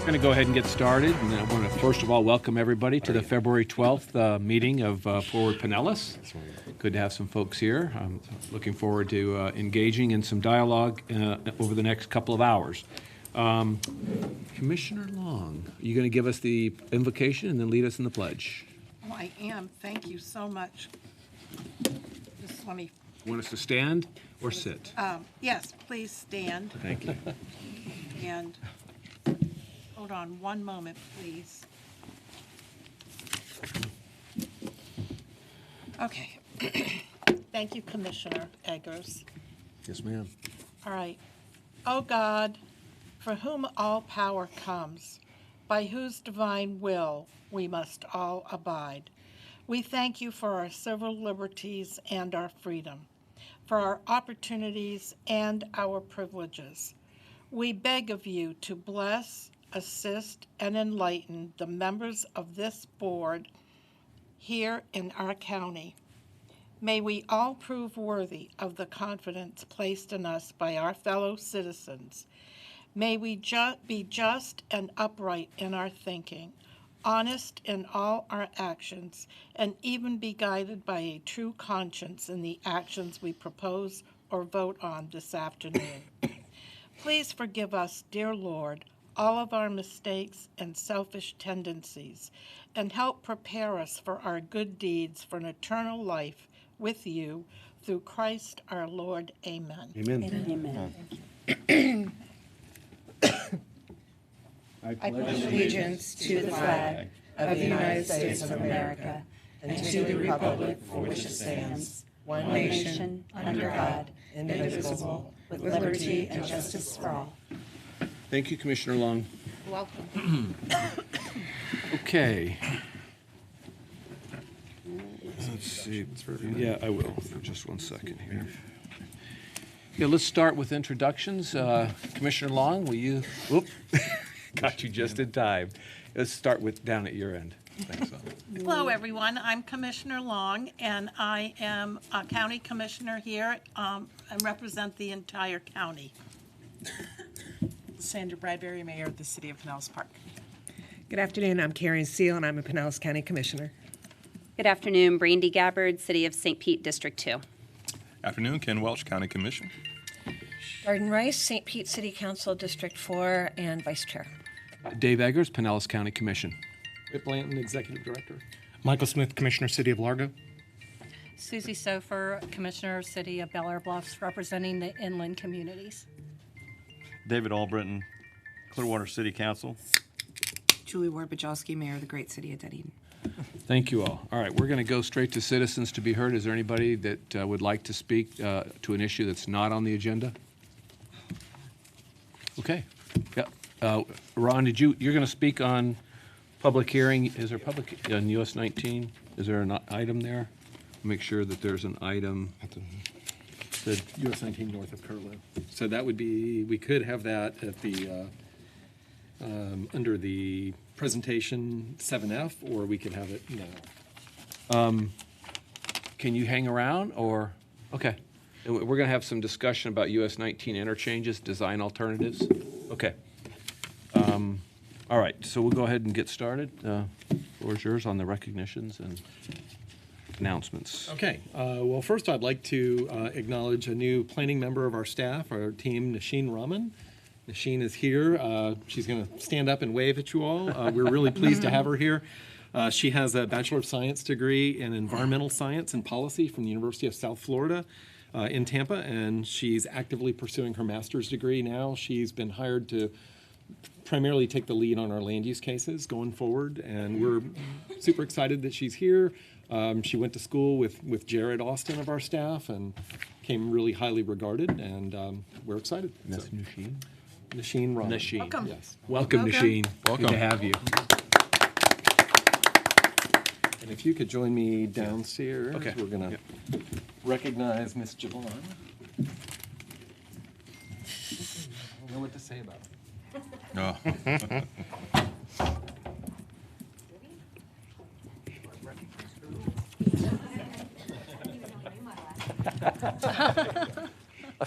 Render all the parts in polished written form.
We're going to go ahead and get started. And I want to first of all welcome everybody to the February 12th meeting of Forward Pinellas. Good to have some folks here. I'm looking forward to engaging in some dialogue over the next couple of hours. Commissioner Long, are you going to give us the invocation and then lead us in the pledge? Oh, I am. Thank you so much. Just let me. You want us to stand or sit? Yes, please stand. Thank you. And hold on one moment, please. Okay. Thank you, Commissioner Eggers. Yes, ma'am. All right. O God, for whom all power comes, by whose divine will we must all abide, we thank you for our civil liberties and our freedom, for our opportunities and our privileges. We beg of you to bless, assist, and enlighten the members of this board here in our county. May we all prove worthy of the confidence placed in us by our fellow citizens. May we be just and upright in our thinking, honest in all our actions, and even be guided by a true conscience in the actions we propose or vote on this afternoon. Please forgive us, dear Lord, all of our mistakes and selfish tendencies, and help prepare us for our good deeds for an eternal life with you, through Christ our Lord. Amen. Amen. Amen. I pledge allegiance to the flag of the United States of America and to the republic for which it stands, one nation, under God, indivisible, with liberty and justice for all. Thank you, Commissioner Long. Welcome. Okay. Let's see. Yeah, I will. Just one second here. Yeah, let's start with introductions. Commissioner Long, will you? Whoop. Got you just in time. Let's start with down at your end. Thanks. Hello, everyone. I'm Commissioner Long, and I am a county commissioner here and represent the entire county. Sandra Bradbury, Mayor of the City of Pinellas Park. Good afternoon. I'm Karen Seal, and I'm a Pinellas County Commissioner. Good afternoon. Brandy Gabbard, City of St. Pete, District 2. Afternoon. Ken Welch, County Commission. Garden Rice, St. Pete City Council, District 4, and Vice Chair. Dave Eggers, Pinellas County Commission. Whit Blanton, Executive Director. Michael Smith, Commissioner, City of Largo. Susie Sofer, Commissioner, City of Bel Air Bluffs, representing the inland communities. David Albritton, Clearwater City Council. Julie Ward-Bajowski, Mayor of the Great City of Dunedin. Thank you all. All right, we're going to go straight to citizens to be heard. Is there anybody that would like to speak to an issue that's not on the agenda? Okay. Yeah. Ron, you're going to speak on public hearing? Is there public on US 19? Is there an item there? Make sure that there's an item. The US 19 north of Curlew. So that would be, we could have that at the, under the presentation 7F, or we could have it now. Can you hang around or? Okay. And we're going to have some discussion about US 19 interchanges, design alternatives. Okay. All right, so we'll go ahead and get started. Floor is yours on the recognitions and announcements. Okay. Well, first I'd like to acknowledge a new planning member of our staff, our team, Nasheen Rahman. Nasheen is here. She's going to stand up and wave at you all. We're really pleased to have her here. She has a Bachelor of Science degree in Environmental Science and Policy from the University of South Florida in Tampa, and she's actively pursuing her master's degree now. She's been hired to primarily take the lead on our land use cases going forward, and we're super excited that she's here. She went to school with Jared Austin of our staff and came really highly regarded, and we're excited. That's Nasheen? Nasheen Rahman. Nasheen. Welcome. Yes. Welcome, Nasheen. Welcome. Good to have you. And if you could join me downstairs, Okay. we're going to recognize Miss Javon. I don't know what to say about her. Oh.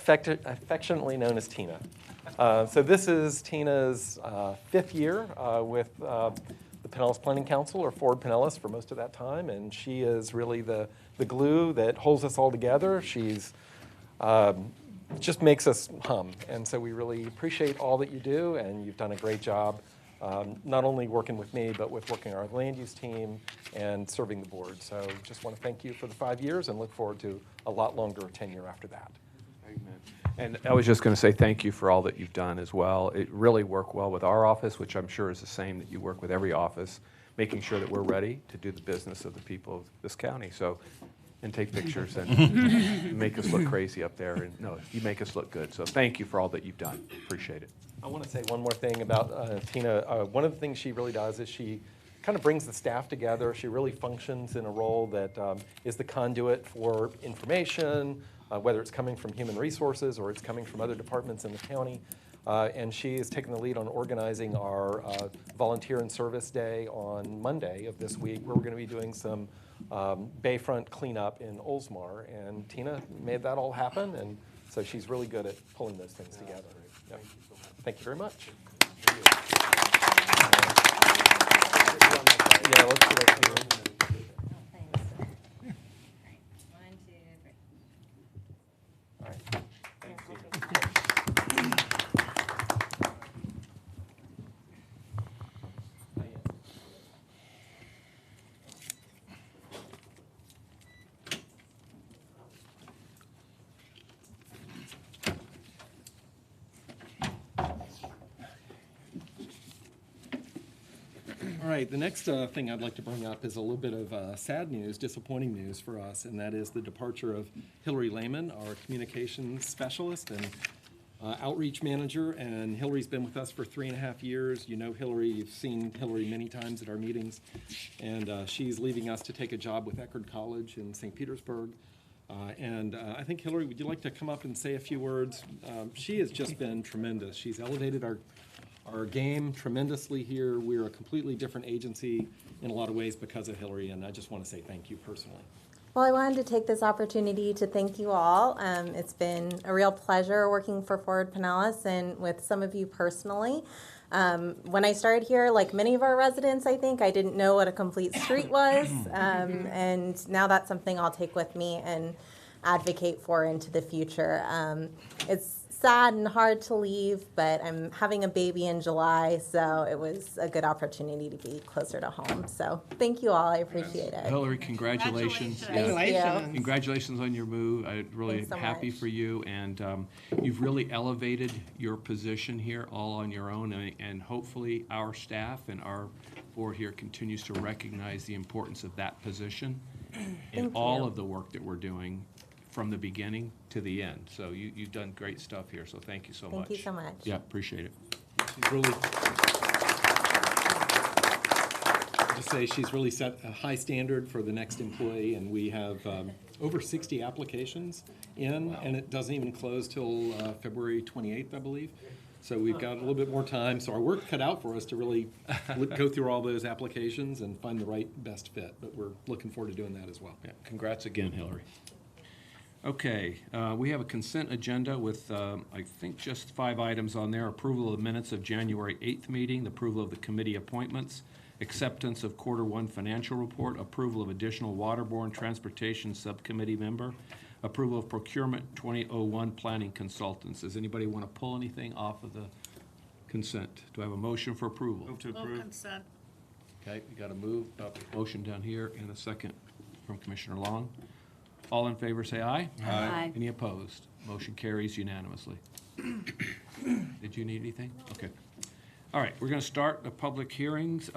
affectionately known as Tina. So this is Tina's 5th year with the Pinellas Planning Council, or Ford Pinellas, for most of that time, and she is really the glue that holds us all together. She's just makes us hum, and so we really appreciate all that you do, and you've done a great job, not only working with me, but with working our land use team and serving the board. So just want to thank you for the 5 years and look forward to a lot longer tenure after that. Amen. And I was just going to say thank you for all that you've done as well. It really worked well with our office, which I'm sure is the same that you work with every office, making sure that we're ready to do the business of the people of this county. So, and take pictures and make us look crazy up there. And no, you make us look good. So thank you for all that you've done. Appreciate it. I want to say one more thing about Tina. One of the things she really does is she kind of brings the staff together. She really functions in a role that is the conduit for information, whether it's coming from human resources or it's coming from other departments in the county. And she is taking the lead on organizing our Volunteer and Service Day on Monday of this week, where we're going to be doing some bayfront cleanup in Oldsmar. And Tina made that all happen, and so she's really good at pulling those things together. Yep. Thank you very much. Yeah, let's do that here. All right. All right, the next thing I'd like to bring up is a little bit of sad news, disappointing news for us, and that is the departure of Hillary Lehman, our communications specialist and outreach manager. And Hillary's been with us for 3.5 years. You know Hillary, you've seen Hillary many times at our meetings, and she's leaving us to take a job with Eckerd College in St. Petersburg. I think, Hillary, would you like to come up and say a few words? She has just been tremendous. She's elevated our game tremendously here. We're a completely different agency in a lot of ways because of Hillary, and I just want to say thank you personally. Well, I wanted to take this opportunity to thank you all. It's been a real pleasure working for Ford Pinellas and with some of you personally. When I started here, like many of our residents, I think, I didn't know what a complete street was, and now that's something I'll take with me and advocate for into the future. It's sad and hard to leave, but I'm having a baby in July, so it was a good opportunity to be closer to home. So thank you all. I appreciate it. Hillary, congratulations. Congratulations. Congratulations on your move. I'm really Thanks so happy much. for you, and you've really elevated your position here all on your own, and hopefully our staff and our board here continues to recognize the importance of that position and all of the work that we're doing from the beginning to the end. So you've done great stuff here, so thank you so much. Thank you so much. Yeah, appreciate it. She's really, just say she's really set a high standard for the next employee, and we have over 60 applications in, and it doesn't even close till February 28th, I believe. So we've got a little bit more time. So our work cut out for us to really go through all those applications and find the right best fit. But we're looking forward to doing that as well. Yeah, congrats again, Hillary. Okay, we have a consent agenda with, I think, just 5 items on there. Approval of the minutes of January 8th meeting, the approval of the committee appointments, acceptance of Q1 financial report, approval of additional waterborne transportation subcommittee member, approval of procurement 2001 planning consultants. Does anybody want to pull anything off of the consent? Do I have a motion for approval? Move to approve. Consent. Okay, we got a motion down here and a second from Commissioner Long. All in favor say aye. Aye. Any opposed? Motion carries unanimously. Did you need anything? Okay. All right, we're going to start the public hearings.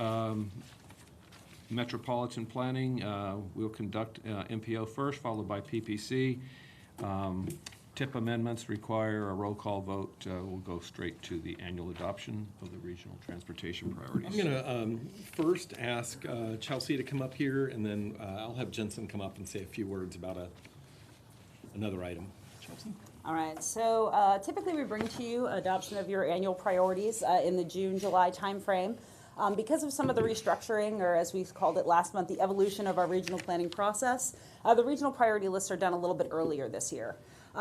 Metropolitan Planning, we'll conduct MPO first, followed by PPC. TIP amendments require a roll call vote. We'll go straight to the annual adoption of the regional transportation priorities. I'm going to first ask Chelsea to come up here, and then I'll have Jensen come up and say a few words about another item. Chelsea? All right, so typically we bring to you adoption of your annual priorities in the June-July timeframe. Because of some of the restructuring, or as we called it last month, the evolution of our regional planning process, the regional priority lists are done a little bit earlier this year.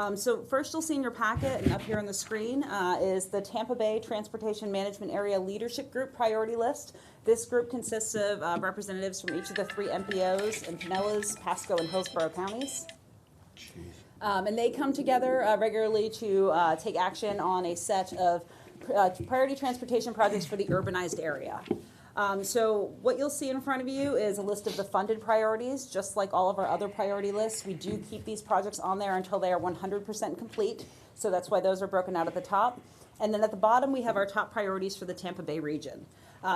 So first you'll see in your packet and up here on the screen is the Tampa Bay Transportation Management Area Leadership Group priority list. This group consists of representatives from each of the 3 MPOs in Pinellas, Pasco, and Hillsborough counties. And they come together regularly to take action on a set of priority transportation projects for the urbanized area. So what you'll see in front of you is a list of the funded priorities. Just like all of our other priority lists, we do keep these projects on there until they are 100% complete. So that's why those are broken out at the top. And then at the bottom, we have our top priorities for the Tampa Bay region.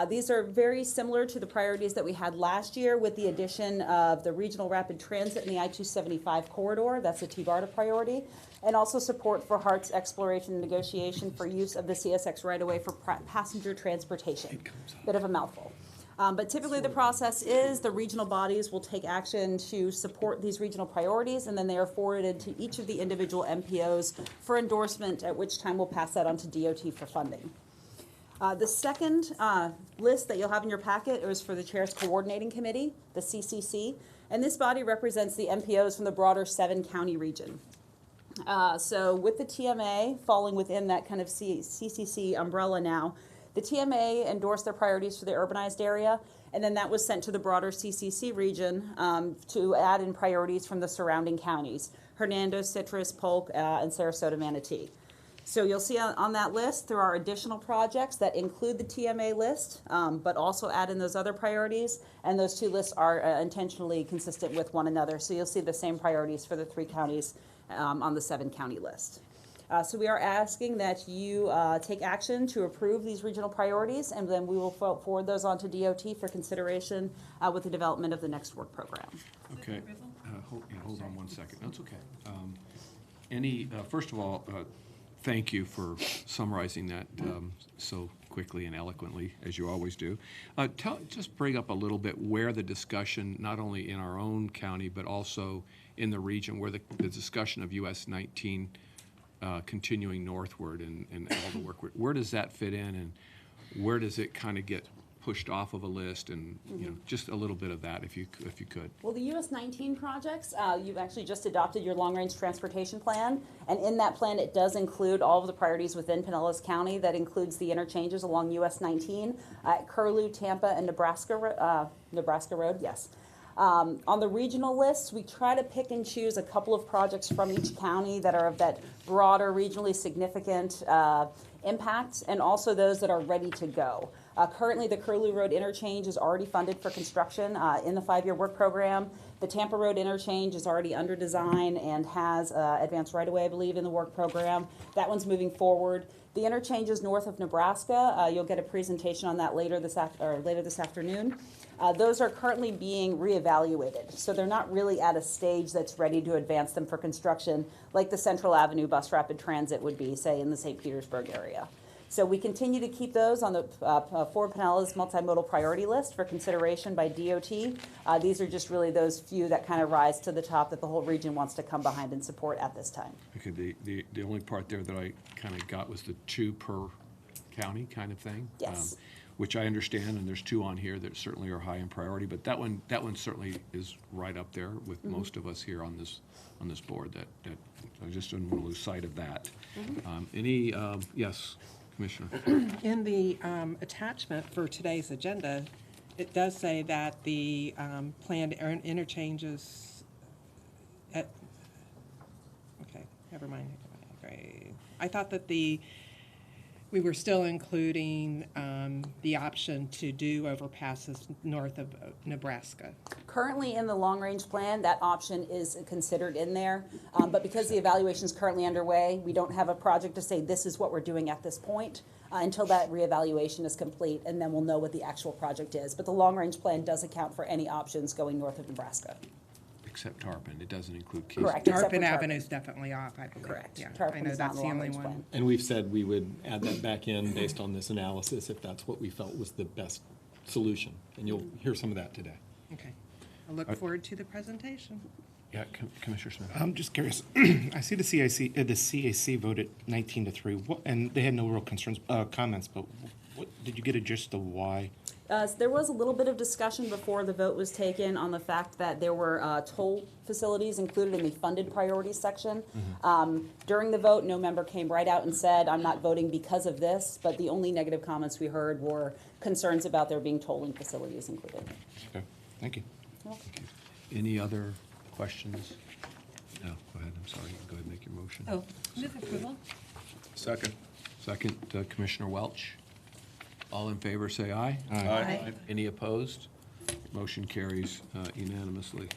These are very similar to the priorities that we had last year, with the addition of the regional rapid transit and the I-275 corridor. That's a TBARTA priority. And also support for HART's exploration and negotiation for use of the CSX right-of-way for passenger transportation. Bit of a mouthful. But typically the process is the regional bodies will take action to support these regional priorities, and then they are forwarded to each of the individual MPOs for endorsement, at which time we'll pass that on to DOT for funding. The second list that you'll have in your packet is for the Chair's Coordinating Committee, the CCC, and this body represents the MPOs from the broader 7-county region. So with the TMA falling within that kind of CCC umbrella now, the TMA endorsed their priorities for the urbanized area, and then that was sent to the broader CCC region to add in priorities from the surrounding counties, Hernando, Citrus, Polk, and Sarasota, Manatee. So you'll see on that list, there are additional projects that include the TMA list, but also add in those other priorities, and those 2 lists are intentionally consistent with one another. So you'll see the same priorities for the 3 counties on the 7-county list. So we are asking that you take action to approve these regional priorities, and then we will forward those on to DOT for consideration with the development of the next work program. Okay. Hold on one second. That's okay. First of all, thank you for summarizing that so quickly and eloquently, as you always do. Just bring up a little bit where the discussion, not only in our own county, but also in the region, where the discussion of US 19 continuing northward and all the work, where does that fit in, and where does it kind of get pushed off of a list, and just a little bit of that if you could. Well, the US 19 projects, you've actually just adopted your long-range transportation plan, and in that plan it does include all of the priorities within Pinellas County. That includes the interchanges along US 19 at Curlew, Tampa, and Nebraska Road, yes. On the regional lists, we try to pick and choose a couple of projects from each county that are of that broader, regionally significant impact, and also those that are ready to go. Currently, the Curlew Road interchange is already funded for construction in the 5-year work program. The Tampa Road interchange is already under design and has advanced right-of-way, I believe, in the work program. That one's moving forward. The interchanges north of Nebraska, you'll get a presentation on that later this afternoon. Those are currently being reevaluated, so they're not really at a stage that's ready to advance them for construction like the Central Avenue Bus Rapid Transit would be, say, in the St. Petersburg area. So we continue to keep those on the Ford Pinellas multimodal priority list for consideration by DOT. These are just really those few that kind of rise to the top that the whole region wants to come behind and support at this time. Okay, the only part there that I kind of got was the 2 per county kind of thing. Yes. Which I understand, and there's 2 on here that certainly are high in priority, but that one certainly is right up there with most of us here on this board. That I just didn't want to lose sight of that. Yes, Commissioner. In the attachment for today's agenda, it does say that the planned interchanges okay, never mind. Great. I thought that we were still including the option to do overpasses north of Nebraska. Currently in the long-range plan, that option is considered in there, but because the evaluation is currently underway, we don't have a project to say this is what we're doing at this point until that reevaluation is complete, and then we'll know what the actual project is. But the long-range plan does account for any options going north of Nebraska. Except Tarpon, it doesn't include Keystone. Correct. Tarpon Avenue is definitely off, I believe. Correct. Yeah, Tarpon I know is not that's in the only long-range one. plan. And we've said we would add that back in based on this analysis if that's what we felt was the best solution. And you'll hear some of that today. Okay. I look forward to the presentation. Yeah, Commissioner Smith. I'm just curious. I see the CAC voted 19-3, and they had no real concerns, comments. But what did you get a gist of why? There was a little bit of discussion before the vote was taken on the fact that there were toll facilities included in the funded priorities section. During the vote, no member came right out and said, I'm not voting because of this, but the only negative comments we heard were concerns about there being tolling facilities included. Okay, thank you. You're welcome. Any other questions? No, go ahead, I'm sorry, go ahead and make your motion. Oh, move approval. Second. Second, Commissioner Welch. All in favor, say aye. Aye. Any opposed? Motion carries unanimously.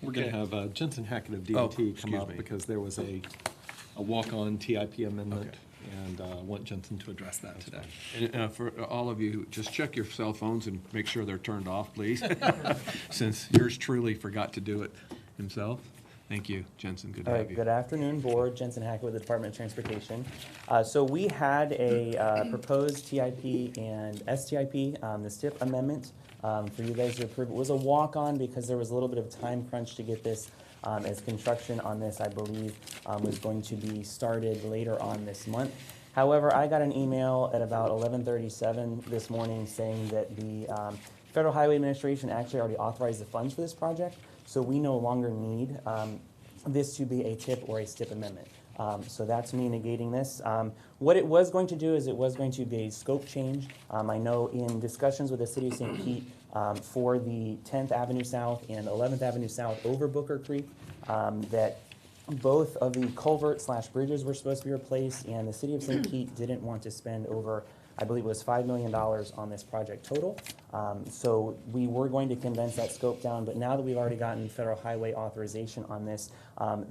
We're going to have Jensen Hackett of Oh, DOT come excuse up me. because there was a walk-on TIP amendment, and I want Jensen to address that today. And for all of you, just check your cell phones and make sure they're turned off, please, since yours truly forgot to do it himself. Thank you, Jensen, good to All have right, you. good afternoon, Board. Jensen Hackett with the Department of Transportation. So we had a proposed TIP and STIP, this TIP amendment for you guys to approve. It was a walk-on because there was a little bit of time crunch to get this, as construction on this, I believe, was going to be started later on this month. However, I got an email at about 11:37 this morning saying that the Federal Highway Administration actually already authorized the funds for this project. So we no longer need this to be a TIP or a STIP amendment. So that's me negating this. What it was going to do is it was going to be a scope change. I know in discussions with the City of St. Pete for the 10th Avenue South and 11th Avenue South over Booker Creek, that both of the culvert/bridges were supposed to be replaced, and the City of St. Pete didn't want to spend over, I believe it was $5 million on this project total. So we were going to condense that scope down, but now that we've already gotten federal highway authorization on this,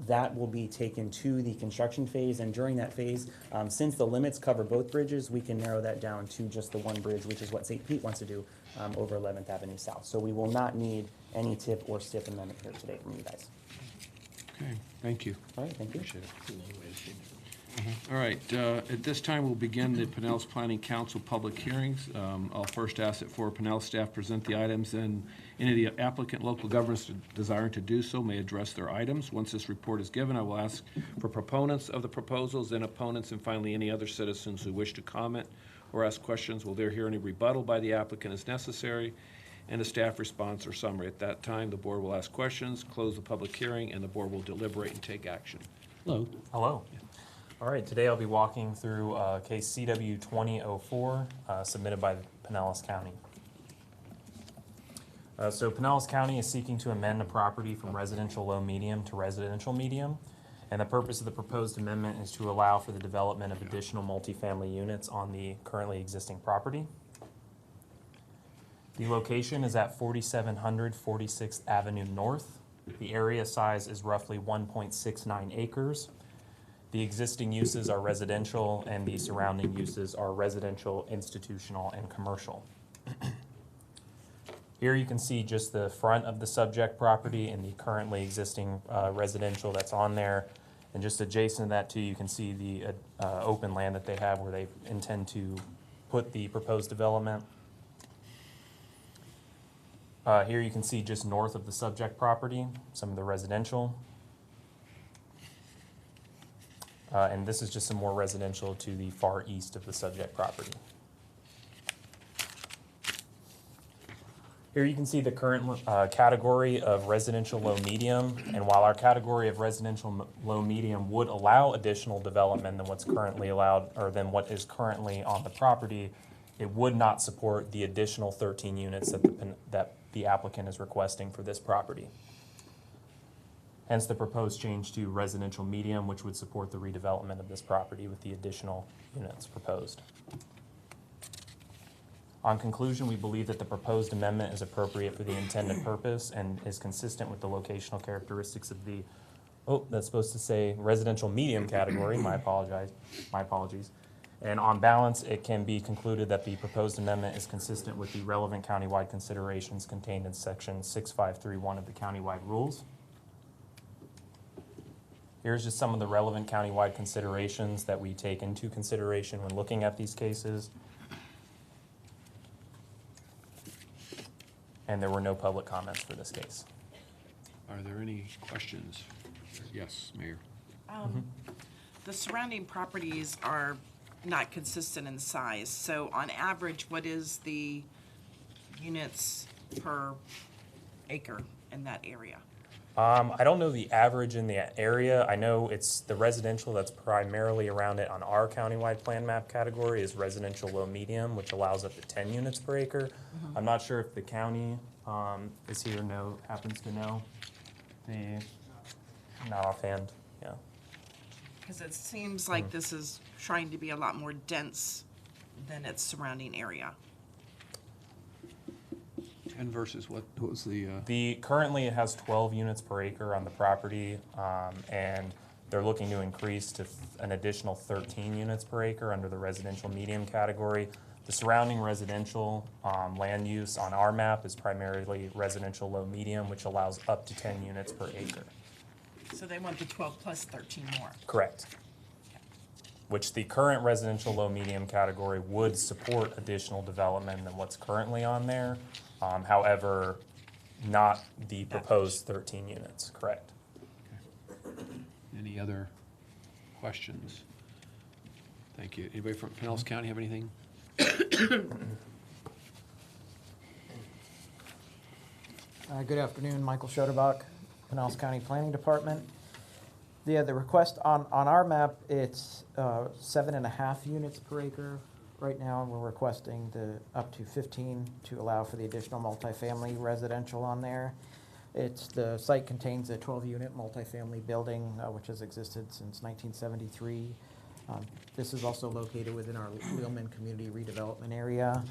that will be taken to the construction phase. And during that phase, since the limits cover both bridges, we can narrow that down to just the one bridge, which is what St. Pete wants to do over 11th Avenue South. So we will not need any TIP or STIP amendment here today from you guys. Okay, thank you. All right, thank you. Appreciate it. All right, at this time, we'll begin the Pinellas Planning Council public hearings. I'll first ask that for Pinellas staff present the items, and any of the applicant local governments desiring to do so may address their items. Once this report is given, I will ask for proponents of the proposals, then opponents, and finally any other citizens who wish to comment or ask questions. Will there hear any rebuttal by the applicant as necessary, and a staff response or summary. At that time, the board will ask questions, close the public hearing, and the board will deliberate and take action. Hello. Hello. All right, today I'll be walking through case CW 2004 submitted by Pinellas County. So Pinellas County is seeking to amend a property from residential low medium to residential medium. And the purpose of the proposed amendment is to allow for the development of additional multifamily units on the currently existing property. The location is at 4700 46th Avenue North. The area size is roughly 1.69 acres. The existing uses are residential, and the surrounding uses are residential, institutional, and commercial. Here you can see just the front of the subject property and the currently existing residential that's on there. And just adjacent to that too, you can see the open land that they have where they intend to put the proposed development. Here you can see just north of the subject property, some of the residential. And this is just some more residential to the far east of the subject property. Here you can see the current category of residential low medium, and while our category of residential low medium would allow additional development than what's currently allowed, or than what is currently on the property, it would not support the additional 13 units that the applicant is requesting for this property. Hence the proposed change to residential medium, which would support the redevelopment of this property with the additional units proposed. On conclusion, we believe that the proposed amendment is appropriate for the intended purpose and is consistent with the locational characteristics of the, that's supposed to say residential medium category, my apologies. And on balance, it can be concluded that the proposed amendment is consistent with the relevant countywide considerations contained in section 6531 of the countywide rules. Here's just some of the relevant countywide considerations that we take into consideration when looking at these cases. And there were no public comments for this case. Are there any questions? Yes, Mayor. The surrounding properties are not consistent in size. So on average, what is the units per acre in that area? I don't know the average in the area. I know it's the residential that's primarily around it on our countywide plan map category is residential low medium, which allows up to 10 units per acre. I'm not sure if the county is here, happens to know. Not offhand, yeah. Because it seems like this is trying to be a lot more dense than its surrounding area. 10 versus what was Currently it has 12 units per acre on the property, and they're looking to increase to an additional 13 units per acre under the residential medium category. The surrounding residential land use on our map is primarily residential low medium, which allows up to 10 units per acre. So they want the 12 plus 13 more. Correct. Which the current residential low medium category would support additional development than what's currently on there. However, not the proposed 13 units, correct. Any other questions? Thank you. Anybody from Pinellas County have anything? Good afternoon, Michael Schoderbach, Pinellas County Planning Department. The request on our map, it's 7.5 units per acre. Right now, we're requesting up to 15 to allow for the additional multifamily residential on there. The site contains a 12-unit multifamily building, which has existed since 1973. This is also located within our Lealman Community Redevelopment Area.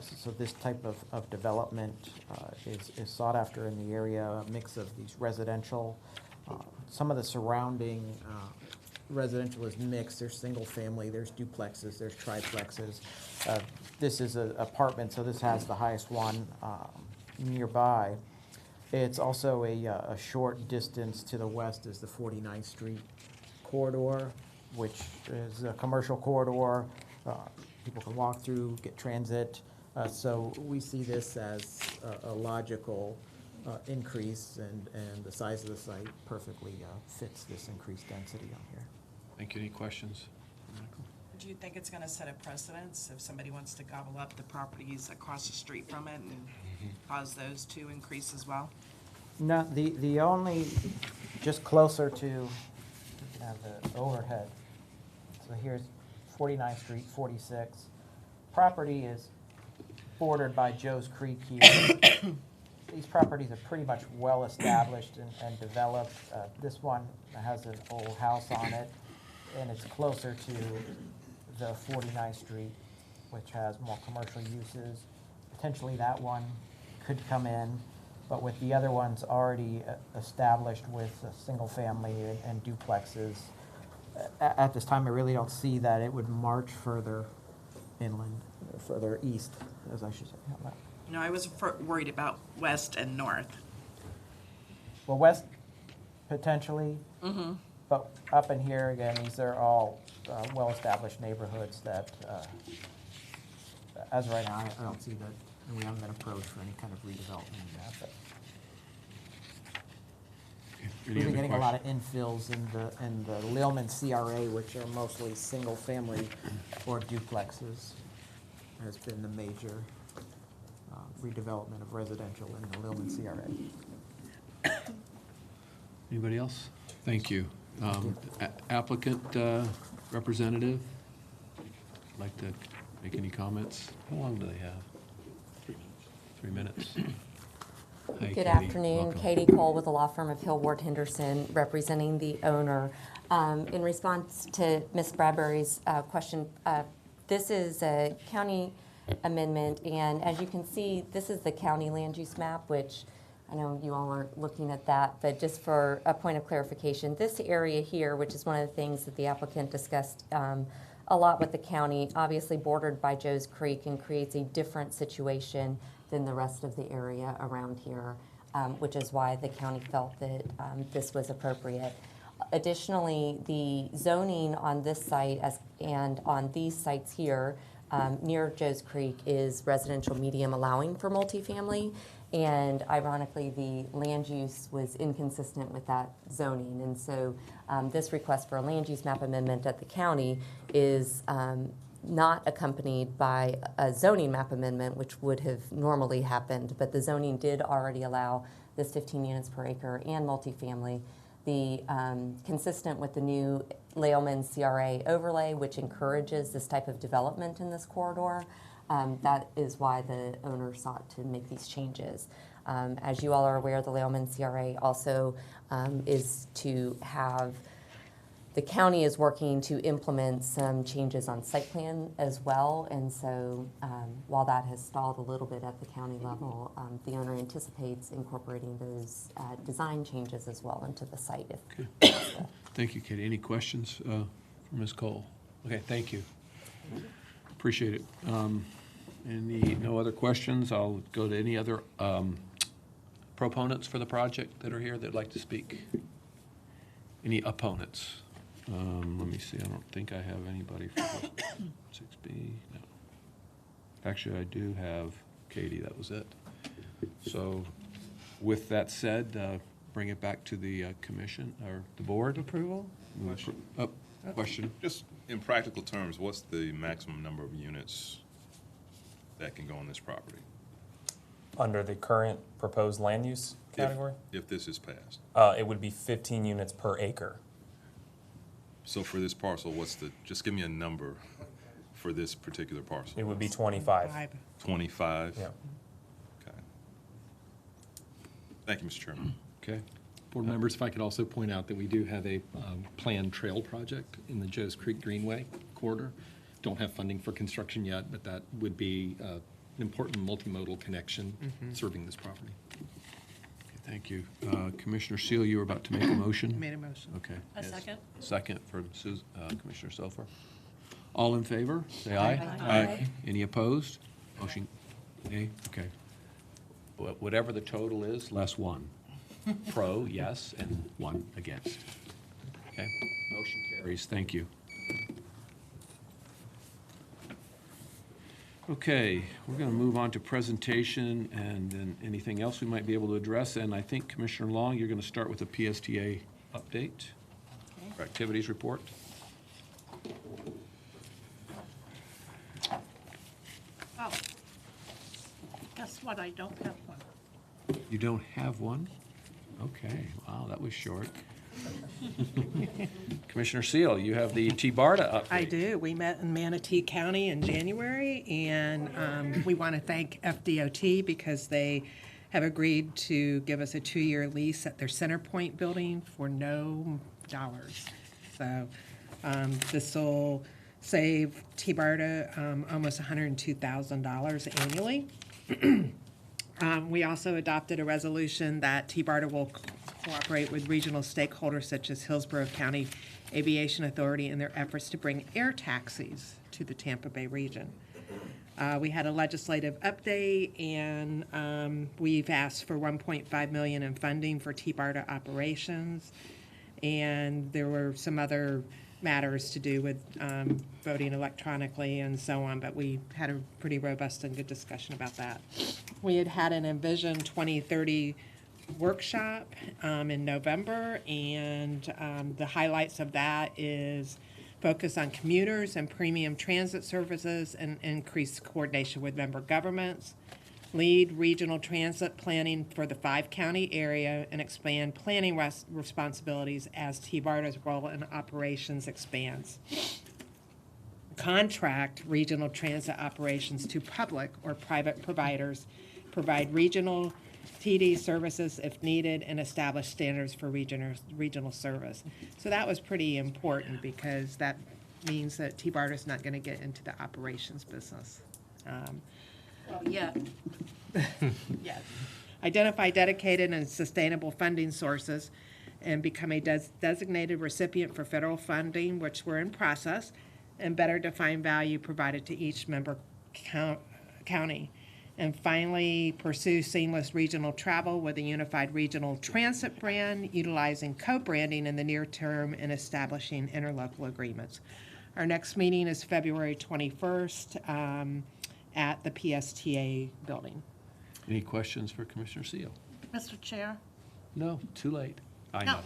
So this type of development is sought after in the area, a mix of these residential. Some of the surrounding residential is mixed. There's single family, there's duplexes, there's triplexes. This is an apartment, so this has the highest one nearby. It's also a short distance to the west is the 49th Street corridor, which is a commercial corridor. People can walk through, get transit. So we see this as a logical increase, and the size of the site perfectly fits this increased density on here. Thank you. Any questions? Do you think it's going to set a precedence if somebody wants to gobble up the properties across the street from it and cause those to increase as well? No, the only, just closer to the overhead. So here's 49th Street, 46. Property is bordered by Joe's Creek here. These properties are pretty much well established and developed. This one has an old house on it, and it's closer to the 49th Street, which has more commercial uses. Potentially that one could come in, but with the other ones already established with single family and duplexes, at this time I really don't see that it would march further inland, or further east, as I should say. No, I was worried about west and north. Well, west potentially, but up in here again, these are all well-established neighborhoods that, as of right now, I don't see that, and we haven't been approached for any kind of redevelopment in that. But we've been getting a lot of infills in the Lealman CRA, which are mostly single-family or duplexes, has been the major redevelopment of residential in the Lealman CRA. Anybody else? Thank you. Applicant representative, like to make any comments? How long do they have? 3 minutes. Hi, Good Katie. afternoon. Welcome. Katie Cole with the law firm of Hill Ward Henderson, representing the owner. In response to Ms. Bradbury's question, this is a county amendment, and as you can see, this is the county land use map, which I know you all aren't looking at that, but just for a point of clarification, this area here, which is one of the things that the applicant discussed a lot with the county, obviously bordered by Joe's Creek, and creates a different situation than the rest of the area around here, which is why the county felt that this was appropriate. Additionally, the zoning on this site and on these sites here near Joe's Creek is residential medium, allowing for multifamily, and ironically the land use was inconsistent with that zoning, and so this request for a land use map amendment at the county is not accompanied by a zoning map amendment, which would have normally happened, but the zoning did already allow this 15 units per acre and multifamily. The consistent with the new Leoman CRA overlay, which encourages this type of development in this corridor. That is why the owner sought to make these changes. As you all are aware, the Leoman CRA also is to have, the county is working to implement some changes on site plan as well. And so while that has stalled a little bit at the county level, the owner anticipates incorporating those design changes as well into the site. If possible. Thank you, Katie. Any questions for Ms. Cole? Okay, thank you. Appreciate it. No other questions? I'll go to any other proponents for the project that are here that'd like to speak. Any opponents? Let me see. I don't think I have anybody for 6B. No. Actually, I do have Katie. That was it. So with that said, bring it back to the commission or the board. Approval? Question. Just in practical terms, what's the maximum number of units that can go on this property? Under the current proposed land use category? If this is passed. It would be 15 units per acre. So for this parcel, just give me a number for this particular parcel. It would be 25. 25? Yeah. Okay. Thank you, Mr. Chairman. Okay. Board members, if I could also point out that we do have a planned trail project in the Joe's Creek Greenway corridor. Don't have funding for construction yet, but that would be an important multimodal connection serving this property. Thank you. Commissioner Seal, you were about to make a motion? Made a motion. Okay. A second. Second for Commissioner Sofer. All in favor, say aye. Aye. Any opposed? Motion, nay? Okay. Whatever the total is, less one. Pro, yes, and one against. Okay, motion carries. Thank you. Okay, we're going to move on to presentation and then anything else we might be able to address. And I think Commissioner Long, you're going to start with the PSTA update, or activities report. Oh, guess what? I don't have one. You don't have one? Okay, wow, that was short. Commissioner Seal, you have the T-BARTA update. I do. We met in Manatee County in January, and we want to thank FDOT because they have agreed to give us a 2-year lease at their Center Point building for no dollars. So this will save T-BARTA almost $102,000 annually. We also adopted a resolution that T-BARTA will cooperate with regional stakeholders such as Hillsborough County Aviation Authority in their efforts to bring air taxis to the Tampa Bay region. We had a legislative update, and we've asked for $1.5 million in funding for T-BARTA operations, and there were some other matters to do with voting electronically and so on, but we had a pretty robust and good discussion about that. We had an Envision 2030 workshop in November, and the highlights of that is focus on commuters and premium transit services and increased coordination with member governments, lead regional transit planning for the 5-county area, and expand planning responsibilities as T-BARTA's role in operations expands. Contract regional transit operations to public or private providers, provide regional TD services if needed, and establish standards for regional service. So that was pretty important because that means that T-BARTA is not going to get into the operations business. Yeah. Yes. Identify dedicated and sustainable funding sources and become a designated recipient for federal funding, which we're in process, and better define value provided to each member county. And finally, pursue seamless regional travel with a unified regional transit brand, utilizing co-branding in the near term and establishing interlocal agreements. Our next meeting is February 21st at the PSTA building. Any questions for Commissioner Seal? Mr. Chair, No, too late. I No.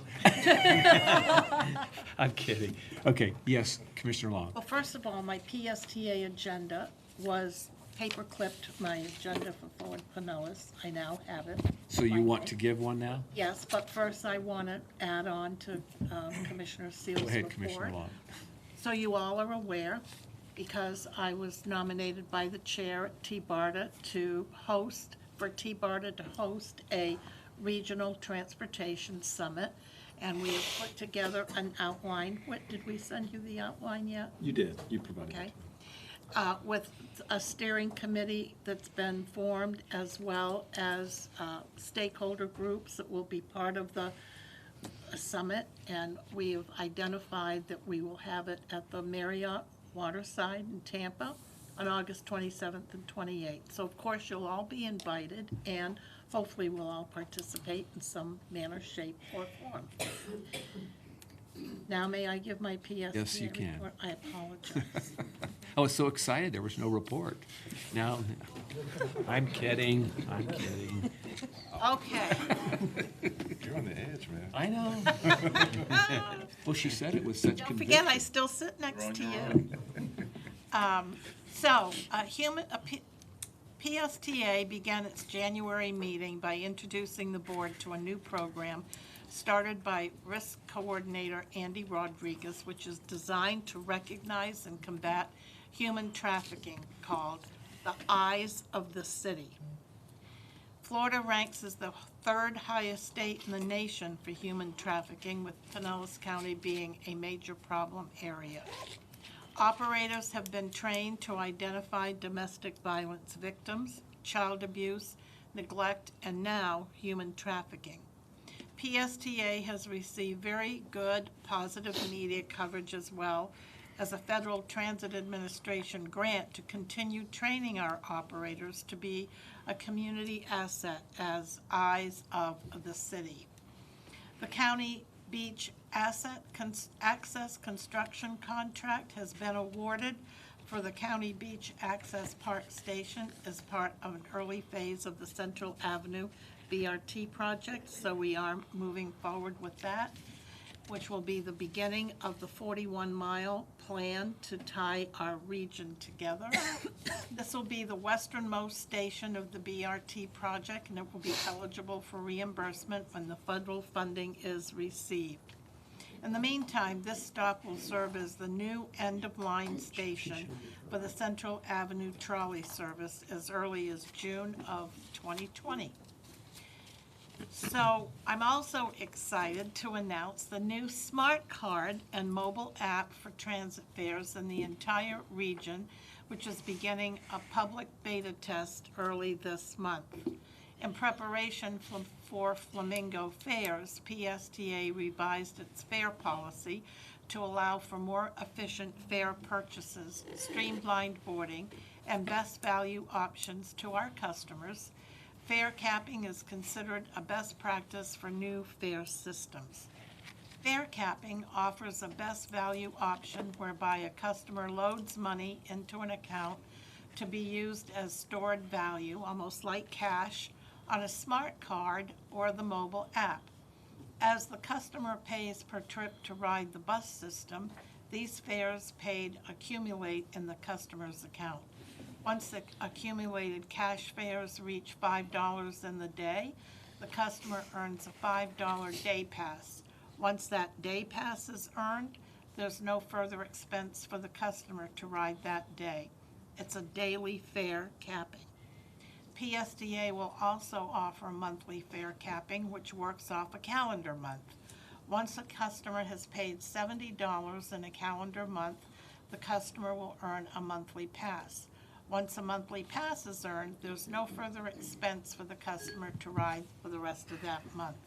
know. I'm kidding. Okay, yes, Commissioner Long. Well, first of all, my PSTA agenda was paper-clipped, my agenda for Forward Pinellas. I now have it. So you want to give one now? Yes, but first I want to add on to Commissioner Seal's Go ahead, report. Commissioner Long. So you all are aware, because I was nominated by the chair at T-BARTA to host a regional transportation summit, and we have put together an outline. Did we send you the outline yet? You did. You provided Okay. it. With a steering committee that's been formed, as well as stakeholder groups that will be part of the summit. And we have identified that we will have it at the Marriott Waterside in Tampa on August 27th and 28th. So of course, you'll all be invited, and hopefully we'll all participate in some manner, shape, or form. Now, may I give my PSTA Yes, you can. report? I apologize. I was so excited, there was no report. Now, I'm kidding, I'm kidding. Okay. You're on the edge, man. I know. Well, she said it with such Don't conviction. forget, I still sit next to you. PSTA began its January meeting by introducing the board to a new program started by Risk Coordinator Andy Rodriguez, which is designed to recognize and combat human trafficking, called the Eyes of the City. Florida ranks as the third highest state in the nation for human trafficking, with Pinellas County being a major problem area. Operators have been trained to identify domestic violence victims, child abuse, neglect, and now human trafficking. PSTA has received very good, positive media coverage, as well as a Federal Transit Administration grant to continue training our operators to be a community asset as eyes of the city. The County Beach Access Construction Contract has been awarded for the County Beach Access Park Station as part of an early phase of the Central Avenue BRT project, so we are moving forward with that, which will be the beginning of the 41-mile plan to tie our region together. This will be the westernmost station of the BRT project, and it will be eligible for reimbursement when the federal funding is received. In the meantime, this stop will serve as the new end-of-line station for the Central Avenue trolley service as early as June of 2020. So I'm also excited to announce the new smart card and mobile app for transit fares in the entire region, which is beginning a public beta test early this month. In preparation for Flamingo fares, PSTA revised its fare policy to allow for more efficient fare purchases, streamlined boarding, and best value options to our customers. Fare capping is considered a best practice for new fare systems. Fare capping offers a best value option whereby a customer loads money into an account to be used as stored value, almost like cash, on a smart card or the mobile app. As the customer pays per trip to ride the bus system, these fares paid accumulate in the customer's account. Once the accumulated cash fares reach $5 in the day, the customer earns a $5 day pass. Once that day pass is earned, there's no further expense for the customer to ride that day. It's a daily fare capping. PSTA will also offer monthly fare capping, which works off a calendar month. Once a customer has paid $70 in a calendar month, the customer will earn a monthly pass. Once a monthly pass is earned, there's no further expense for the customer to ride for the rest of that month.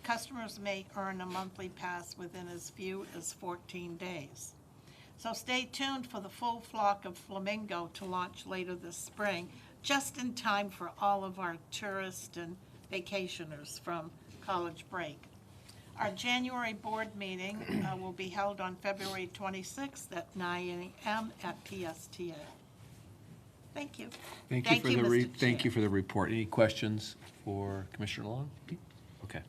Customers may earn a monthly pass within as few as 14 days. So stay tuned for the full flock of Flamingo to launch later this spring, just in time for all of our tourists and vacationers from college break. Our January board meeting will be held on February 26th at 9 a.m. at PSTA. Thank you. Thank Mr. you Chair. for the report. Any questions for Commissioner Long? Okay.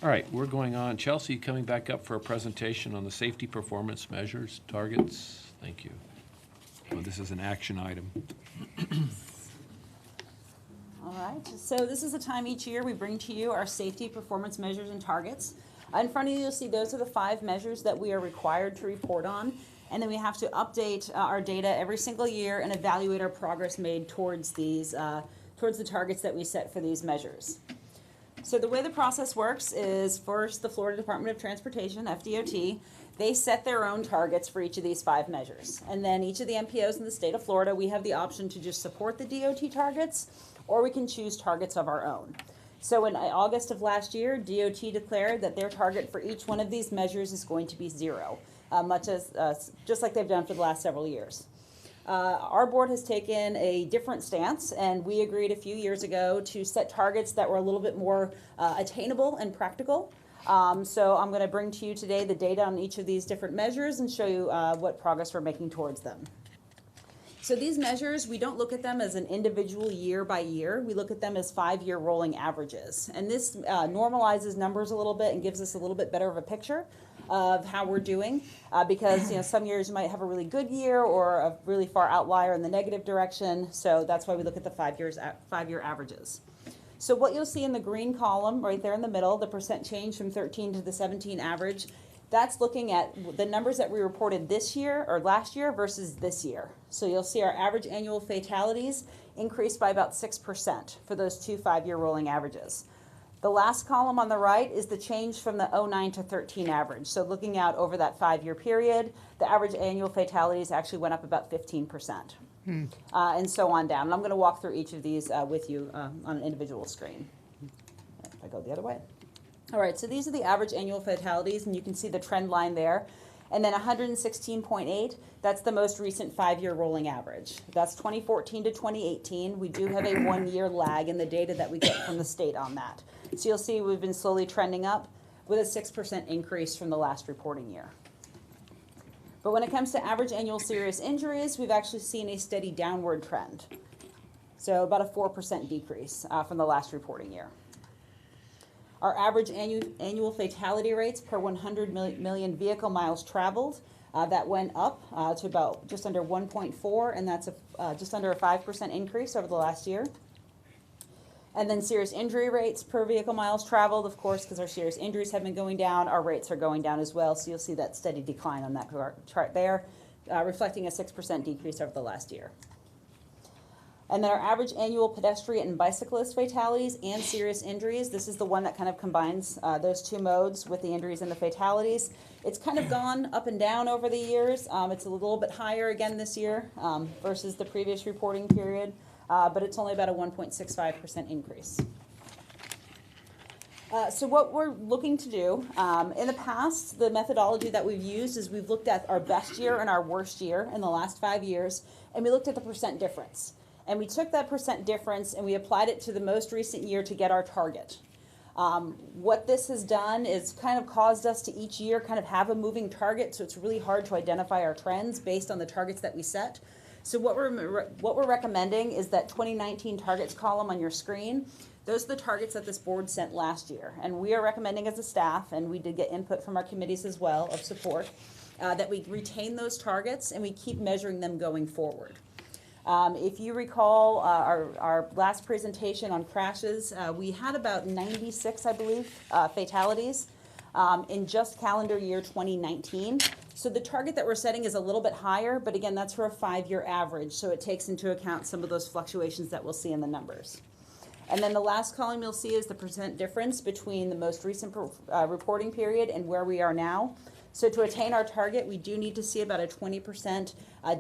All right, we're going on. Chelsea, coming back up for a presentation on the safety performance measures, targets. Thank you. Well, this is an action item. All right, so this is the time each year we bring to you our safety performance measures and targets. In front of you, you'll see those are the 5 measures that we are required to report on. And then we have to update our data every single year and evaluate our progress made towards these, towards the targets that we set for these measures. So the way the process works is first the Florida Department of Transportation, FDOT, they set their own targets for each of these 5 measures. And then each of the MPOs in the state of Florida, we have the option to just support the DOT targets, or we can choose targets of our own. So in August of last year, DOT declared that their target for each one of these measures is going to be 0, much as just like they've done for the last several years. Our board has taken a different stance, and we agreed a few years ago to set targets that were a little bit more attainable and practical. So I'm going to bring to you today the data on each of these different measures and show you what progress we're making towards them. So these measures, we don't look at them as an individual year by year. We look at them as 5-year rolling averages. And this normalizes numbers a little bit and gives us a little bit better of a picture of how we're doing, because some years you might have a really good year or a really far outlier in the negative direction. So that's why we look at the 5-year averages. So what you'll see in the green column right there in the middle, the percent change from 13 to the 17 average, that's looking at the numbers that we reported this year or last year versus this year. So you'll see our average annual fatalities increased by about 6% for those 2 5-year rolling averages. The last column on the right is the change from the 09 to 13 average. So looking out over that 5-year period, the average annual fatalities actually went up about 15%. And so on down. And I'm going to walk through each of these with you on an individual screen. If I go the other way. All right, so these are the average annual fatalities, and you can see the trend line there. And then 116.8, that's the most recent 5-year rolling average. That's 2014 to 2018. We do have a 1-year lag in the data that we get from the state on that. So you'll see we've been slowly trending up with a 6% increase from the last reporting year. But when it comes to average annual serious injuries, we've actually seen a steady downward trend. So about a 4% decrease from the last reporting year. Our average annual fatality rates per 100 million vehicle miles traveled, that went up to about just under 1.4, and that's just under a 5% increase over the last year. And then serious injury rates per vehicle miles traveled, of course, because our serious injuries have been going down, our rates are going down as well, so you'll see that steady decline on that chart there, reflecting a 6% decrease over the last year. And then our average annual pedestrian and bicyclist fatalities and serious injuries, this is the one that kind of combines those 2 modes with the injuries and the fatalities. It's kind of gone up and down over the years. It's a little bit higher again this year versus the previous reporting period, but it's only about a 1.65% increase. So what we're looking to do, in the past, the methodology that we've used is we've looked at our best year and our worst year in the last 5 years, and we looked at the percent difference. And we took that percent difference and we applied it to the most recent year to get our target. What this has done is kind of caused us to each year kind of have a moving target, so it's really hard to identify our trends based on the targets that we set. So what we're recommending is that 2019 targets column on your screen. Those are the targets that this board sent last year. And we are recommending as a staff, and we did get input from our committees as well of support, that we retain those targets and we keep measuring them going forward. If you recall our last presentation on crashes, we had about 96, I believe, fatalities in just calendar year 2019. So the target that we're setting is a little bit higher, but again, that's for a 5-year average, so it takes into account some of those fluctuations that we'll see in the numbers. And then the last column you'll see is the percent difference between the most recent reporting period and where we are now. So to attain our target, we do need to see about a 20%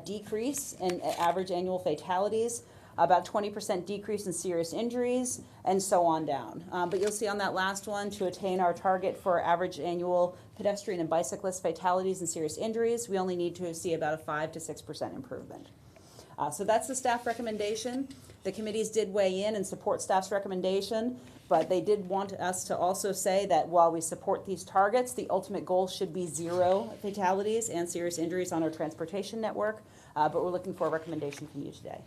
decrease in average annual fatalities, about 20% decrease in serious injuries, and so on down. But you'll see on that last one, to attain our target for average annual pedestrian and bicyclist fatalities and serious injuries, we only need to see about a 5 to 6% improvement. So that's the staff recommendation. The committees did weigh in and support staff's recommendation, but they did want us to also say that while we support these targets, the ultimate goal should be 0 fatalities and serious injuries on our transportation network, but we're looking for a recommendation from you today.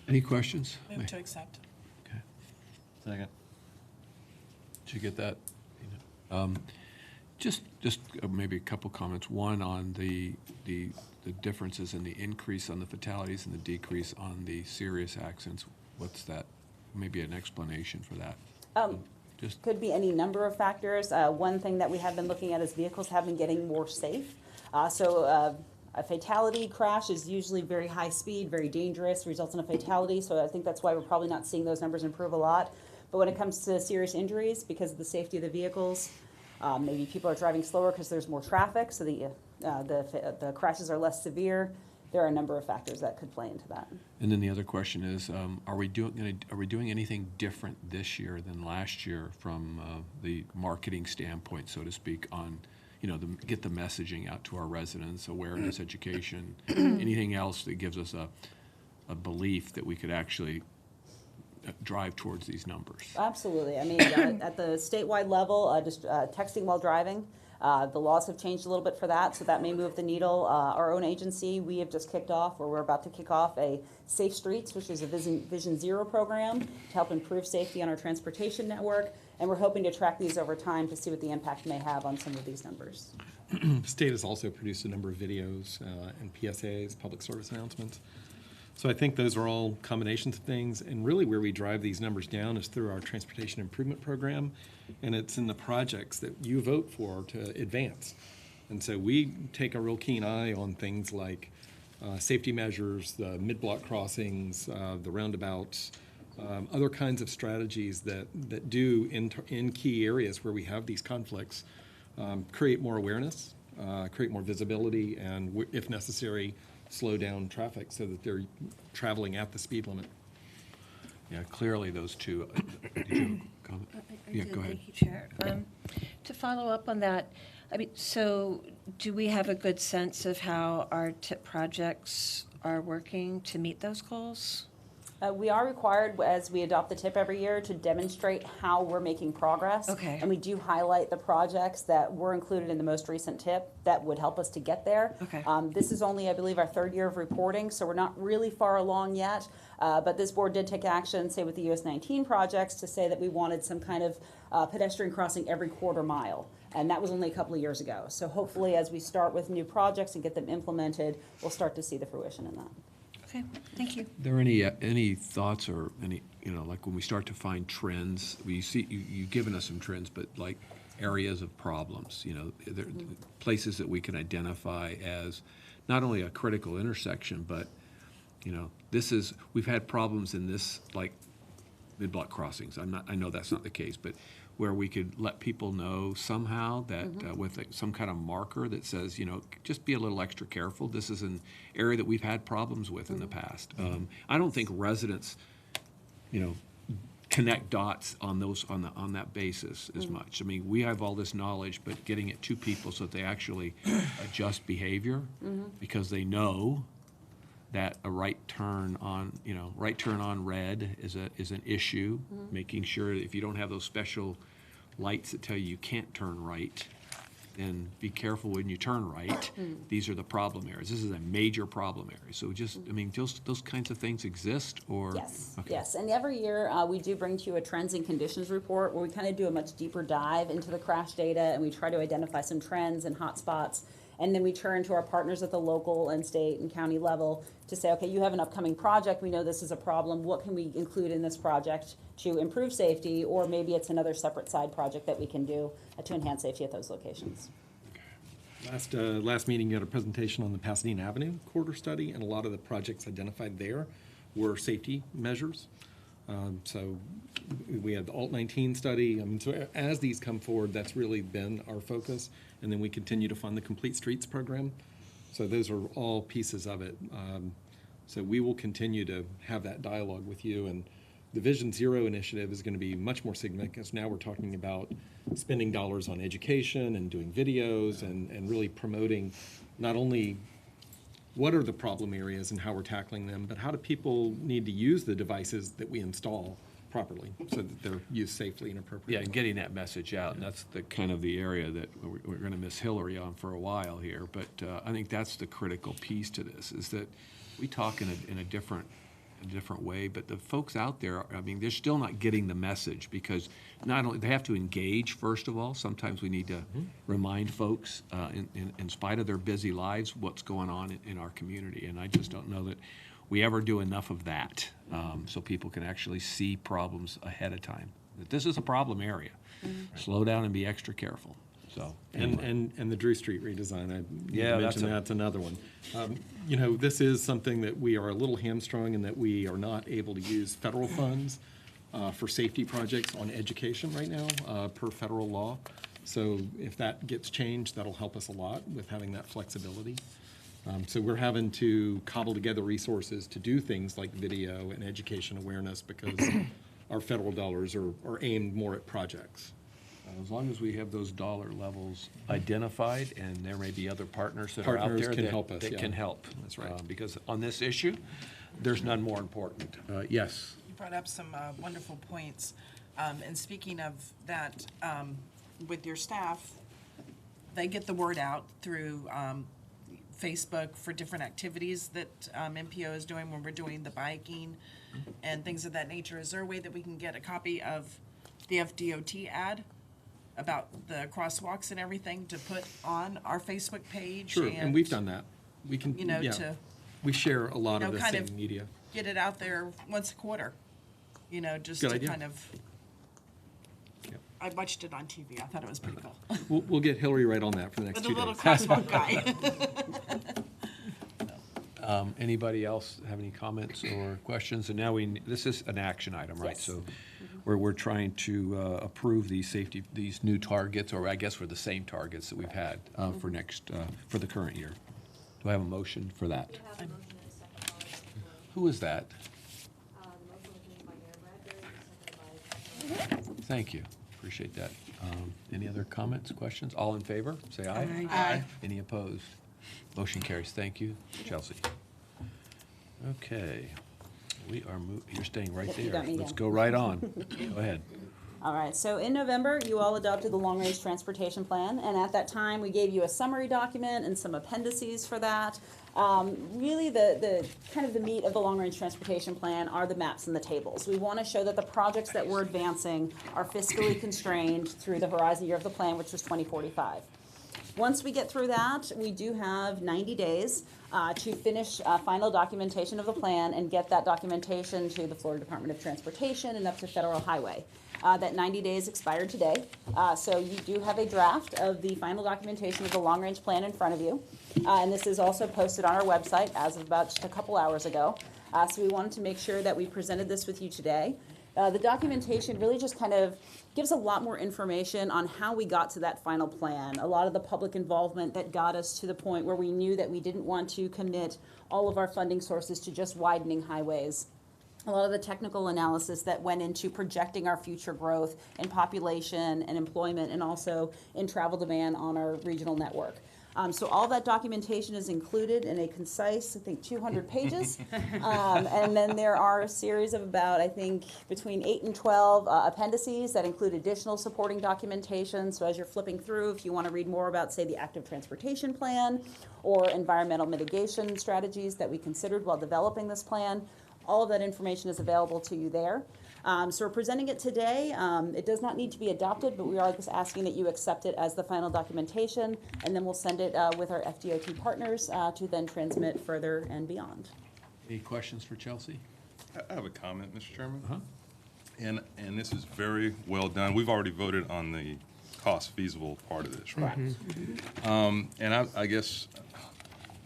Any questions? Move to accept. Okay. Second. Did you get that? Just maybe a couple comments. One on the differences in the increase on the fatalities and the decrease on the serious accidents. What's that? Maybe an explanation for that. Could be any number of factors. One thing that we have been looking at is vehicles have been getting more safe. A fatality crash is usually very high speed, very dangerous, results in a fatality. So I think that's why we're probably not seeing those numbers improve a lot. But when it comes to serious injuries, because of the safety of the vehicles, maybe people are driving slower because there's more traffic, so the crashes are less severe. There are a number of factors that could play into that. And then the other question is, are we doing anything different this year than last year from the marketing standpoint, so to speak, on get the messaging out to our residents, awareness, education, anything else that gives us a belief that we could actually drive towards these numbers? Absolutely. I mean, at the statewide level, just texting while driving. The laws have changed a little bit for that, so that may move the needle. Our own agency, we have just kicked off, or we're about to kick off, a Safe Streets, which is a Vision Zero program to help improve safety on our transportation network, and we're hoping to track these over time to see what the impact may have on some of these numbers. The state has also produced a number of videos and PSAs, public service announcements. So I think those are all combinations of things, and really where we drive these numbers down is through our transportation improvement program, and it's in the projects that you vote for to advance. And so we take a real keen eye on things like safety measures, the mid-block crossings, the roundabouts, other kinds of strategies that do in key areas where we have these conflicts, create more awareness, create more visibility, and if necessary, slow down traffic so that they're traveling at the speed limit. Yeah, clearly those two. Did you have a comment? Yeah, go ahead. Thank you, Chair. To follow up on that, I mean, so do we have a good sense of how our TIP projects are working to meet those goals? We are required, as we adopt the TIP every year, to demonstrate how we're making progress. Okay. And we do highlight the projects that were included in the most recent TIP that would help us to get there. Okay. This is only, I believe, our third year of reporting, so we're not really far along yet. But this board did take action, say with the US 19 projects, to say that we wanted some kind of pedestrian crossing every quarter mile. And that was only a couple of years ago. So hopefully, as we start with new projects and get them implemented, we'll start to see the fruition in that. Okay, thank you. Are there any thoughts or any, like when we start to find trends, you've given us some trends, but like areas of problems, there places that we can identify as not only a critical intersection, but, we've had problems in this, like mid-block crossings. I know that's not the case, but where we could let people know somehow that with some kind of marker that says, just be a little extra careful. This is an area that we've had problems with in the past. I don't think residents, connect dots on that basis as much. I mean, we have all this knowledge, but getting it to people so that they actually adjust behavior because they know that a right turn on red is an issue. Making sure that if you don't have those special lights that tell you can't turn right, then be careful when you turn right. These are the problem areas. This is a major problem area. So those kinds of things exist, or yes, okay. Yes. And every year we do bring to you a trends and conditions report where we kind of do a much deeper dive into the crash data, and we try to identify some trends and hot spots. And then we turn to our partners at the local and state and county level to say, okay, you have an upcoming project. We know this is a problem. What can we include in this project to improve safety? Or maybe it's another separate side project that we can do to enhance safety at those locations. Last meeting, you had a presentation on the Pasadena Avenue corridor study, and a lot of the projects identified there were safety measures. So we had the Alt 19 study. So as these come forward, that's really been our focus. And then we continue to fund the Complete Streets program. So those are all pieces of it. So we will continue to have that dialogue with you. And the Vision Zero initiative is going to be much more significant because now we're talking about spending dollars on education and doing videos and really promoting not only what are the problem areas and how we're tackling them, but how do people need to use the devices that we install properly so that they're used safely and appropriately. Yeah, and getting that message out, and that's the kind of the area that we're going to miss Hillary on for a while here. But I think that's the critical piece to this, is that we talk in a different a different way, but the folks out there, I mean, they're still not getting the message because not only, they have to engage, first of all. Sometimes we need to remind folks, in spite of their busy lives, what's going on in our community. And I just don't know that we ever do enough of that, so people can actually see problems ahead of time. That this is a problem area. Slow down and be extra careful. So, And the Drew Street redesign, I Yeah, mentioned that's that's another one. You know, this is something that we are a little hamstrung in that we are not able to use federal funds for safety projects on education right now, per federal law. So if that gets changed, that'll help us a lot with having that flexibility. So we're having to cobble together resources to do things like video and education awareness because our federal dollars are aimed more at projects. as long as we have those dollar levels identified, and there may be other partners that are out Partners there can that help us, that yeah. can help. That's right. Because on this issue, there's none more important. Yes? You brought up some wonderful points. And speaking of that, with your staff, they get the word out through Facebook for different activities that MPO is doing when we're doing the biking and things of that nature. Is there a way that we can get a copy of the FDOT ad about the crosswalks and everything to put on our Facebook page? Sure, and we've done that. We can, You know, yeah. to, We share a lot you of know, this kind in of media. get it out there once a quarter, you know, just Good to idea. kind of. I watched it on TV. I thought it was pretty cool. We'll get Hillary right on that for the next With 2 a little days. crosswalk guy. Anybody else have any comments or questions? And now this is an action item, right? Yes. So we're trying to approve these new targets, or I guess for the same targets that we've had for for the current year. Do I have a motion for that? Who is that? Thank you. Appreciate that. Any other comments, questions? All in favor, say aye. Aye. Aye. Any opposed? Motion carries. Thank you, Chelsea. Okay, you're staying right Yep, you there. got me Let's down. go right on. Go ahead. All right, so in November, you all adopted the long-range transportation plan, and at that time, we gave you a summary document and some appendices for that. Really, the kind of the meat of the long-range transportation plan are the maps and the tables. We want to show that the projects that we're advancing are fiscally constrained through the horizon year of the plan, which was 2045. Once we get through that, we do have 90 days to finish final documentation of the plan and get that documentation to the Florida Department of Transportation and up to Federal Highway. That 90 days expired today, so you do have a draft of the final documentation of the long-range plan in front of you. And this is also posted on our website as of about just a couple hours ago. So we wanted to make sure that we presented this with you today. The documentation really just kind of gives a lot more information on how we got to that final plan, a lot of the public involvement that got us to the point where we knew that we didn't want to commit all of our funding sources to just widening highways. A lot of the technical analysis that went into projecting our future growth in population and employment and also in travel demand on our regional network. So all that documentation is included in a concise, I think, 200 pages. And then there are a series of about, I think, between 8 and 12 appendices that include additional supporting documentation. So as you're flipping through, if you want to read more about, say, the active transportation plan or environmental mitigation strategies that we considered while developing this plan, all of that information is available to you there. So we're presenting it today. It does not need to be adopted, but we are just asking that you accept it as the final documentation, and then we'll send it with our FDOT partners to then transmit further and beyond. Any questions for Chelsea? I have a comment, Mr. Chairman. And this is very well done. We've already voted on the cost feasible part of this, right? And I guess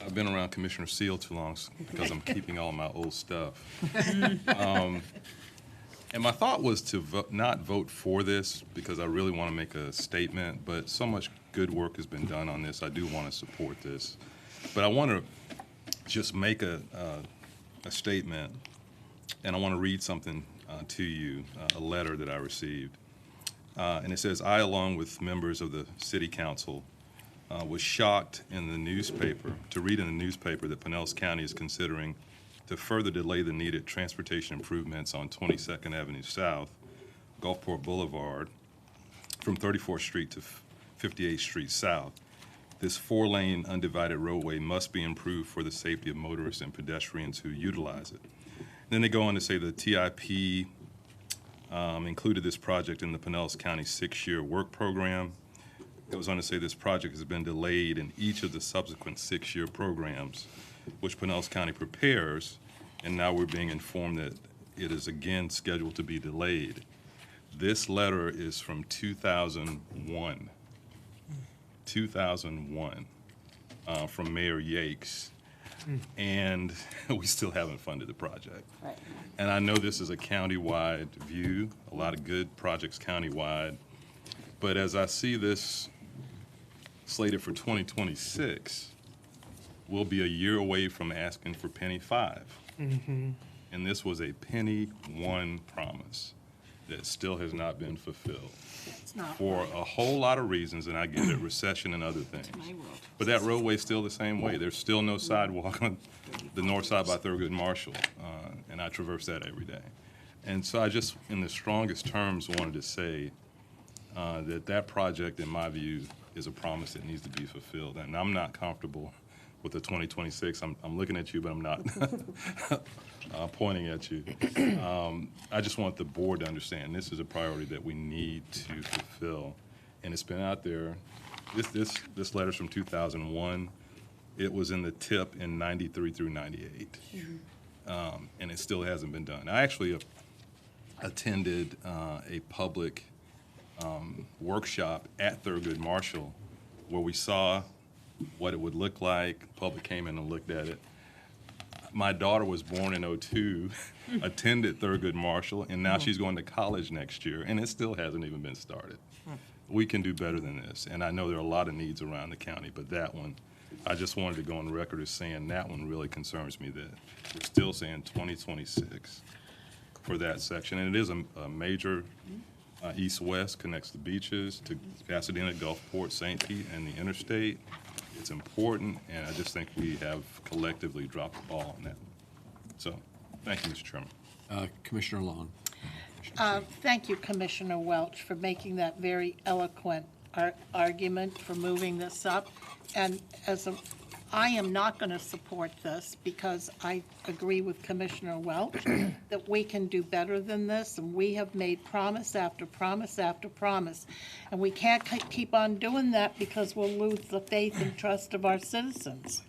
I've been around Commissioner Seal too long because I'm keeping all my old stuff. And my thought was to not vote for this because I really want to make a statement, but so much good work has been done on this. I do want to support this. But I want to just make a statement, and I want to read something to you, a letter that I received. And it says, I, along with members of the City Council, was shocked in the newspaper, to read in the newspaper that Pinellas County is considering to further delay the needed transportation improvements on 22nd Avenue South, Gulfport Boulevard, from 34th Street to 58th Street South. This 4-lane undivided roadway must be improved for the safety of motorists and pedestrians who utilize it. Then they go on to say the TIP included this project in the Pinellas County 6-year work program. It goes on to say this project has been delayed in each of the subsequent 6-year programs, which Pinellas County prepares, and now we're being informed that it is again scheduled to be delayed. This letter is from 2001. 2001, from Mayor Yakes, and we still haven't funded the project. Right. And I know this is a county-wide view, a lot of good projects county-wide, but as I see this slated for 2026, we'll be a year away from asking for penny 5. And this was a penny 1 promise that still has not been fulfilled. It's not For a whole lot of reasons, and I get it, recession and other things. But that roadway's still the same way. There's still no sidewalk on the north side by Thurgood Marshall, and I traverse that every day. And so I just, in the strongest terms, wanted to say that project, in my view, is a promise that needs to be fulfilled. And I'm not comfortable with the 2026. I'm looking at you, but I'm not pointing at you. I just want the board to understand this is a priority that we need to fulfill. And it's been out there. This letter's from 2001. It was in the tip in 93 through 98. And it still hasn't been done. I actually attended a public workshop at Thurgood Marshall where we saw what it would look like. The public came in and looked at it. My daughter was born in '02, attended Thurgood Marshall, and now she's going to college next year, and it still hasn't even been started. We can do better than this, and I know there are a lot of needs around the county, but that one, I just wanted to go on the record as saying that one really concerns me, that we're still saying 2026 for that section, and it is a major east-west, connects the beaches to Pasadena, Gulfport, St. Pete, and the interstate. It's important, and I just think we have collectively dropped the ball on that. So, thank you, Mr. Chairman. Commissioner Long. Thank you, Commissioner Welch, for making that very eloquent argument for moving this up. And I am not going to support this because I agree with Commissioner Welch that we can do better than this, and we have made promise after promise after promise. And we can't keep on doing that because we'll lose the faith and trust of our citizens.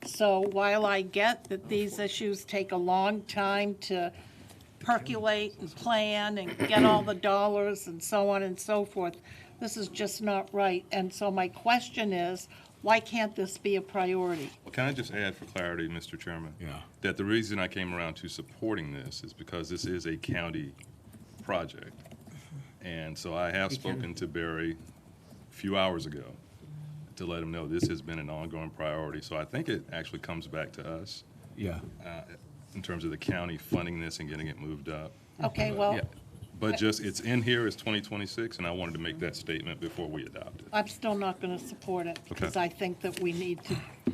So while I get that these issues take a long time to percolate and plan and get all the dollars and so on and so forth, this is just not right. And so my question is, why can't this be a priority? Well, can I just add for clarity, Mr. Chairman? Yeah. That the reason I came around to supporting this is because this is a county project. And so I have spoken to Barry a few hours ago to let him know this has been an ongoing priority. So I think it actually comes back to us. Yeah. In terms of the county funding this and getting it moved up. Okay, well, But just, it's in here as 2026, and I wanted to make that statement before we adopt it. I'm still not going to support it because Okay. I think that we need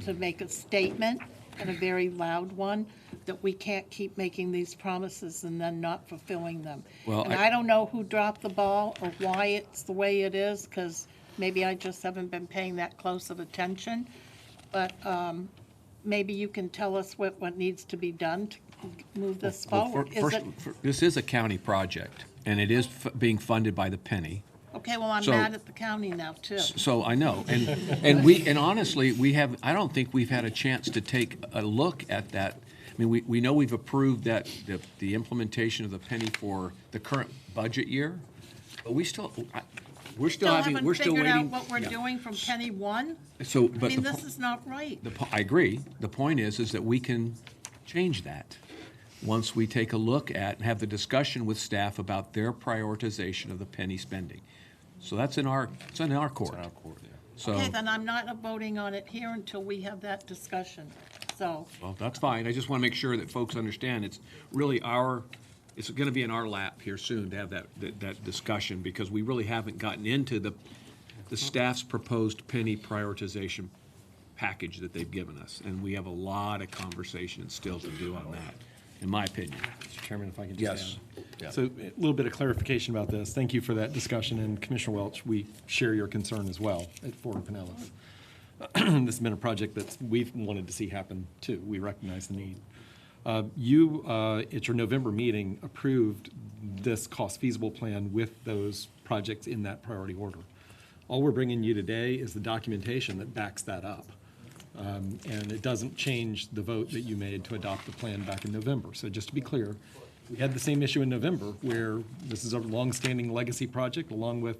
to make a statement, and a very loud one, that we can't keep making these promises and then not fulfilling them. Well, And I don't know who dropped the ball or why it's the way it is, because maybe I just haven't been paying that close of attention. But maybe you can tell us what needs to be done to move this forward. This is a county project, and it is being funded by the penny. Okay, well, I'm So- mad at the county now, too. So I know, and honestly, I don't think we've had a chance to take a look at that. I mean, we know we've approved that, the implementation of the penny for the current budget year, but we're still Haven't figured out waiting. what we're Yeah. doing from penny one? So, I but mean, this is not right. I agree. The point is that we can change that once we take a look at and have the discussion with staff about their prioritization of the penny spending. So it's in our court. It's in our court, yeah. So, Okay, then I'm not voting on it here until we have that discussion. So, well, that's fine. I just want to make sure that folks understand it's really it's going to be in our lap here soon to have that discussion, because we really haven't gotten into the staff's proposed penny prioritization package that they've given us. And we have a lot of conversation still to do on that, in my opinion. Mr. Chairman, if I can just Yes. add. So a little bit of clarification about this. Thank you for that discussion, and Commissioner Welch, we share your concern as well at Fort Pinellas. This has been a project that we've wanted to see happen too. We recognize the need. You, at your November meeting, approved this cost feasible plan with those projects in that priority order. All we're bringing you today is the documentation that backs that up. And it doesn't change the vote that you made to adopt the plan back in November. So just to be clear, we had the same issue in November where this is a longstanding legacy project along with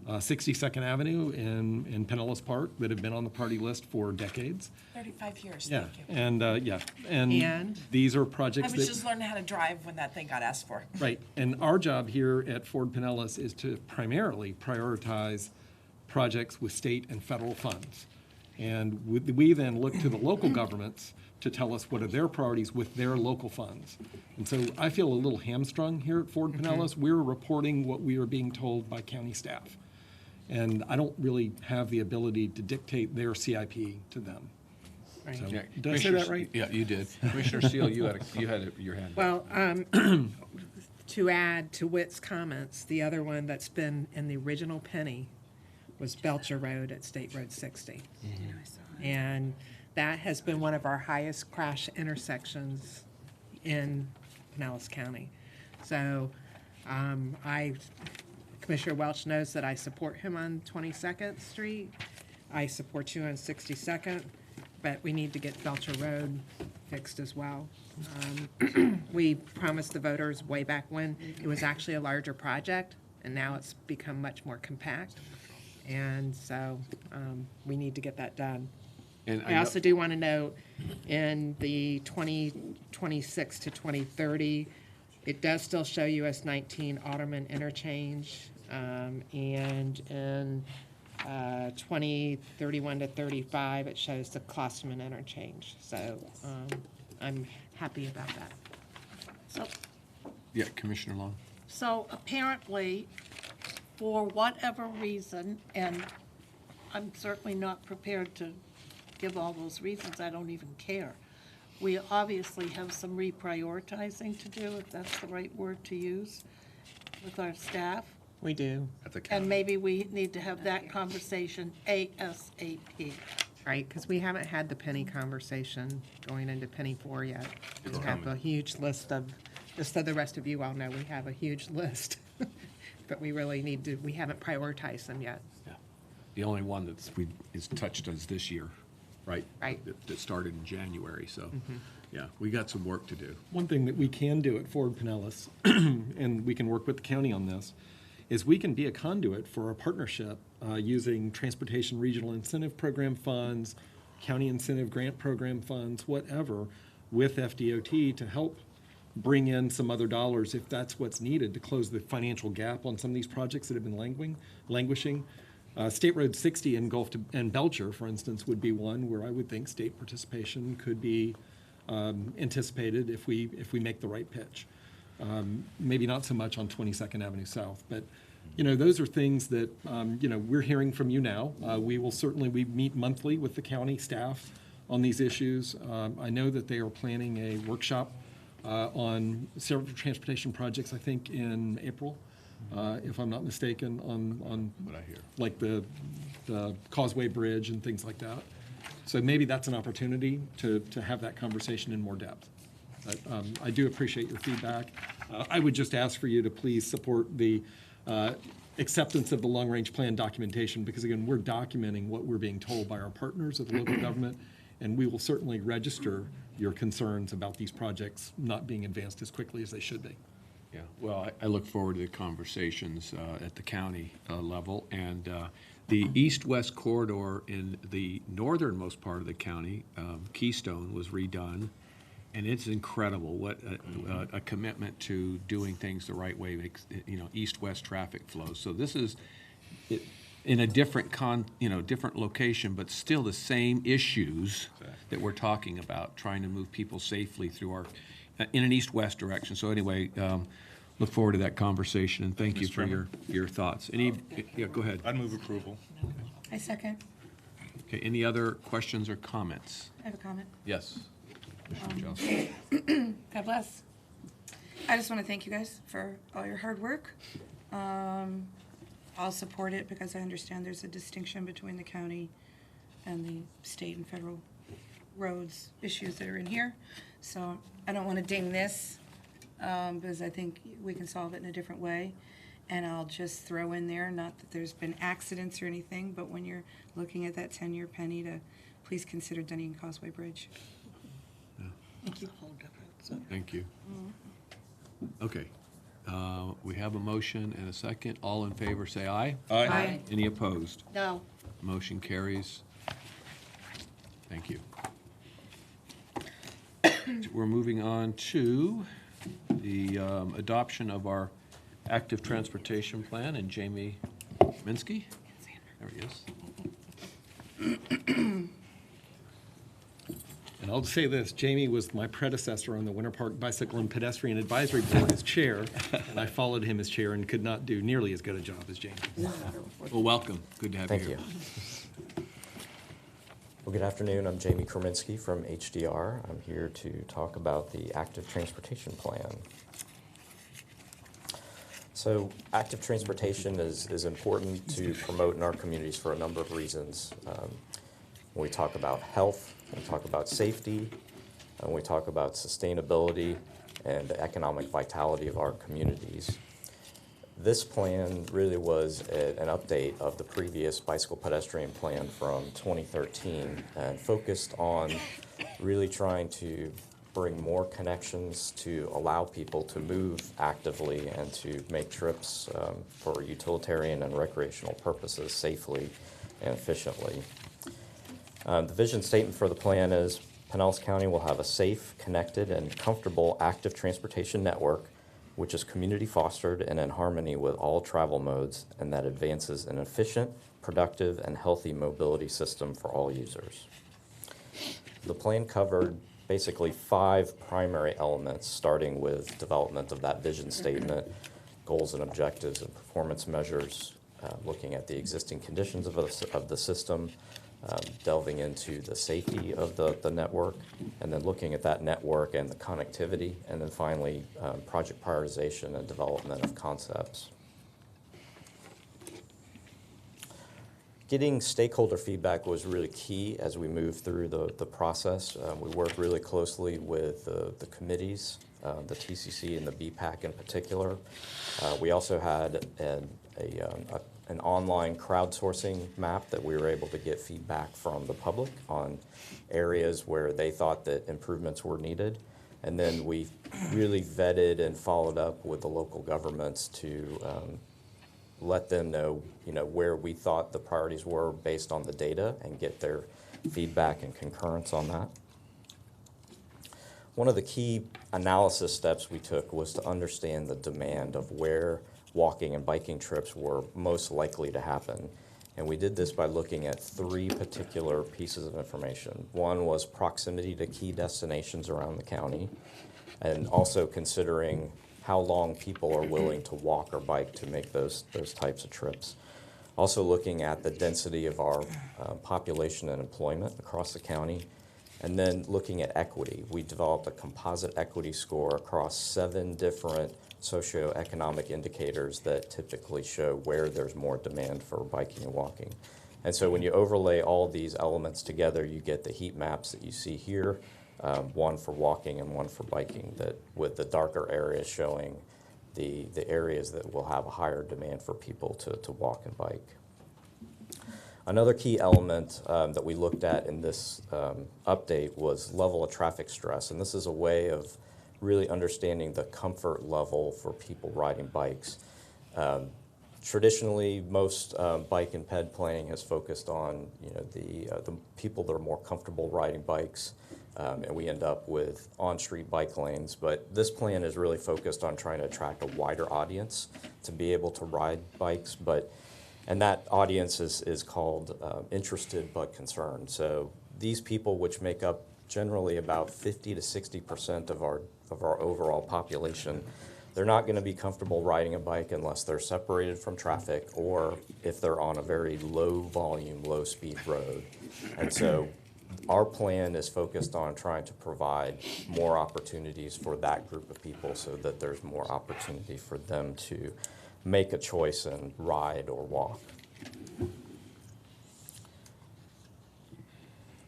62nd Avenue in Pinellas Park that have been on the party list for decades. 35 years, Yeah, thank you. and these are projects I was just learning how to drive when that thing got asked for. Right, and our job here at Ford Pinellas is to primarily prioritize projects with state and federal funds. And we then look to the local governments to tell us what are their priorities with their local funds. And so I feel a little hamstrung here at Ford Pinellas. We're reporting what we are being told by county staff. And I don't really have the ability to dictate their CIP to them. So, Yeah, did I say that right? Yeah, you did. Commissioner Steele, you had your hand up. Well, to add to Whit's comments, the other one that's been in the original penny was Belcher Road at State Road 60. And that has been one of our highest crash intersections in Pinellas County. So Commissioner Welch knows that I support him on 22nd Street. I support you on 62nd, but we need to get Belcher Road fixed as well. We promised the voters way back when it was actually a larger project, and now it's become much more compact. And so we need to get that done. And I also do want to note in the 2026 to 2030, it does still show US 19 Alderman interchange. And in 2031 to 35, it shows the Klosterman interchange. So I'm happy about that. So, Yeah, Commissioner Long. so apparently, for whatever reason, and I'm certainly not prepared to give all those reasons, I don't even care. We obviously have some reprioritizing to do, if that's the right word to use, with our staff. We do. And maybe we need to have that conversation ASAP. Right, because we haven't had the penny conversation going into penny 4 yet. We have a huge list of, just so the rest of you all know, we have a huge list. But we really need to, we haven't prioritized them yet. Yeah. The only one that's is touched us this year, right? Right. That started in January, so, yeah, we got some work to do. One thing that we can do at Ford Pinellas, and we can work with the county on this, is we can be a conduit for a partnership using Transportation Regional Incentive Program funds, County Incentive Grant Program funds, whatever, with FDOT to help bring in some other dollars if that's what's needed to close the financial gap on some of these projects that have been languishing. State Road 60 in Gulf and Belcher, for instance, would be one where I would think state participation could be anticipated if we make the right pitch. Maybe not so much on 22nd Avenue South, but those are things that we're hearing from you now. We meet monthly with the county staff on these issues. I know that they are planning a workshop on several transportation projects, I think in April, if I'm not mistaken, on What I hear. like the Causeway Bridge and things like that. So maybe that's an opportunity to have that conversation in more depth. But I do appreciate your feedback. I would just ask for you to please support the acceptance of the long-range plan documentation, because again, we're documenting what we're being told by our partners at the local government, and we will certainly register your concerns about these projects not being advanced as quickly as they should be. Yeah, well, I look forward to the conversations at the county level, and the east-west corridor in the northernmost part of the county, Keystone, was redone, and it's incredible what a commitment to doing things the right way makes, east-west traffic flow. So this is in a different different location, but still the same issues that we're talking about, trying to move people safely through our in an east-west direction. So anyway, look forward to that conversation, and thank you for your thoughts. Yeah, go ahead. I'd move approval. I second. Okay, any other questions or comments? I have a comment. Yes. Commissioner Johnson. God bless. I just want to thank you guys for all your hard work. I'll support it because I understand there's a distinction between the county and the state and federal roads issues that are in here. So I don't want to ding this because I think we can solve it in a different way. And I'll just throw in there, not that there's been accidents or anything, but when you're looking at that 10-year penny, to please consider Dunedin Causeway Bridge. Thank you. Thank you. Okay. We have a motion and a second. All in favor, say aye. Aye. Aye. Any opposed? No. Motion carries. Thank you. We're moving on to the adoption of our active transportation plan, and Jamie Minsky. There he is. And I'll say this, Jamie was my predecessor on the Winter Park Bicycle and Pedestrian Advisory Board as chair, and I followed him as chair and could not do nearly as good a job as Jamie. Well, welcome. Good to have Thank you here. you. Well, good afternoon. I'm Jamie Kerminsky from HDR. I'm here to talk about the active transportation plan. So active transportation is important to promote in our communities for a number of reasons. When we talk about health, when we talk about safety, when we talk about sustainability and the economic vitality of our communities. This plan really was an update of the previous bicycle pedestrian plan from 2013 and focused on really trying to bring more connections to allow people to move actively and to make trips for utilitarian and recreational purposes safely and efficiently. The vision statement for the plan is Pinellas County will have a safe, connected, and comfortable active transportation network which is community fostered and in harmony with all travel modes and that advances an efficient, productive, and healthy mobility system for all users. The plan covered basically 5 primary elements, starting with development of that vision statement, goals and objectives and performance measures, looking at the existing conditions of the system, delving into the safety of the network, and then looking at that network and the connectivity, and then finally project prioritization and development of concepts. Getting stakeholder feedback was really key as we moved through the process. We worked really closely with the committees, the TCC and the BPAC in particular. We also had an online crowdsourcing map that we were able to get feedback from the public on areas where they thought that improvements were needed. And then we really vetted and followed up with the local governments to let them know, where we thought the priorities were based on the data and get their feedback and concurrence on that. One of the key analysis steps we took was to understand the demand of where walking and biking trips were most likely to happen. And we did this by looking at 3 particular pieces of information. One was proximity to key destinations around the county, and also considering how long people are willing to walk or bike to make those types of trips. Also looking at the density of our population and employment across the county, and then looking at equity. We developed a composite equity score across 7 different socioeconomic indicators that typically show where there's more demand for biking and walking. And so when you overlay all these elements together, you get the heat maps that you see here, one for walking and one for biking, that with the darker areas showing the areas that will have a higher demand for people to walk and bike. Another key element that we looked at in this update was level of traffic stress, and this is a way of really understanding the comfort level for people riding bikes. Traditionally, most bike and ped planning has focused on the people that are more comfortable riding bikes, and we end up with on-street bike lanes. But this plan is really focused on trying to attract a wider audience to be able to ride bikes. And that audience is called interested but concerned. So these people, which make up generally about 50 to 60% of our overall population, they're not going to be comfortable riding a bike unless they're separated from traffic or if they're on a very low volume, low speed road. And so our plan is focused on trying to provide more opportunities for that group of people so that there's more opportunity for them to make a choice and ride or walk.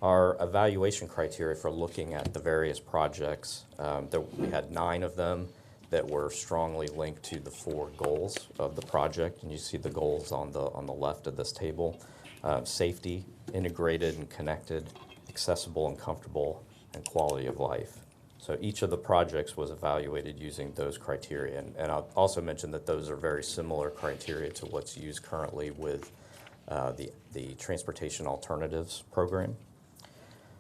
Our evaluation criteria for looking at the various projects, we had 9 of them that were strongly linked to the 4 goals of the project, and you see the goals on the left of this table. Safety, integrated and connected, accessible and comfortable, and quality of life. So each of the projects was evaluated using those criteria, and I'll also mention that those are very similar criteria to what's used currently with the Transportation Alternatives Program.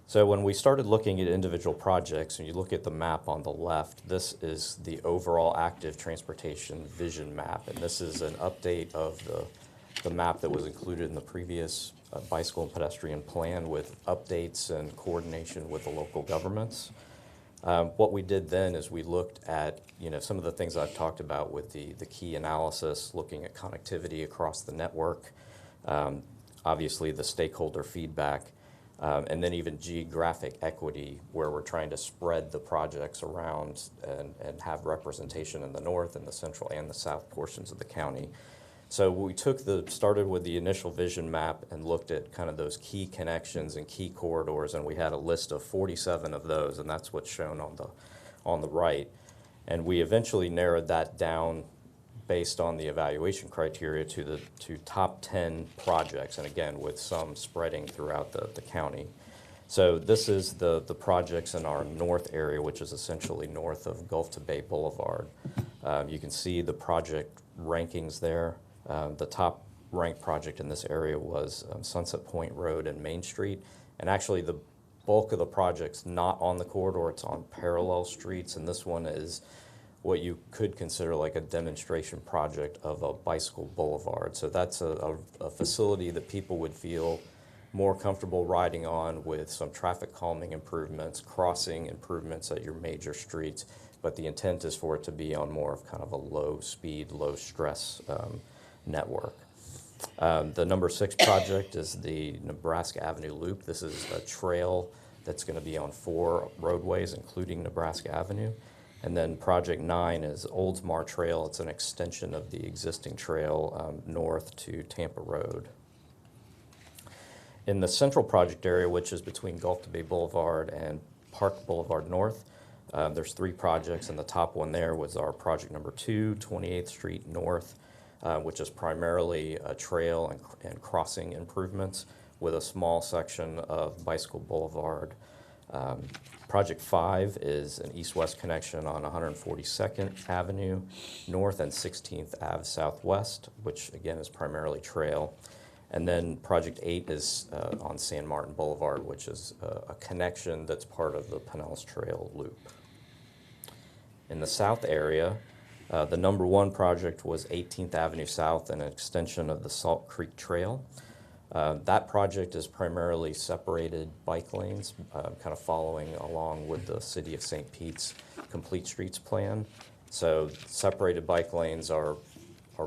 So when we started looking at individual projects, and you look at the map on the left, this is the overall active transportation vision map, and this is an update of the map that was included in the previous bicycle and pedestrian plan with updates and coordination with the local governments. What we did then is we looked at some of the things I've talked about with the key analysis, looking at connectivity across the network, obviously the stakeholder feedback, and then even geographic equity, where we're trying to spread the projects around and have representation in the north and the central and the south portions of the county. So we started with the initial vision map and looked at kind of those key connections and key corridors, and we had a list of 47 of those, and that's what's shown on the right. And we eventually narrowed that down based on the evaluation criteria to top 10 projects, and again, with some spreading throughout the county. So this is the projects in our north area, which is essentially north of Gulf to Bay Boulevard. You can see the project rankings there. The top ranked project in this area was Sunset Point Road and Main Street, and actually the bulk of the project's not on the corridor, it's on parallel streets, and this one is what you could consider like a demonstration project of a bicycle boulevard. So that's a facility that people would feel more comfortable riding on with some traffic calming improvements, crossing improvements at your major streets, but the intent is for it to be on more of kind of a low speed, low stress network. The number 6 project is the Nebraska Avenue Loop. This is a trail that's going to be on 4 roadways, including Nebraska Avenue. And then project 9 is Oldsmar Trail. It's an extension of the existing trail north to Tampa Road. In the central project area, which is between Gulf to Bay Boulevard and Park Boulevard North, there's 3 projects, and the top one there was our project number 2, 28th Street North, which is primarily a trail and crossing improvements with a small section of Bicycle Boulevard. Project 5 is an east-west connection on 142nd Avenue North and 16th Ave Southwest, which again is primarily trail. And then Project 8 is on San Martin Boulevard, which is a connection that's part of the Pinellas Trail Loop. In the south area, the number 1 project was 18th Avenue South, an extension of the Salt Creek Trail. That project is primarily separated bike lanes, kind of following along with the City of St. Pete's Complete Streets plan. So separated bike lanes are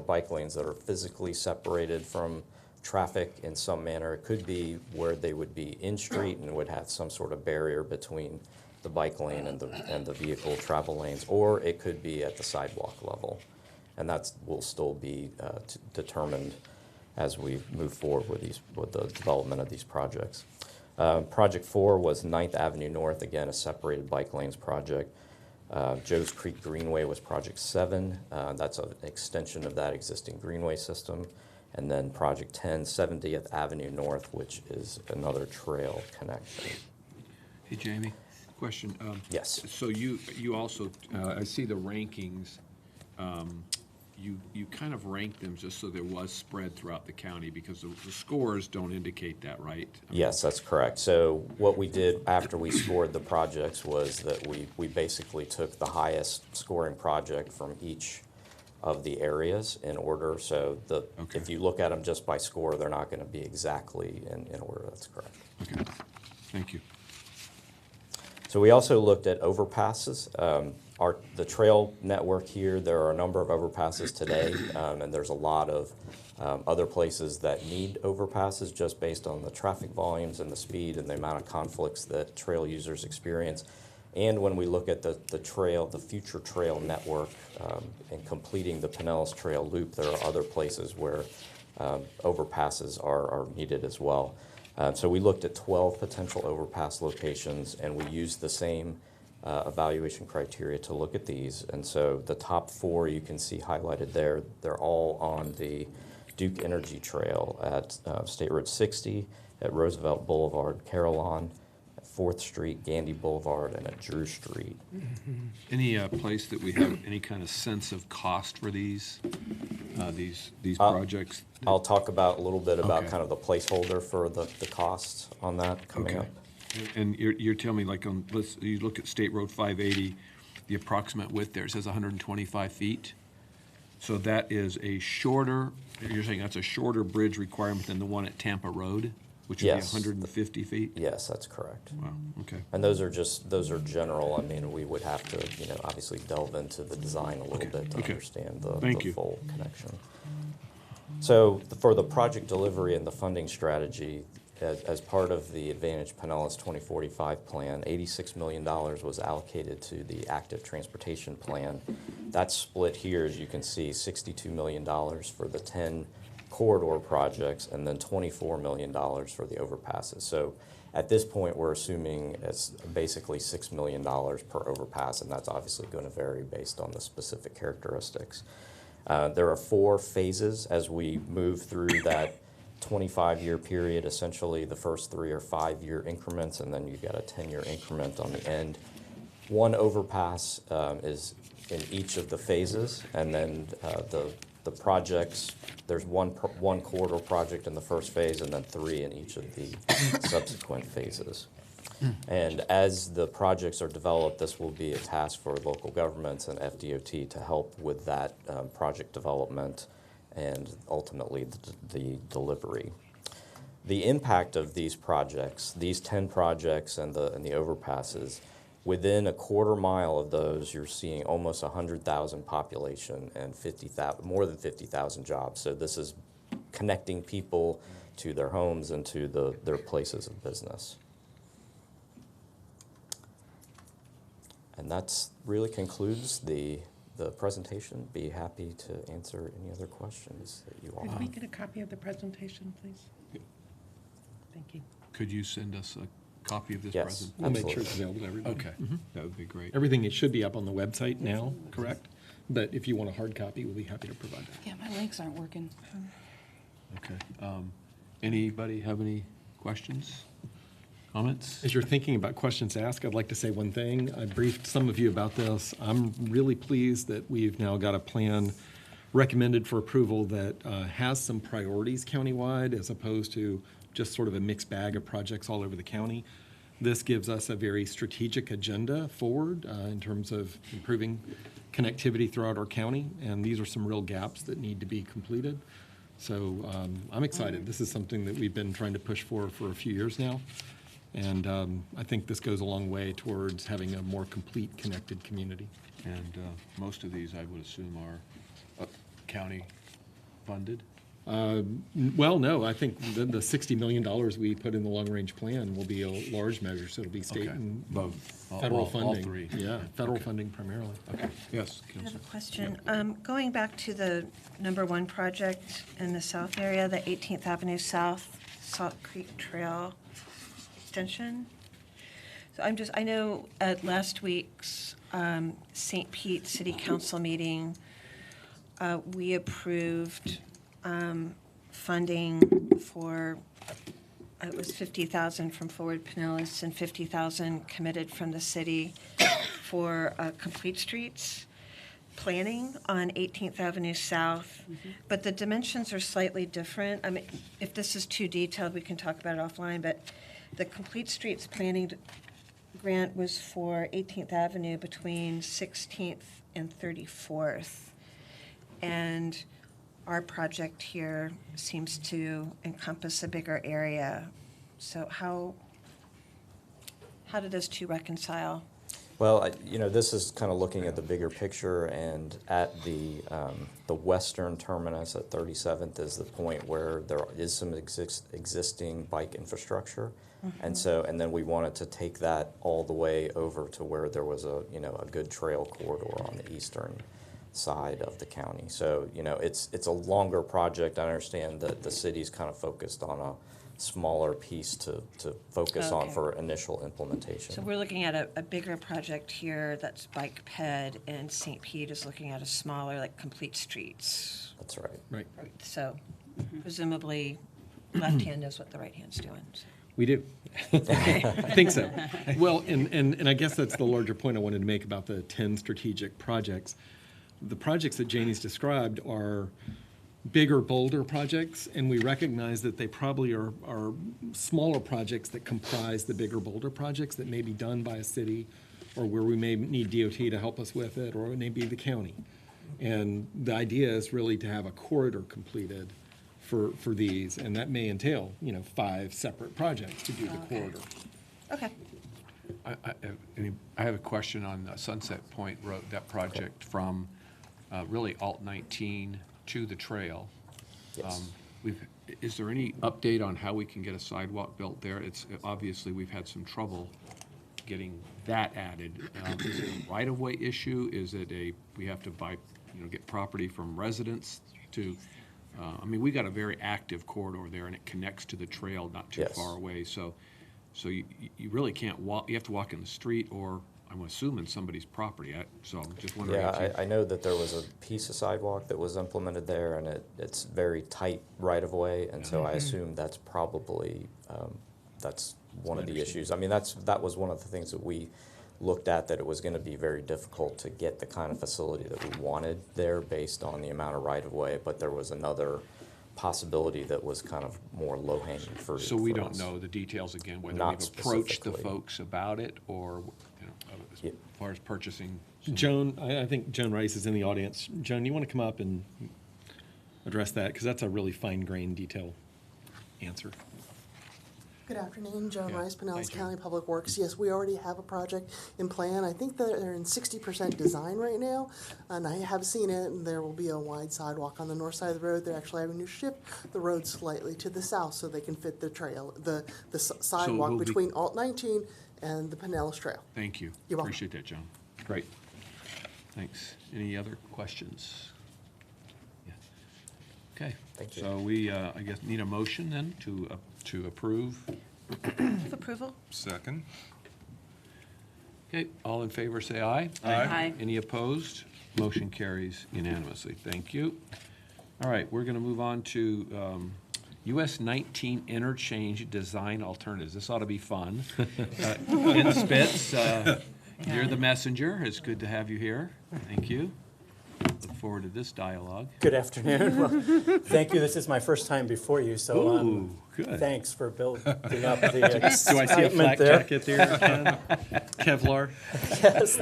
bike lanes that are physically separated from traffic in some manner. It could be where they would be in street and would have some sort of barrier between the bike lane and the vehicle travel lanes, or it could be at the sidewalk level. And that will still be determined as we move forward with the development of these projects. Project 4 was 9th Avenue North, again, a separated bike lanes project. Joe's Creek Greenway was Project 7. That's an extension of that existing greenway system. And then Project 10, 70th Avenue North, which is another trail connection. Hey, Jamie, question. Yes. So you also, I see the rankings. You kind of ranked them just so there was spread throughout the county, because the scores don't indicate that, right? Yes, that's correct. So what we did after we scored the projects was that we basically took the highest scoring project from each of the areas in order. So if you look at them just by score, they're not going to be exactly in order. That's correct. Okay, thank you. So we also looked at overpasses. The trail network here, there are a number of overpasses today, and there's a lot of other places that need overpasses just based on the traffic volumes and the speed and the amount of conflicts that trail users experience. And when we look at the future trail network and completing the Pinellas Trail Loop, there are other places where overpasses are needed as well. So we looked at 12 potential overpass locations, and we used the same evaluation criteria to look at these. And so the top 4 you can see highlighted there, they're all on the Duke Energy Trail at State Road 60, at Roosevelt Boulevard, Carillon, at 4th Street, Gandy Boulevard, and at Drew Street. Any place that we have any kind of sense of cost for these projects? I'll talk about a little bit about Okay. kind of the placeholder for the costs on that coming up. And you're telling me, like, you look at State Road 580, the approximate width there, it says 125 feet. So that is a shorter, you're saying that's a shorter bridge requirement than the one at Tampa Road, which would Yes. be 150 feet? Yes, that's correct. Wow, okay. And those are general. I mean, we would have to, obviously delve into the design a little bit to understand the full connection. So for the project delivery and the funding strategy, as part of the Advantage Pinellas 2045 plan, $86 million was allocated to the active transportation plan. That's split here, as you can see, $62 million for the 10 corridor projects and then $24 million for the overpasses. So at this point, we're assuming it's basically $6 million per overpass, and that's obviously going to vary based on the specific characteristics. There are 4 phases as we move through that 25-year period. Essentially, the first 3 are 5-year increments, and then you've got a 10-year increment on the end. 1 overpass is in each of the phases, and then the projects, there's one corridor project in the first phase, and then 3 in each of the subsequent phases. And as the projects are developed, this will be a task for local governments and FDOT to help with that project development and ultimately the delivery. The impact of these projects, these 10 projects and the overpasses, within a quarter mile of those, you're seeing almost 100,000 population and more than 50,000 jobs. So this is connecting people to their homes and to their places of business. And that really concludes the presentation. Be happy to answer any other questions that you all Could have. we get a copy of the presentation, please? Thank you. Could you send us a copy of this Yes, present? We'll make sure it's available to everybody. Okay, that would be great. Everything, it should be up on the website now, correct? But if you want a hard copy, we'll be happy to provide that. Yeah, my links aren't working. Okay. Anybody have any questions, comments? As you're thinking about questions to ask, I'd like to say one thing. I briefed some of you about this. I'm really pleased that we've now got a plan recommended for approval that has some priorities countywide as opposed to just sort of a mixed bag of projects all over the county. This gives us a very strategic agenda forward in terms of improving connectivity throughout our county, and these are some real gaps that need to be completed. So I'm excited. This is something that we've been trying to push for a few years now, and I think this goes a long way towards having a more complete, connected community. And most of these, I would assume, are county funded? Well, no, I think the $60 million we put in the long-range plan will be a large measure, so it'll be state Okay. and Both. federal All funding. three. Yeah, federal funding primarily. Okay, yes, I have Councilor. a question. Going back to the #1 project in the south area, the 18th Avenue South Salt Creek Trail extension. So I know at last week's St. Pete City Council meeting, we approved funding for, it was $50,000 from Forward Pinellas and $50,000 committed from the city for complete streets planning on 18th Avenue South. But the dimensions are slightly different. I mean, if this is too detailed, we can talk about it offline, but the complete streets planning grant was for 18th Avenue between 16th and 34th. And our project here seems to encompass a bigger area. So how do those two reconcile? Well, this is kind of looking at the bigger picture, and at the western terminus at 37th is the point where there is some existing bike infrastructure. And then we wanted to take that all the way over to where there was a good trail corridor on the eastern side of the county. So, it's a longer project. I understand that the city's kind of focused on smaller piece to focus on Okay. for initial implementation. So we're looking at a bigger project here that's bike ped, and St. Pete is looking at a smaller, like, complete streets. That's right. Right. So presumably, left hand knows what the right hand's doing. so. We do. I think so. Well, and I guess that's the larger point I wanted to make about the 10 strategic projects. The projects that Janie's described are bigger, bolder projects, and we recognize that they probably are smaller projects that comprise the bigger, bolder projects that may be done by a city, or where we may need DOT to help us with it, or it may be the county. And the idea is really to have a corridor completed for these, and that may entail, 5 separate projects to do the corridor. Okay. I have a question on Sunset Point Road, that project from really Alt 19 to the trail. Yes. Is there any update on how we can get a sidewalk built there? It's obviously we've had some trouble getting that added. Is it a right-of-way issue? Is it we have to buy, get property from residents to? We got a very active corridor there, and it connects to the trail not too Yes. far away. So you really can't walk. You have to walk in the street, or I'm assuming somebody's property. So I'm just wondering. Yeah, I know that there was a piece of sidewalk that was implemented there, and it's very tight right-of-way, and so I assume that's probably, that's one of the issues. That was one of the things that we looked at, that it was going to be very difficult to get the kind of facility that we wanted there based on the amount of right-of-way, but there was another possibility that was kind of more low-hanging fruit. So we for don't us. know the details again, whether Not we've approached the specifically. folks about it, or as far as purchasing. Joan, I think Joan Rice is in the audience. Joan, you want to come up and address that? Because that's a really fine-grained detail answer. Good afternoon, Joan Yeah. Rice, Hi, Pinellas Joan. County Public Works. Yes, we already have a project in plan. I think that they're in 60% design right now, and I have seen it, and there will be a wide sidewalk on the north side of the road. They're actually having to shift the road slightly to the south so they can fit the trail, the sidewalk it'll be- between Alt 19 and the Pinellas Trail. Thank you. You're welcome. Appreciate that, John. Great. Thanks. Any other questions? Yeah. Okay. Thank you. So we, I guess, need a motion then to approve. Move approval? Second. Okay, all in favor, say aye. Aye. Any opposed? Motion carries unanimously. Thank you. All right, we're going to move on to US 19 interchange design alternatives. This ought to be fun. Ken Spitz, you're the messenger. It's good to have you here. Thank you. Look forward to this dialogue. Good afternoon. Well, thank you. This is my first time before you, so Ooh, good. thanks for building up the Do I see a excitement flak there. jacket there, Ken? Kevlar? Yes.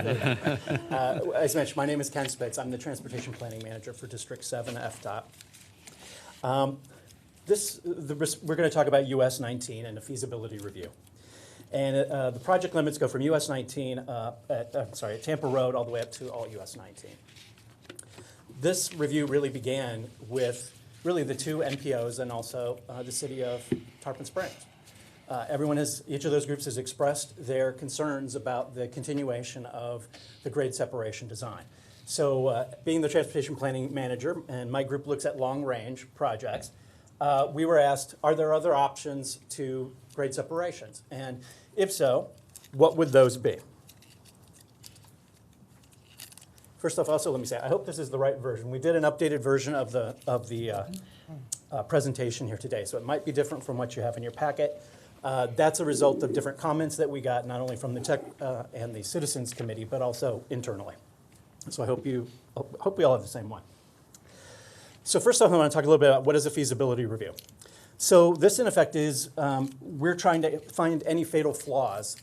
As mentioned, my name is Ken Spitz. I'm the Transportation Planning Manager for District 7 FDOT. We're going to talk about US 19 and a feasibility review. And the project limits go from US 19, at Tampa Road all the way up to all US 19. This review really began with the 2 NPOs and also the city of Tarpon Springs. Each of those groups has expressed their concerns about the continuation of the grade separation design. So being the transportation planning manager, and my group looks at long-range projects, we were asked, are there other options to grade separations? And if so, what would those be? First off, also let me say, I hope this is the right version. We did an updated version of the presentation here today, so it might be different from what you have in your packet. That's a result of different comments that we got, not only from the Tech and the Citizens Committee, but also internally. So I hope we all have the same one. So first off, I want to talk a little bit about what is a feasibility review. So this, in effect, is we're trying to find any fatal flaws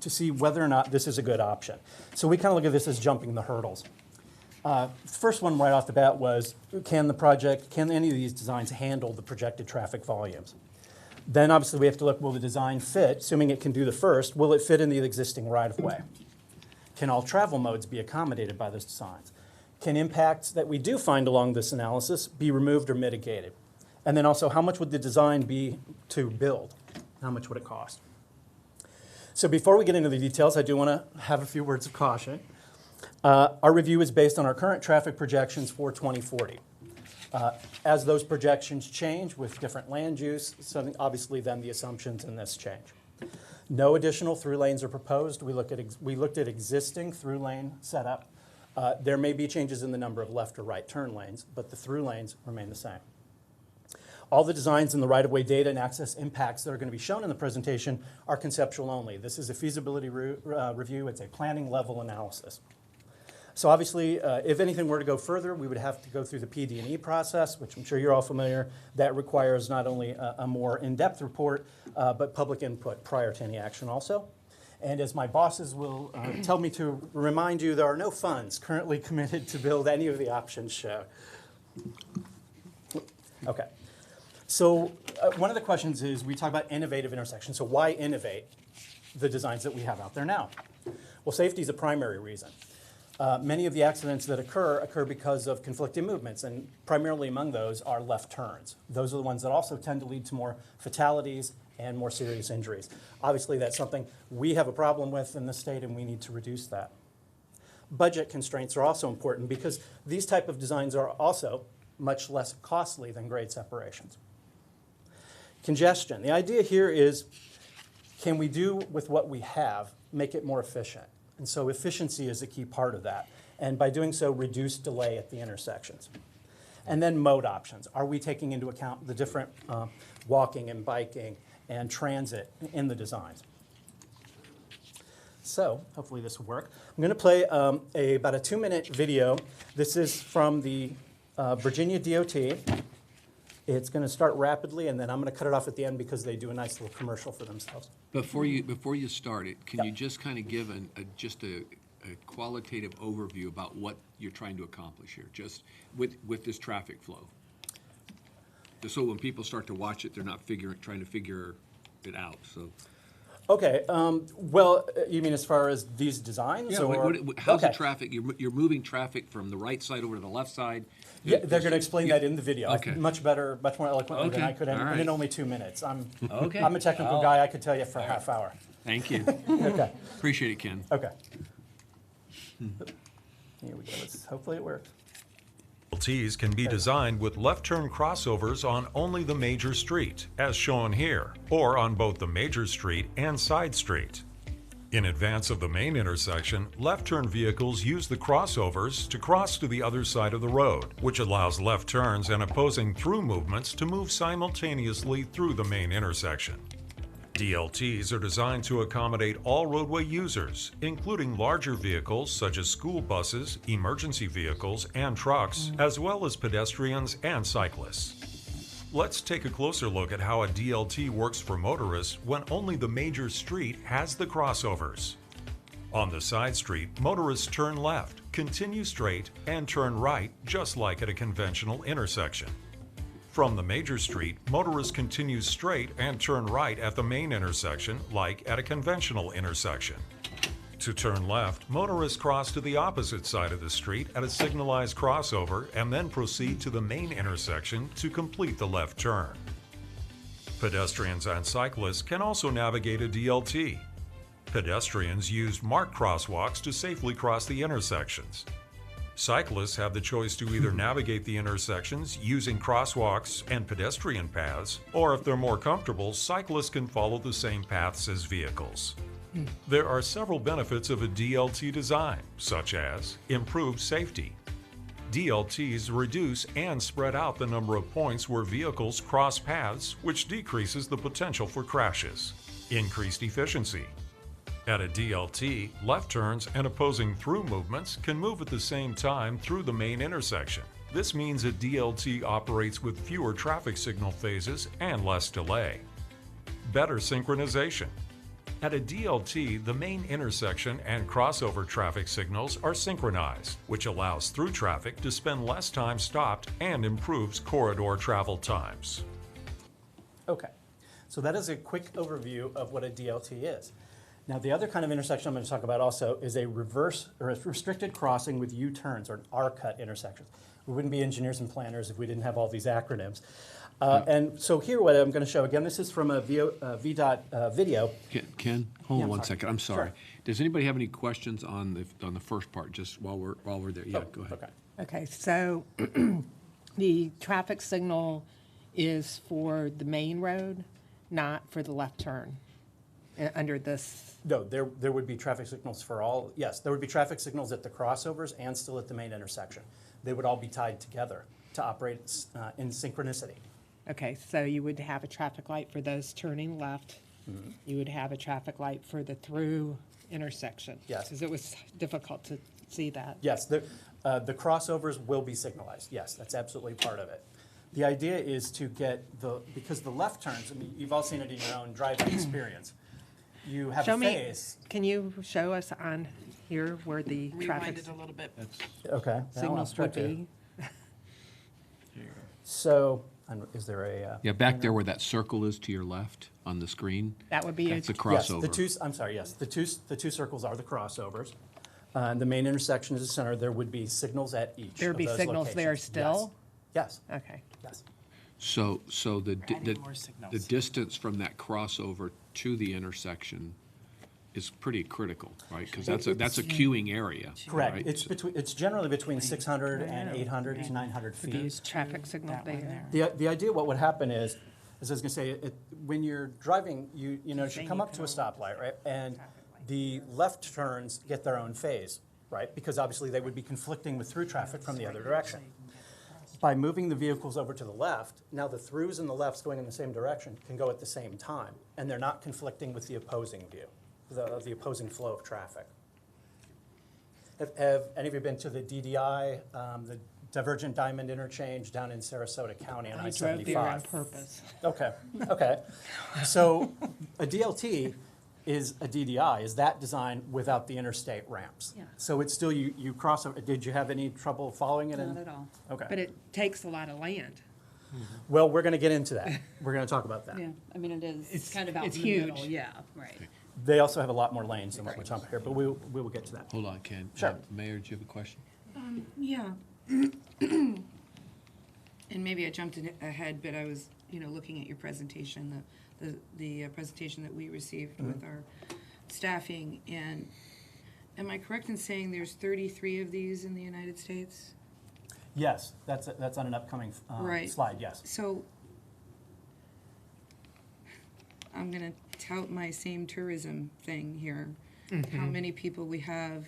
to see whether or not this is a good option. So we kind of look at this as jumping the hurdles. First one right off the bat was, can any of these designs handle the projected traffic volumes? Then obviously we have to look, will the design fit, assuming it can do the first, will it fit in the existing right-of-way? Can all travel modes be accommodated by those designs? Can impacts that we do find along this analysis be removed or mitigated? And then also, how much would the design be to build? How much would it cost? So before we get into the details, I do want to have a few words of caution. Our review is based on our current traffic projections for 2040. As those projections change with different land use, obviously then the assumptions in this change. No additional through lanes are proposed. We looked at existing through lane setup. There may be changes in the number of left or right turn lanes, but the through lanes remain the same. All the designs and the right-of-way data and access impacts that are going to be shown in the presentation are conceptual only. This is a feasibility review. It's a planning level analysis. So obviously, if anything were to go further, we would have to go through the PD&E process, which I'm sure you're all familiar. That requires not only a more in-depth report, but public input prior to any action also. And as my bosses will tell me to remind you, there are no funds currently committed to build any of the options shown. Okay. So one of the questions is, we talk about innovative intersections. So why innovate the designs that we have out there now? Well, safety is a primary reason. Many of the accidents that occur because of conflicting movements, and primarily among those are left turns. Those are the ones that also tend to lead to more fatalities and more serious injuries. Obviously, that's something we have a problem with in the state, and we need to reduce that. Budget constraints are also important because these type of designs are also much less costly than grade separations. Congestion. The idea here is, can we do with what we have, make it more efficient? And so efficiency is a key part of that. And by doing so, reduce delay at the intersections. And then mode options. Are we taking into account the different walking and biking and transit in the designs? So hopefully this will work. I'm going to play about a 2-minute video. This is from the Virginia DOT. It's going to start rapidly, and then I'm going to cut it off at the end because they do a nice little commercial for themselves. Before you start it, can you just kind of give just a qualitative overview about what you're trying to accomplish here, just with this traffic flow? Just so when people start to watch it, they're not trying to figure it out. So. Okay. Well, you mean as far as these designs? Yeah. Or? How's the traffic? You're moving traffic from the right side over to the left side. Yeah, they're going to explain that in the video. Okay. Much better, much more eloquently than I could in only 2 minutes. I'm a technical guy. I could tell you for a half hour. Thank you. Okay. Appreciate it, Ken. Okay. Here we go. Hopefully it works. Ts can be designed with left turn crossovers on only the major street, as shown here, or on both the major street and side street. In advance of the main intersection, left turn vehicles use the crossovers to cross to the other side of the road, which allows left turns and opposing through movements to move simultaneously through the main intersection. DLTs are designed to accommodate all roadway users, including larger vehicles such as school buses, emergency vehicles, and trucks, as well as pedestrians and cyclists. Let's take a closer look at how a DLT works for motorists when only the major street has the crossovers. On the side street, motorists turn left, continue straight, and turn right, just like at a conventional intersection. From the major street, motorists continue straight and turn right at the main intersection, like at a conventional intersection. To turn left, motorists cross to the opposite side of the street at a signalized crossover and then proceed to the main intersection to complete the left turn. Pedestrians and cyclists can also navigate a DLT. Pedestrians use marked crosswalks to safely cross the intersections. Cyclists have the choice to either navigate the intersections using crosswalks and pedestrian paths, or if they're more comfortable, cyclists can follow the same paths as vehicles. There are several benefits of a DLT design, such as improved safety. DLTs reduce and spread out the number of points where vehicles cross paths, which decreases the potential for crashes. Increased efficiency. At a DLT, left turns and opposing through movements can move at the same time through the main intersection. This means a DLT operates with fewer traffic signal phases and less delay. Better synchronization. At a DLT, the main intersection and crossover traffic signals are synchronized, which allows through traffic to spend less time stopped and improves corridor travel times. Okay, so that is a quick overview of what a DLT is. Now, the other kind of intersection I'm going to talk about also is a reverse or a restricted crossing with U-turns, or an R-cut intersection. We wouldn't be engineers and planners if we didn't have all these acronyms. And so here, what I'm going to show, again, this is from a VDOT video. Ken, hold on one sorry. second. I'm sorry. Sure. Does anybody have any questions on the first part, just while we're there? Yeah, go ahead. Okay. Okay, so The traffic signal is for the main road, not for the left turn under this. No, there would be traffic signals for all, yes, there would be traffic signals at the crossovers and still at the main intersection. They would all be tied together to operate in synchronicity. Okay, so you would have a traffic light for those turning left. You would have a traffic light for the through intersection. Yes. Because it was difficult to see that. Yes, the crossovers will be signalized. Yes, that's absolutely part of it. The idea is to get because the left turns, I mean, you've all seen it in your own driving experience. You have Show a me, phase. can you show us on here where the traffic Rewind it a little bit. Okay. Well, I'll signals try would to. be? So, is there a? Yeah, back there where that circle is to your left on the screen. That would be That's a Yes, crossover. I'm sorry, yes, the two circles are the crossovers. The main intersection is the center. There would be signals at each There'd of be those signals there locations. still? Yes. Okay. Yes. So the adding more signals. the distance from that crossover to the intersection is pretty critical, right? Because that's a queuing area. Correct. right? It's generally between 600 and 800 to 900 Would use feet. traffic signal there. The idea, what would happen is I was going to say, when you're driving, you should come up to a stoplight, right? And the left turns get their own phase, right? Because obviously they would be conflicting with through traffic from the other direction. By moving the vehicles over to the left, now the throughs and the lefts going in the same direction can go at the same time, and they're not conflicting with the opposing view, the opposing flow of traffic. Have any of you been to the DDI, the Divergent Diamond Interchange down in Sarasota County on I I-75? drove there on purpose. Okay. So a DLT is a DDI, is that design without the interstate ramps. Yeah. So it's still, you cross, did you have any trouble following it? Not at all. Okay. But it takes a lot of land. Well, we're going to get into that. We're going to talk about that. Yeah, I mean, it is It's- kind of out it's in the middle. huge. Yeah, right. They also have a lot more lanes than what we're talking about here, but we will get to that. Hold on, Ken. Sure. Mayor, do you have a question? Yeah. And maybe I jumped ahead, but I was, looking at your presentation, the presentation that we received with our staffing. And am I correct in saying there's 33 of these in the United States? Yes, that's on an upcoming Right. slide, yes. So I'm going to tout my same tourism thing here. How many people we have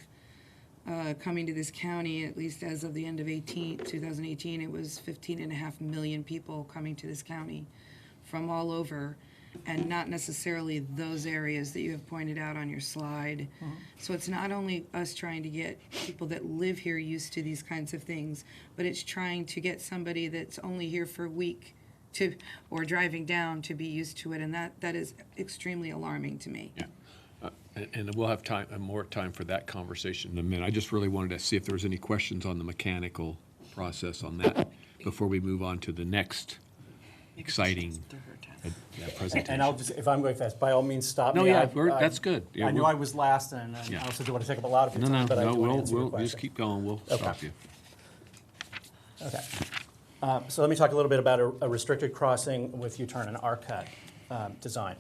coming to this county, at least as of the end of 2018, it was 15.5 million people coming to this county from all over, and not necessarily those areas that you have pointed out on your slide. So it's not only us trying to get people that live here used to these kinds of things, but it's trying to get somebody that's only here for a week or driving down to be used to it, and that is extremely alarming to me. Yeah. And we'll have more time for that conversation in a minute. I just really wanted to see if there was any questions on the mechanical process on that before we move on to the next exciting presentation. And I'll just, if I'm going fast, by all means, stop No, me. yeah, that's good. Yeah, I knew we're- I was last, and Yeah. I also don't want to take up a lot of your time, but I do want to answer your we'll question. just keep going. We'll Okay. stop you. Okay. So let me talk a little bit about a restricted crossing with U-turn and R-cut design.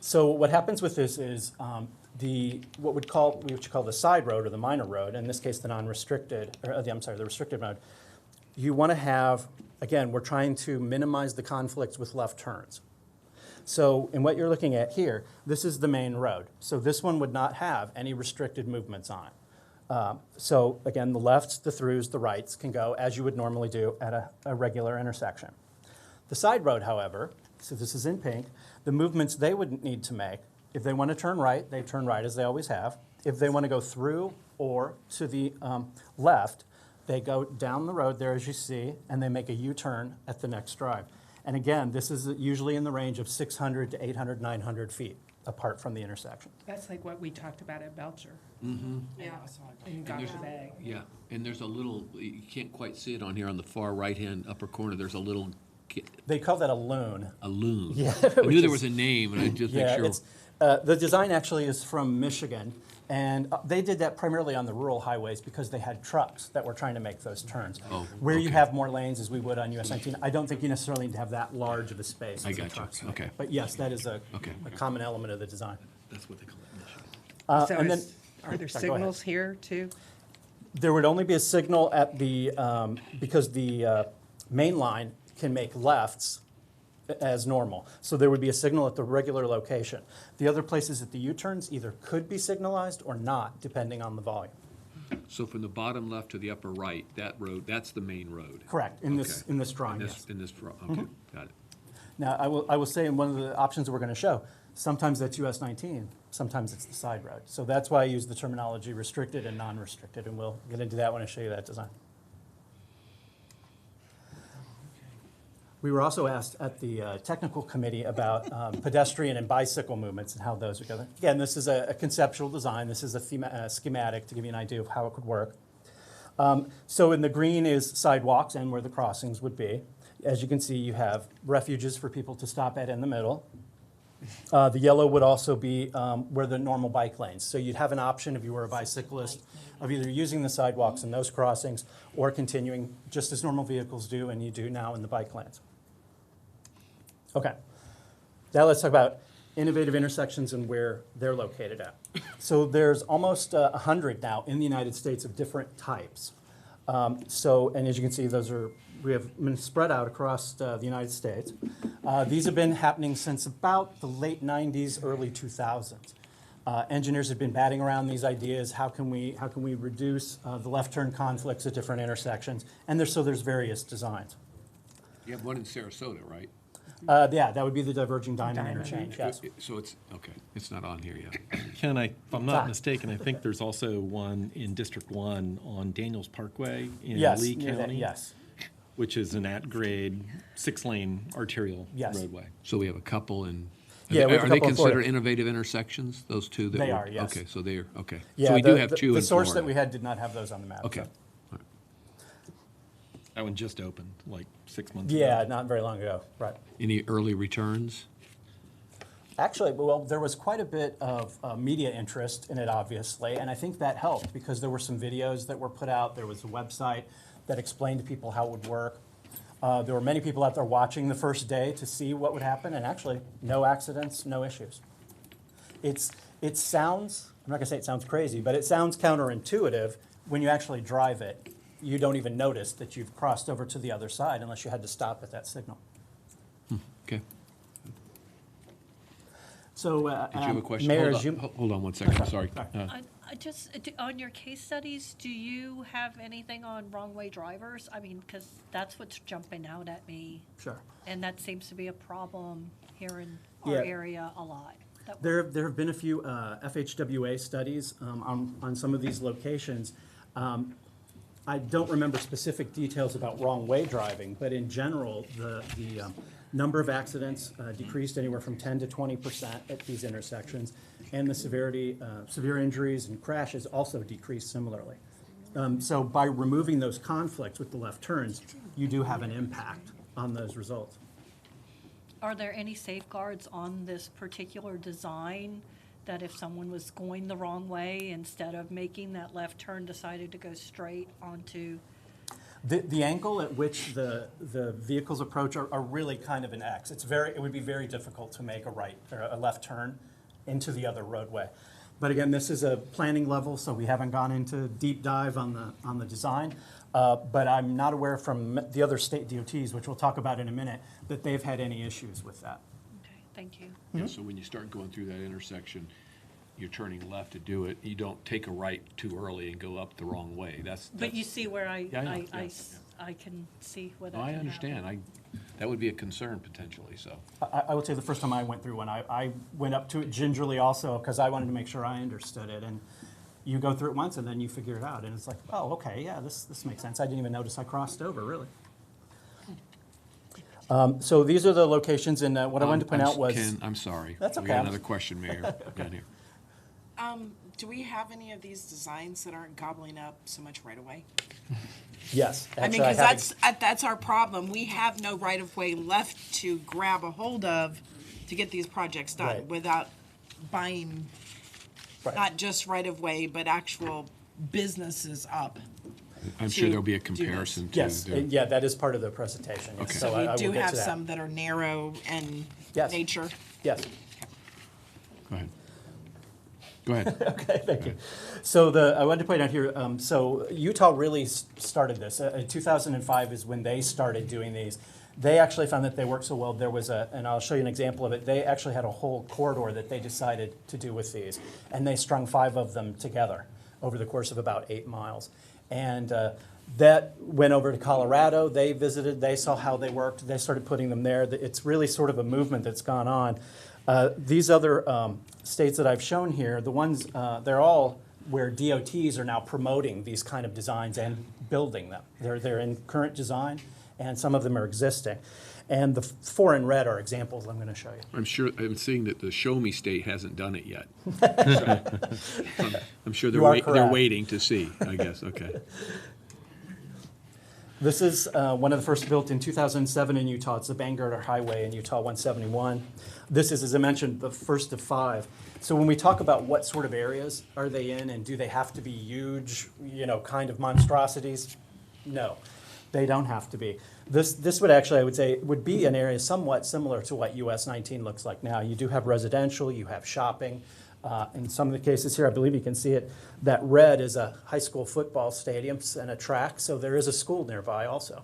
So what happens with this is what we call the side road or the minor road, in this case the non-restricted, or the restricted mode. You want to have, again, we're trying to minimize the conflicts with left turns. So in what you're looking at here, this is the main road. So this one would not have any restricted movements on it. So again, the lefts, the throughs, the rights can go as you would normally do at a regular intersection. The side road, however, so this is in pink, the movements they would need to make, if they want to turn right, they turn right as they always have. If they want to go through or to the left, they go down the road there as you see, and they make a U-turn at the next drive. And again, this is usually in the range of 600 to 800, 900 feet apart from the intersection. That's like what we talked about at Belcher. Mm-hmm. Yeah. In And Gotcha there's- Bay. Yeah, and there's a little, you can't quite see it on here on the far right-hand upper corner, there's a little, They call that a loon. a loon. Yeah, I which knew there is- was a name, and I just make Yeah, sure. it's, the design actually is from Michigan, and they did that primarily on the rural highways because they had trucks that were trying to make those turns. Oh, Where you okay. have more lanes, as we would on US 19, I don't think you necessarily need to have that large of a space. I as the got you. trucks make. Okay. But yes, that is a Okay. common element of the design. That's what they call it in Michigan. So and then, are there Sorry, go ahead. signals here too? There would only be a signal at the, because the main line can make lefts as normal. So there would be a signal at the regular location. The other places at the U-turns either could be signalized or not, depending on the volume. So from the bottom left to the upper right, that road, that's the main road? Correct, in this drawing, yes. In this, okay, got it. Now, I will say in one of the options that we're going to show, sometimes that's US 19, sometimes it's the side road. So that's why I use the terminology restricted and non-restricted, and we'll get into that when I show you that design. We were also asked at the technical committee about pedestrian and bicycle movements and how those would go. Again, this is a conceptual design. This is a schematic to give you an idea of how it could work. So in the green is sidewalks and where the crossings would be. As you can see, you have refuges for people to stop at in the middle. The yellow would also be where the normal bike lanes. So you'd have an option if you were a bicyclist of either using the sidewalks in those crossings or continuing just as normal vehicles do and you do now in the bike lanes. Okay, now let's talk about innovative intersections and where they're located at. So there's almost 100 now in the United States of different types. And as you can see, we have been spread out across the United States. These have been happening since about the late 90s, early 2000s. Engineers have been batting around these ideas. How can we reduce the left turn conflicts at different intersections? And there's various designs. You have one in Sarasota, right? Yeah, that would be the diverging diamond interchange, yes. So it's, okay, it's not on here yet. Ken, if I'm not mistaken, I think there's also one in District 1 on Daniels Parkway in Lee County. Yes. Which is an at-grade 6-lane arterial roadway. So we have a couple in, Yeah, we have a are they couple in considered Florida. innovative intersections, those two? That They were- are, yes. Okay, so they're, okay. Yeah, So we do have two in The source that Florida. we had did not have those on the map. Okay. so. That one just opened like 6 months ago. Yeah, not very long ago, right. Any early returns? Actually, well, there was quite a bit of media interest in it, obviously, and I think that helped because there were some videos that were put out. There was a website that explained to people how it would work. There were many people out there watching the first day to see what would happen, and actually, no accidents, no issues. It sounds, I'm not gonna say it sounds crazy, but it sounds counterintuitive when you actually drive it. You don't even notice that you've crossed over to the other side unless you had to stop at that signal. Okay. So, Did you have a question? Mayor, Hold on one second, sorry. I just, on your case studies, do you have anything on wrong-way drivers? I mean, because that's what's jumping out at me. Sure. And that seems to be a problem here in our Yeah. area a lot. There have been a few FHWA studies on some of these locations. I don't remember specific details about wrong-way driving, but in general, the number of accidents decreased anywhere from 10 to 20% at these intersections, and the severity, severe injuries and crashes also decreased similarly. So by removing those conflicts with the left turns, you do have an impact on those results. Are there any safeguards on this particular design that if someone was going the wrong way, instead of making that left turn, decided to go straight onto? The angle at which the vehicles approach are really kind of an X. It would be very difficult to make a right or a left turn into the other roadway. But again, this is a planning level, so we haven't gone into deep dive on the design. But I'm not aware from the other state DOTs, which we'll talk about in a minute, that they've had any issues with that. Okay, thank you. Yeah, so when you start going through that intersection, you're turning left to do it, you don't take a right too early and go up the wrong way. But you see where Yeah, I know, I can see where that I can understand. That would be a concern potentially, so. I would say the first time I went through one, I went up to it gingerly also because I wanted to make sure I understood it. And you go through it once and then you figure it out. And it's like, oh, okay, yeah, this makes sense. I didn't even notice I crossed over, really. So these are the locations, and what I wanted to point out was... Ken, I'm sorry. That's okay. We got another question, Mayor, down here. Do we have any of these designs that aren't gobbling up so much right away? Yes. I mean, because that's our problem. We have no right of way left to grab a hold of to get these projects done Right. without buying not just right of way, but actual businesses up. I'm sure there'll be a comparison to. Yes, yeah, that is part of the presentation. Yes. Okay. So We I will do get have to that. some that are narrow and Yes. nature. Yes. Go ahead. Go ahead. Okay, thank you. So I wanted to point out here, so Utah really started this. In 2005 is when they started doing these. They actually found that they worked so well, there was and I'll show you an example of it, they actually had a whole corridor that they decided to do with these. And they strung 5 of them together over the course of about 8 miles. And that went over to Colorado. They visited, they saw how they worked, they started putting them there. It's really sort of a movement that's gone on. These other states that I've shown here, the ones, they're all where DOTs are now promoting these kind of designs and building them. They're in current design, and some of them are existing. And the 4 in red are examples I'm going to show you. I'm seeing that the Show Me State hasn't done it yet. I'm sure You are they're correct. waiting to see, I guess. Okay. This is one of the first built in 2007 in Utah. It's the Bangerter Highway in Utah 171. This is, as I mentioned, the first of 5. So when we talk about what sort of areas are they in and do they have to be huge, kind of monstrosities? No, they don't have to be. This would actually, I would say, would be an area somewhat similar to what US 19 looks like now. You do have residential, you have shopping. In some of the cases here, I believe you can see it, that red is a high school football stadium and a track, so there is a school nearby also.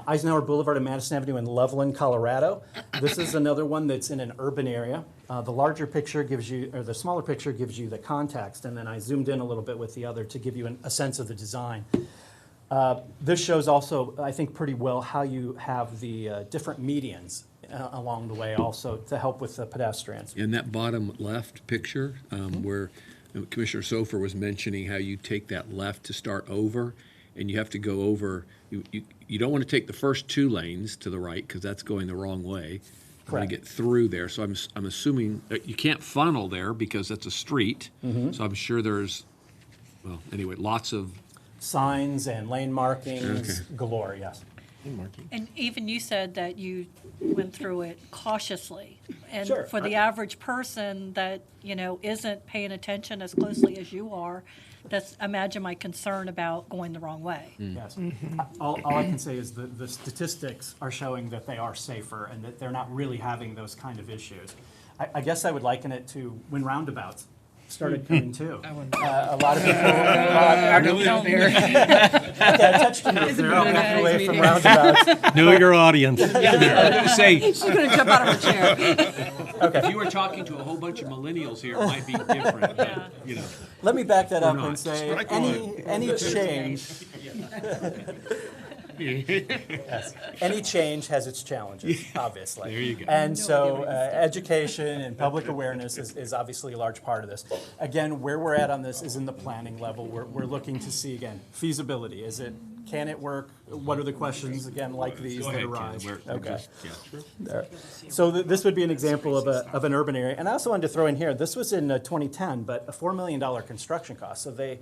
Eisenhower Boulevard and Madison Avenue in Loveland, Colorado. This is another one that's in an urban area. The larger picture gives you, or the smaller picture gives you the context, and then I zoomed in a little bit with the other to give you a sense of the design. This shows also, I think, pretty well how you have the different medians along the way also to help with the pedestrians. In that bottom left picture, where Commissioner Sofer was mentioning how you take that left to start over, and you have to go over, you don't want to take the first 2 lanes to the right because that's going the wrong way. You want to get through there. So I'm assuming that you can't funnel there because that's a street. So I'm sure there's, well, anyway, lots of signs and lane markings galore, yes. And even you said that you went through it cautiously. And Sure. for the average person that, isn't paying attention as closely as you are, that's, imagine my concern about going the wrong way. Yes. All I can say is the statistics are showing that they are safer and that they're not really having those kind of issues. I guess I would liken it to when roundabouts started coming too. A lot of people. I touched a nerve there. I'll back away from roundabouts. Know your audience. Say, She's going to jump out of her chair. if you were talking to a whole bunch of millennials here, it might be different. But, Let me back that Or up not. and say Strike any change. Yes. Any change has its challenges, obviously. There you go. And so education and public awareness is obviously a large part of this. Again, where we're at on this is in the planning level. We're looking to see, again, feasibility. Can it work? What are the questions, again, like these Go that ahead, arise? Ken. We're Okay. just- yeah, sure. There. So this would be an example of an urban area. And I also wanted to throw in here, this was in 2010, but a $4 million construction cost. So they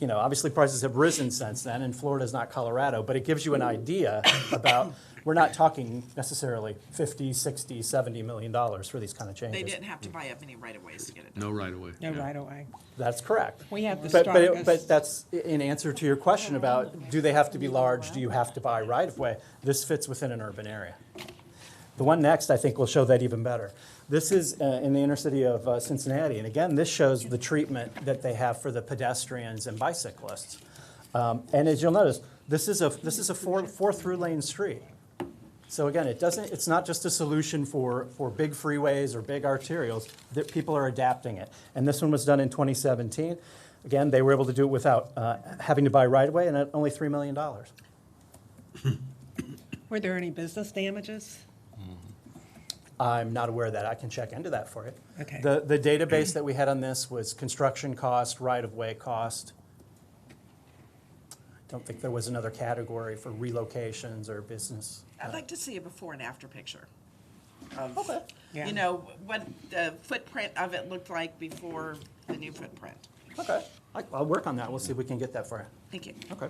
obviously prices have risen since then, and Florida's not Colorado, but it gives you an idea about, we're not talking necessarily 50, 60, 70 million dollars for these kind of changes. They didn't have to buy up any right-of-ways to get it done. No right away. No, right away. That's correct. We have the But strongest. that's in answer to your question about, do they have to be large? Do you have to buy right-of-way? This fits within an urban area. The one next, I think, will show that even better. This is in the inner city of Cincinnati. And again, this shows the treatment that they have for the pedestrians and bicyclists. And as you'll notice, this is a four through lane street. So again, it's not just a solution for big freeways or big arterials, that people are adapting it. And this one was done in 2017. Again, they were able to do it without having to buy right-of-way, and at only $3 million. Were there any business damages? I'm not aware of that. I can check into that for you. Okay. The database that we had on this was construction cost, right-of-way cost. I don't think there was another category for relocations or business. I'd like to see a before and after picture of, Yeah. what the footprint of it looked like before the new footprint. Okay. I'll work on that. We'll see if we can get that for you. Thank you. Okay.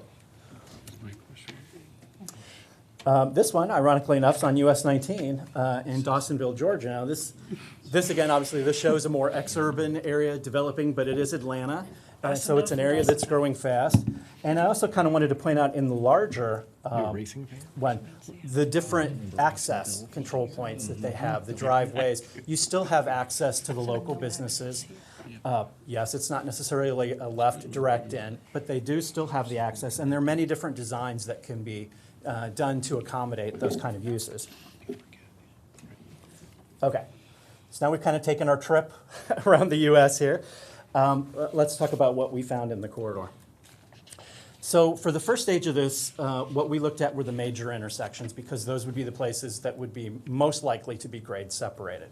This one, ironically enough, is on US 19 in Dawsonville, Georgia. Now, this again, obviously, this shows a more ex-urban area developing, but it is Atlanta. And so it's an area that's growing fast. And I also kind of wanted to point out in the larger one, the different access control points that they have, the driveways. You still have access to the local businesses. Yes, it's not necessarily a left direct in, but they do still have the access. And there are many different designs that can be done to accommodate those kind of uses. Okay, so now we've kind of taken our trip around the U.S. here. Let's talk about what we found in the corridor. So for the first stage of this, what we looked at were the major intersections because those would be the places that would be most likely to be grade separated.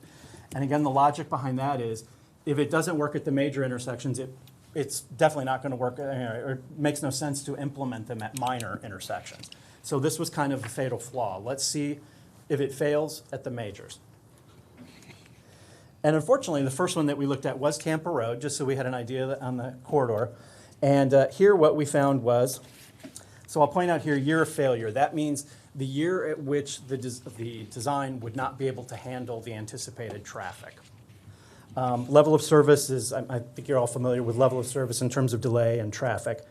And again, the logic behind that is if it doesn't work at the major intersections, it's definitely not going to work, or it makes no sense to implement them at minor intersections. So this was kind of a fatal flaw. Let's see if it fails at the majors. And unfortunately, the first one that we looked at was Tampa Road, just so we had an idea on the corridor. And here what we found was, so I'll point out here, year of failure. That means the year at which the design would not be able to handle the anticipated traffic. Level of service is, I think you're all familiar with level of service in terms of delay and traffic.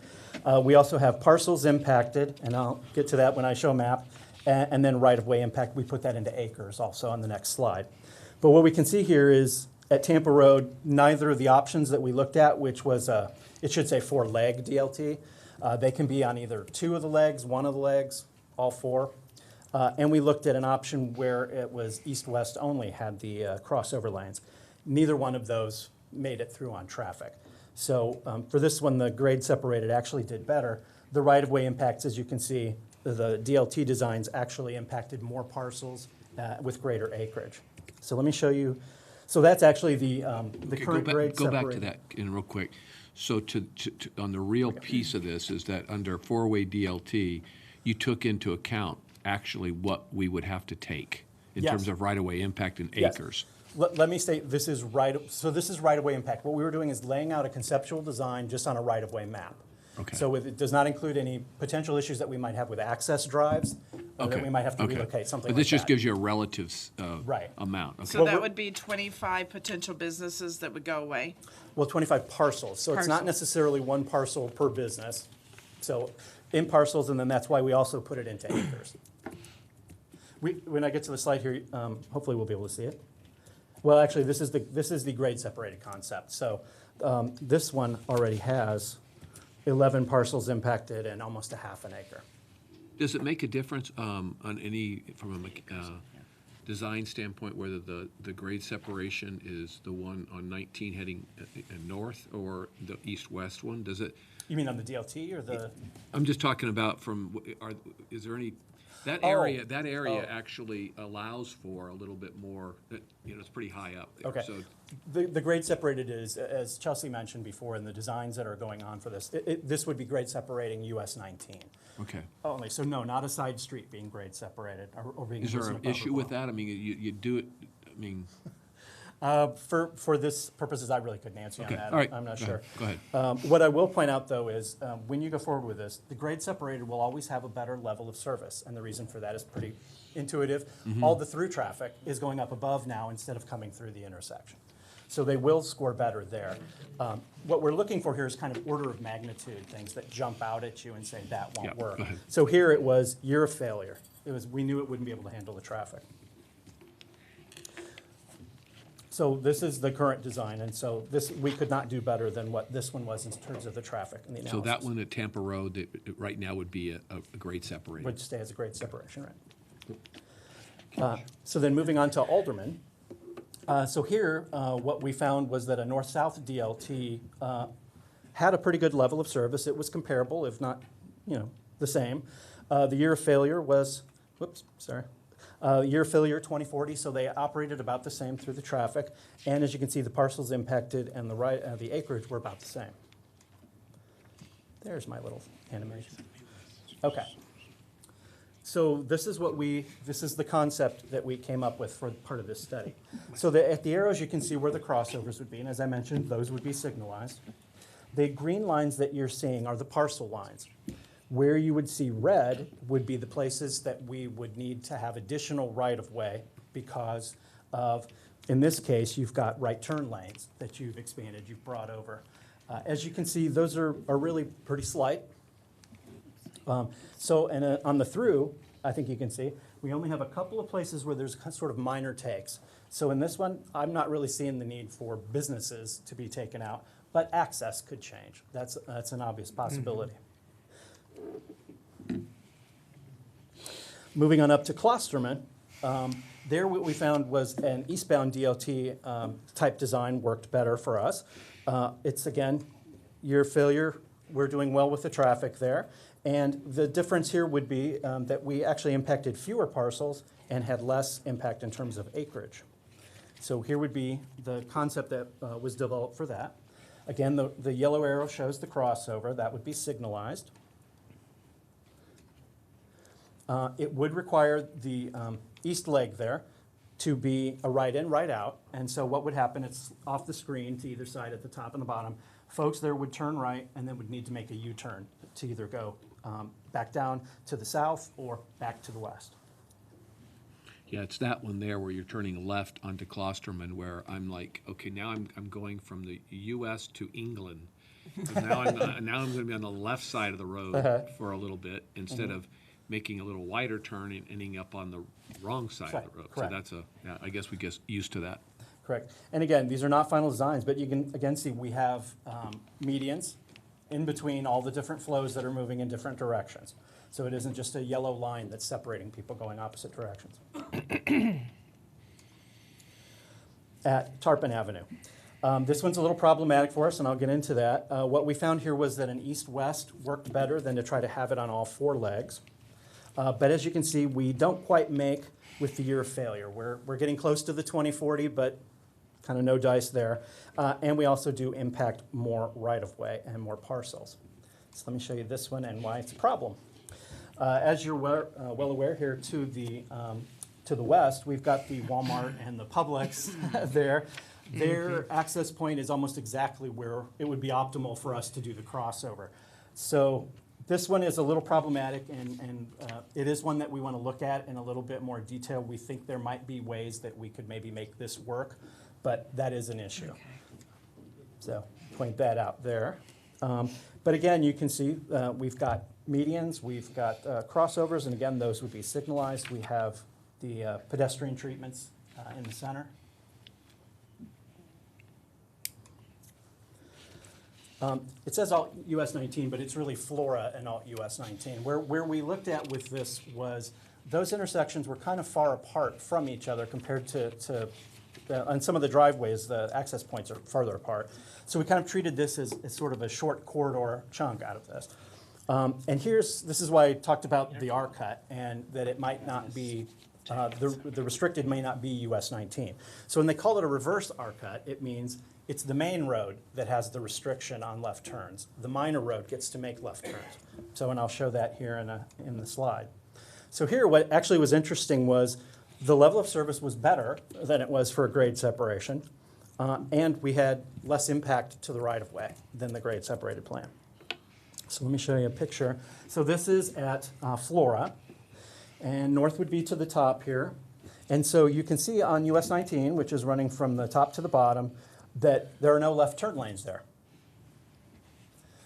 We also have parcels impacted, and I'll get to that when I show a map, and then right-of-way impact. We put that into acres also on the next slide. But what we can see here is at Tampa Road, neither of the options that we looked at, which was, it should say 4-leg DLT, they can be on either 2 of the legs, 1 of the legs, all 4. And we looked at an option where it was east-west only, had the crossover lanes. Neither one of those made it through on traffic. So for this one, the grade separated actually did better. The right-of-way impacts, as you can see, the DLT designs actually impacted more parcels with greater acreage. So let me show you. So that's actually the current grade Go back to separated. that in real quick. So on the real piece of this is that under 4-way DLT, you took into account actually what we would have to take in Yes. terms of right-of-way impact in Yes. acres. Let me state, this is right-of-way impact. What we were doing is laying out a conceptual design just on a right-of-way map. Okay. So it does not include any potential issues that we might have with access drives, or that we might have to relocate, something But like this just that. gives you a relative Right. amount. Okay. So that would be 25 potential businesses that would go away? Well, 25 parcels, so it's not Parcels. necessarily one parcel per business. So in parcels, and then that's why we also put it into acres. When I get to the slide here, hopefully we'll be able to see it. Well, actually, this is the grade separated concept. So this one already has 11 parcels impacted and almost a half an acre. Does it make a difference on any, from a design standpoint, whether the grade separation is the one on 19 heading north or the east-west one? Does it? You mean on the DLT or the? I'm just talking about is there any, that area actually allows for a little bit more, it's pretty high up there. Okay. So The grade separated is, as Chelsea mentioned before, in the designs that are going on for this, this would be grade separating US 19. Okay. Only, so no, not a side street being grade separated or being. Is there risen an above issue or with below. that? I mean, you do it, I mean. For this purposes, I really couldn't answer you Okay. on that. All right. I'm not Go sure. ahead. Go ahead. What I will point out, though, is when you go forward with this, the grade separated will always have a better level of service. And the reason for that is pretty intuitive. Mhm. All the through traffic is going up above now instead of coming through the intersection. So they will score better there. What we're looking for here is kind of order of magnitude, things that jump out at you and say that won't Yeah, work. go ahead. So here it was year of failure. We knew it wouldn't be able to handle the traffic. So this is the current design, and so we could not do better than what this one was in terms of the traffic and the analysis. So that one at Tampa Road, right now would be a grade separated. Would stay as a grade separation, right? So then moving on to Alderman. So here, what we found was that a north-south DLT had a pretty good level of service. It was comparable, if not, the same. The year of failure was, year of failure 2040, so they operated about the same through the traffic. And as you can see, the parcels impacted and the acreage were about the same. There's my little animation. Okay. So this is the concept that we came up with for part of this study. So at the arrows, you can see where the crossovers would be, and as I mentioned, those would be signalized. The green lines that you're seeing are the parcel lines. Where you would see red would be the places that we would need to have additional right-of-way because of, in this case, you've got right turn lanes that you've expanded, you've brought over. As you can see, those are really pretty slight. On the through, I think you can see, we only have a couple of places where there's sort of minor takes. So in this one, I'm not really seeing the need for businesses to be taken out, but access could change. That's an obvious possibility. Moving on up to Klosterman, there what we found was an eastbound DLT type design worked better for us. It's again, your failure, we're doing well with the traffic there. And the difference here would be that we actually impacted fewer parcels and had less impact in terms of acreage. So here would be the concept that was developed for that. Again, the yellow arrow shows the crossover. That would be signalized. It would require the east leg there to be a right in, right out. And so what would happen, it's off the screen to either side at the top and the bottom. Folks there would turn right and then would need to make a U-turn to either go back down to the south or back to the west. Yeah, it's that one there where you're turning left onto Klosterman where I'm like, okay, now I'm going from the U.S. to England. Now I'm going to be on the left side of the road for a little bit instead of making a little wider turn and ending up on the wrong side of the road. Correct. So I guess we get used to that. Correct. And again, these are not final designs, but you can again see we have medians in between all the different flows that are moving in different directions. So it isn't just a yellow line that's separating people going opposite directions. At Tarpon Avenue. This one's a little problematic for us, and I'll get into that. What we found here was that an east-west worked better than to try to have it on all four legs. But as you can see, we don't quite make with the year of failure. We're getting close to the 2040, but kind of no dice there. And we also do impact more right-of-way and more parcels. So let me show you this one and why it's a problem. As you're well aware here to the west, we've got the Walmart and the Publix there. Their access point is almost exactly where it would be optimal for us to do the crossover. So this one is a little problematic, and it is one that we want to look at in a little bit more detail. We think there might be ways that we could maybe make this work, but that is an issue. Okay. So point that out there. But again, you can see we've got medians, we've got crossovers, and again, those would be signalized. We have the pedestrian treatments in the center. It says alt US 19, but it's really Flora and alt US 19. Where we looked at with this was those intersections were kind of far apart from each other compared to on some of the driveways, the access points are farther apart. So we kind of treated this as sort of a short corridor chunk out of this. And this is why I talked about the R cut and that it might not be, the restricted may not be US 19. So when they call it a reverse R cut, it means it's the main road that has the restriction on left turns. The minor road gets to make left turns. So, and I'll show that here in the slide. So here, what actually was interesting was the level of service was better than it was for a grade separation, and we had less impact to the right-of-way than the grade separated plan. So let me show you a picture. So this is at Flora, and north would be to the top here. And so you can see on US 19, which is running from the top to the bottom, that there are no left turn lanes there.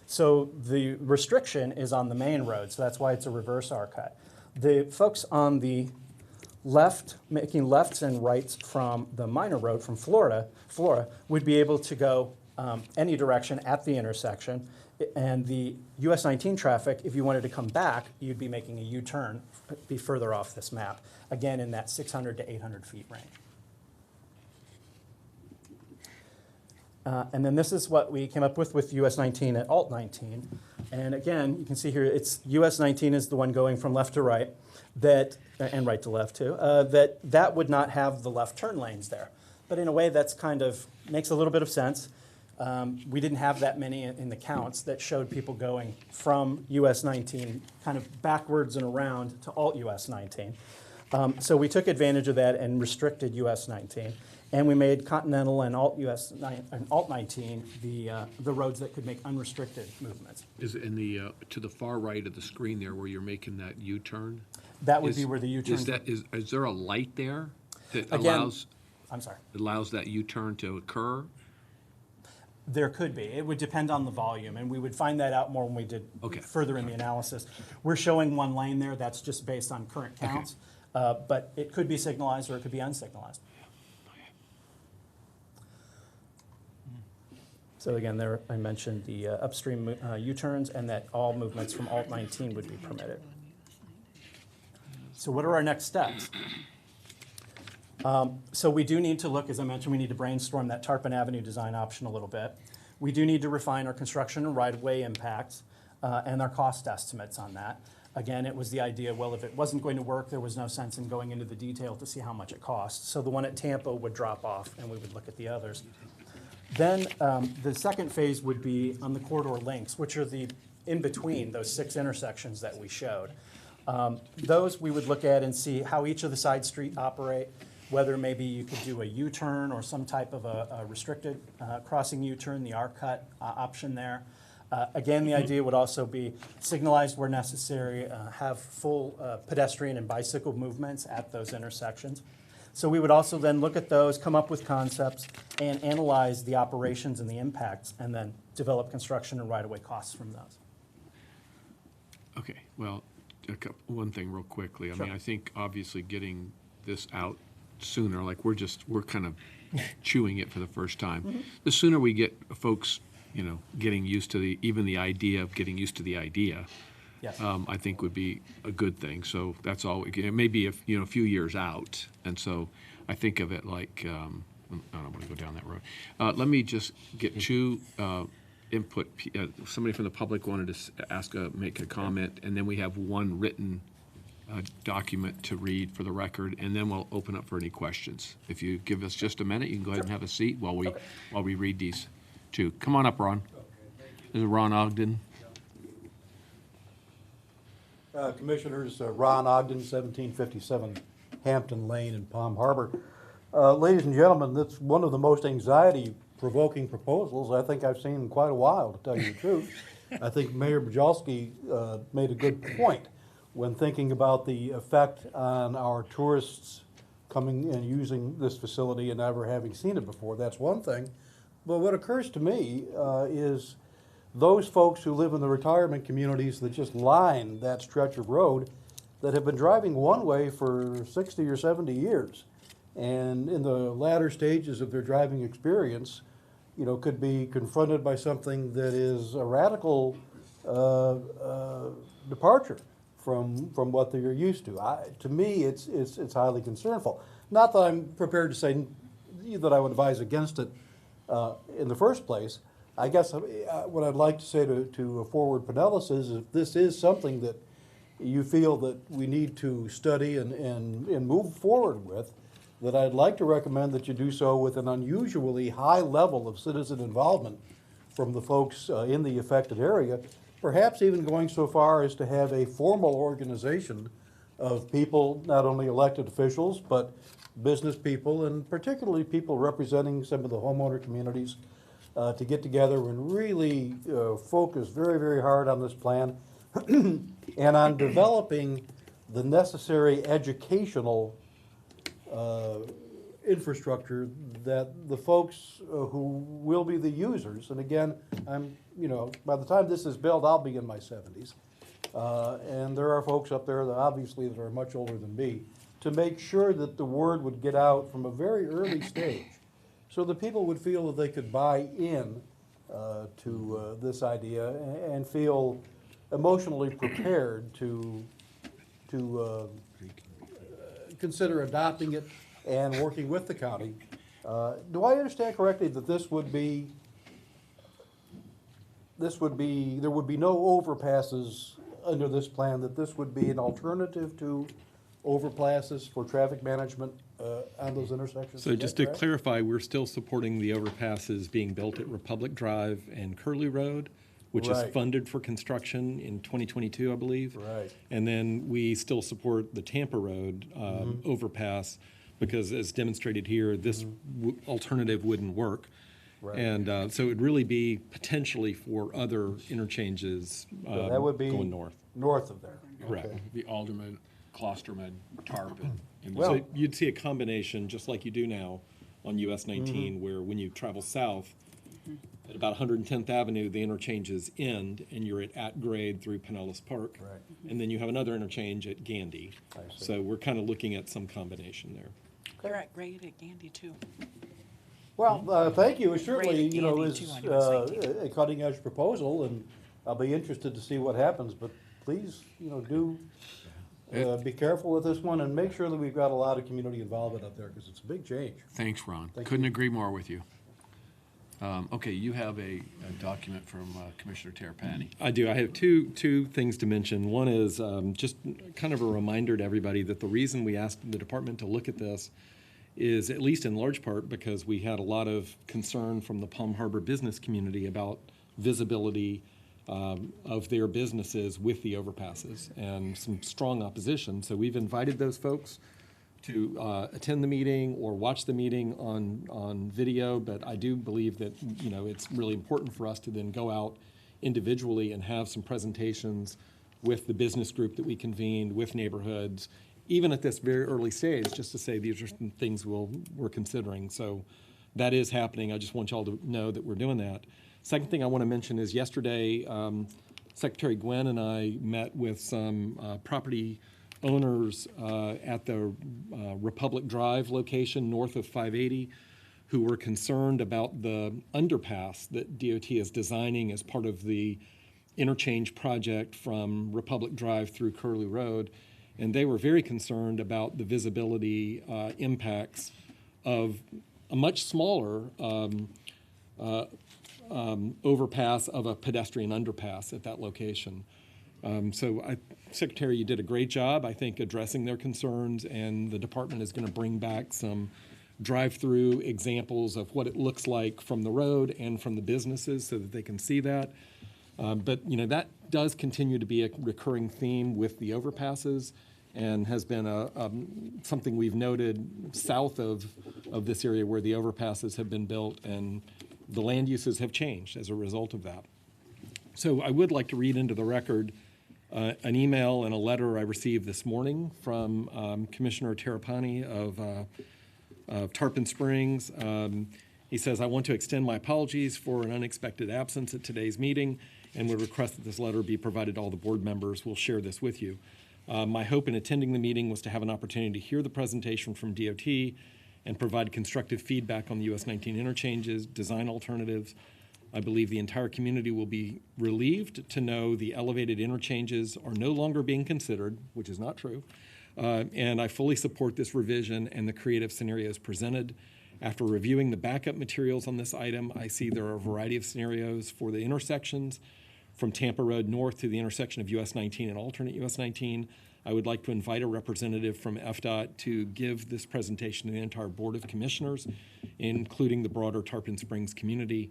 So the restriction is on the main road, so that's why it's a reverse R cut. The folks on the left, making lefts and rights from the minor road from Flora would be able to go any direction at the intersection. And the US 19 traffic, if you wanted to come back, you'd be making a U-turn, be further off this map, again in that 600 to 800 feet range. And then this is what we came up with US 19 at alt 19. And again, you can see here, it's US 19 is the one going from left to right, and right to left too, that would not have the left turn lanes there. But in a way, that's kind of makes a little bit of sense. We didn't have that many in the counts that showed people going from US 19 kind of backwards and around to alt US 19. So we took advantage of that and restricted US 19. And we made Continental and alt 19 the roads that could make unrestricted movements. Is it in the to the far right of the screen there where you're making that U-turn? That would be where the U-turn. Is there a light there that Again, allows? I'm sorry. Allows that U-turn to occur. There could be. It would depend on the volume, and we would find that out more when we did further in the analysis. We're showing one lane there. That's just based on current counts. But it could be signalized or it could be unsignalized. So again, there I mentioned the upstream U-turns and that all movements from Alt 19 would be permitted. So what are our next steps? So we do need to look, as I mentioned, we need to brainstorm that Tarpon Avenue design option a little bit. We do need to refine our construction and right-of-way impacts and our cost estimates on that. Again, it was the idea, well, if it wasn't going to work, there was no sense in going into the detail to see how much it costs. So the one at Tampa would drop off and we would look at the others. Then the second phase would be on the corridor links, which are the in between those 6 intersections that we showed. Those we would look at and see how each of the side street operate, whether maybe you could do a U-turn or some type of a restricted crossing U-turn, the R-cut option there. Again, the idea would also be signalized where necessary, have full pedestrian and bicycle movements at those intersections. So we would also then look at those, come up with concepts, and analyze the operations and the impacts, and then develop construction and right-of-way costs from those. Okay, well, one thing real quickly. I mean, I think obviously getting this out sooner, like we're kind of chewing it for the first time. The sooner we get folks, you know, getting used to even the idea of getting used to the idea, yes. I think would be a good thing. So that's all. It may be a few years out, and so I think of it like I don't want to go down that road. Let me just get two input. Somebody from the public wanted to make a comment, and then we have one written document to read for the record, and then we'll open up for any questions. If you give us just a minute, you can go ahead and have a seat while we read these two. Come on up, Ron. This is Ron Ogden. Commissioners, Ron Ogden, 1757 Hampton Lane in Palm Harbor. Ladies and gentlemen, that's one of the most anxiety-provoking proposals I think I've seen in quite a while, to tell you the truth. I think Mayor Bujalski made a good point when thinking about the effect on our tourists coming and using this facility and never having seen it before. That's one thing. But what occurs to me is those folks who live in the retirement communities that just line that stretch of road that have been driving one way for 60 or 70 years, and in the latter stages of their driving experience, you know, could be confronted by something that is a radical departure from what they're used to. To me, it's highly concernful. Not that I'm prepared to say that I would advise against it in the first place. I guess what I'd like to say to Forward Pinellas is, if this is something that you feel that we need to study and move forward with, that I'd like to recommend that you do so with an unusually high level of citizen involvement from the folks in the affected area, perhaps even going so far as to have a formal organization of people, not only elected officials, but business people, and particularly people representing some of the homeowner communities, to get together and really focus very, very hard on this plan and on developing the necessary educational infrastructure that the folks who will be the users, and again, by the time this is built, I'll be in my 70s, and there are folks up there that obviously that are much older than me, to make sure that the word would get out from a very early stage, so the people would feel that they could buy in to this idea and feel emotionally prepared to consider adopting it and working with the county. Do I understand correctly that there would be no overpasses under this plan, that this would be an alternative to overpasses for traffic management on those intersections? So just to clarify, we're still supporting the overpasses being built at Republic Drive and Curlew Road, which is funded for construction in 2022, I believe. Right. And then we still support the Tampa Road overpass, because as demonstrated here, this alternative wouldn't work. Right. And so it'd really be potentially for other interchanges that would be going north. North of there. Correct. Okay. The Alderman, Klosterman, Tarpon. So you'd see a combination, just like you do now on US 19, where when you travel south, At about 110th Avenue, the interchanges end, and you're at grade through Pinellas Park. Right. And then you have another interchange at Gandy. see. So we're kind of looking at some combination there. You're at grade at Gandy too. Well, thank you. It certainly, Great, you know, Andy, is too, on US 19. a cutting edge proposal, and I'll be interested to see what happens. But please, you know, do be careful with this one and make sure that we've got a lot of community involvement up there because it's a big change. Thanks, Ron. Thank Couldn't you. agree more with you. Okay, you have a document from Commissioner Terrapini. I do. I have two things to mention. One is just kind of a reminder to everybody that the reason we asked the department to look at this is, at least in large part, because we had a lot of concern from the Palm Harbor business community about visibility of their businesses with the overpasses and some strong opposition. So we've invited those folks to attend the meeting or watch the meeting on video, but I do believe that, you know, it's really important for us to then go out individually and have some presentations with the business group that we convened, with neighborhoods, even at this very early stage, just to say these are some things we're considering. So that is happening. I just want y'all to know that we're doing that. Second thing I want to mention is yesterday, Secretary Gwen and I met with some property owners at the Republic Drive location north of 580 who were concerned about the underpass that DOT is designing as part of the interchange project from Republic Drive through Curlew Road. And they were very concerned about the visibility impacts of a much smaller overpass of a pedestrian underpass at that location. Secretary, you did a great job, I think, addressing their concerns, and the department is going to bring back some drive-through examples of what it looks like from the road and from the businesses so that they can see that. But, you know, that does continue to be a recurring theme with the overpasses and has been something we've noted south of this area where the overpasses have been built, and the land uses have changed as a result of that. So I would like to read into the record an email and a letter I received this morning from Commissioner Terrapini of Tarpon Springs. He says, I want to extend my apologies for an unexpected absence at today's meeting and would request that this letter be provided to all the board members. We'll share this with you. My hope in attending the meeting was to have an opportunity to hear the presentation from DOT and provide constructive feedback on the US 19 interchanges, design alternatives. I believe the entire community will be relieved to know the elevated interchanges are no longer being considered, which is not true. And I fully support this revision and the creative scenarios presented. After reviewing the backup materials on this item, I see there are a variety of scenarios for the intersections from Tampa Road North to the intersection of US 19 and alternate US 19. I would like to invite a representative from FDOT to give this presentation to the entire Board of Commissioners, including the broader Tarpon Springs community.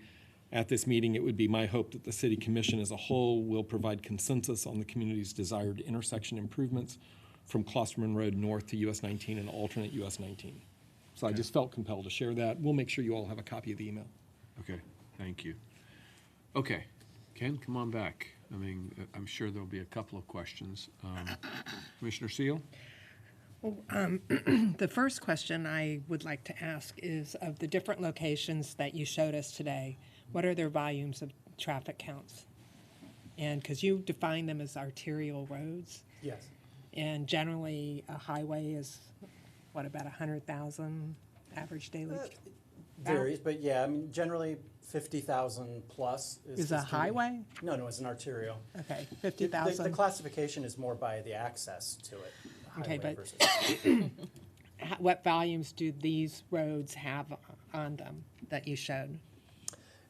At this meeting, it would be my hope that the City Commission as a whole will provide consensus on the community's desired intersection improvements from Klosterman Road North to US 19 and alternate US 19. So I just felt compelled to share that. We'll make sure you all have a copy of the email. Okay, thank you. Okay, Ken, come on back. I mean, I'm sure there'll be a couple of questions. Commissioner Seal? The first question I would like to ask is, of the different locations that you showed us today, what are their volumes of traffic counts? And because you define them as arterial roads, Yes. and generally a highway is, what, about 100,000 average daily? Varies, but yeah, I mean, generally 50,000 plus Is a highway? No, it's an arterial. Okay, The 50,000. classification is more by the access to it. Okay, highway but versus- what volumes do these roads have on them that you showed?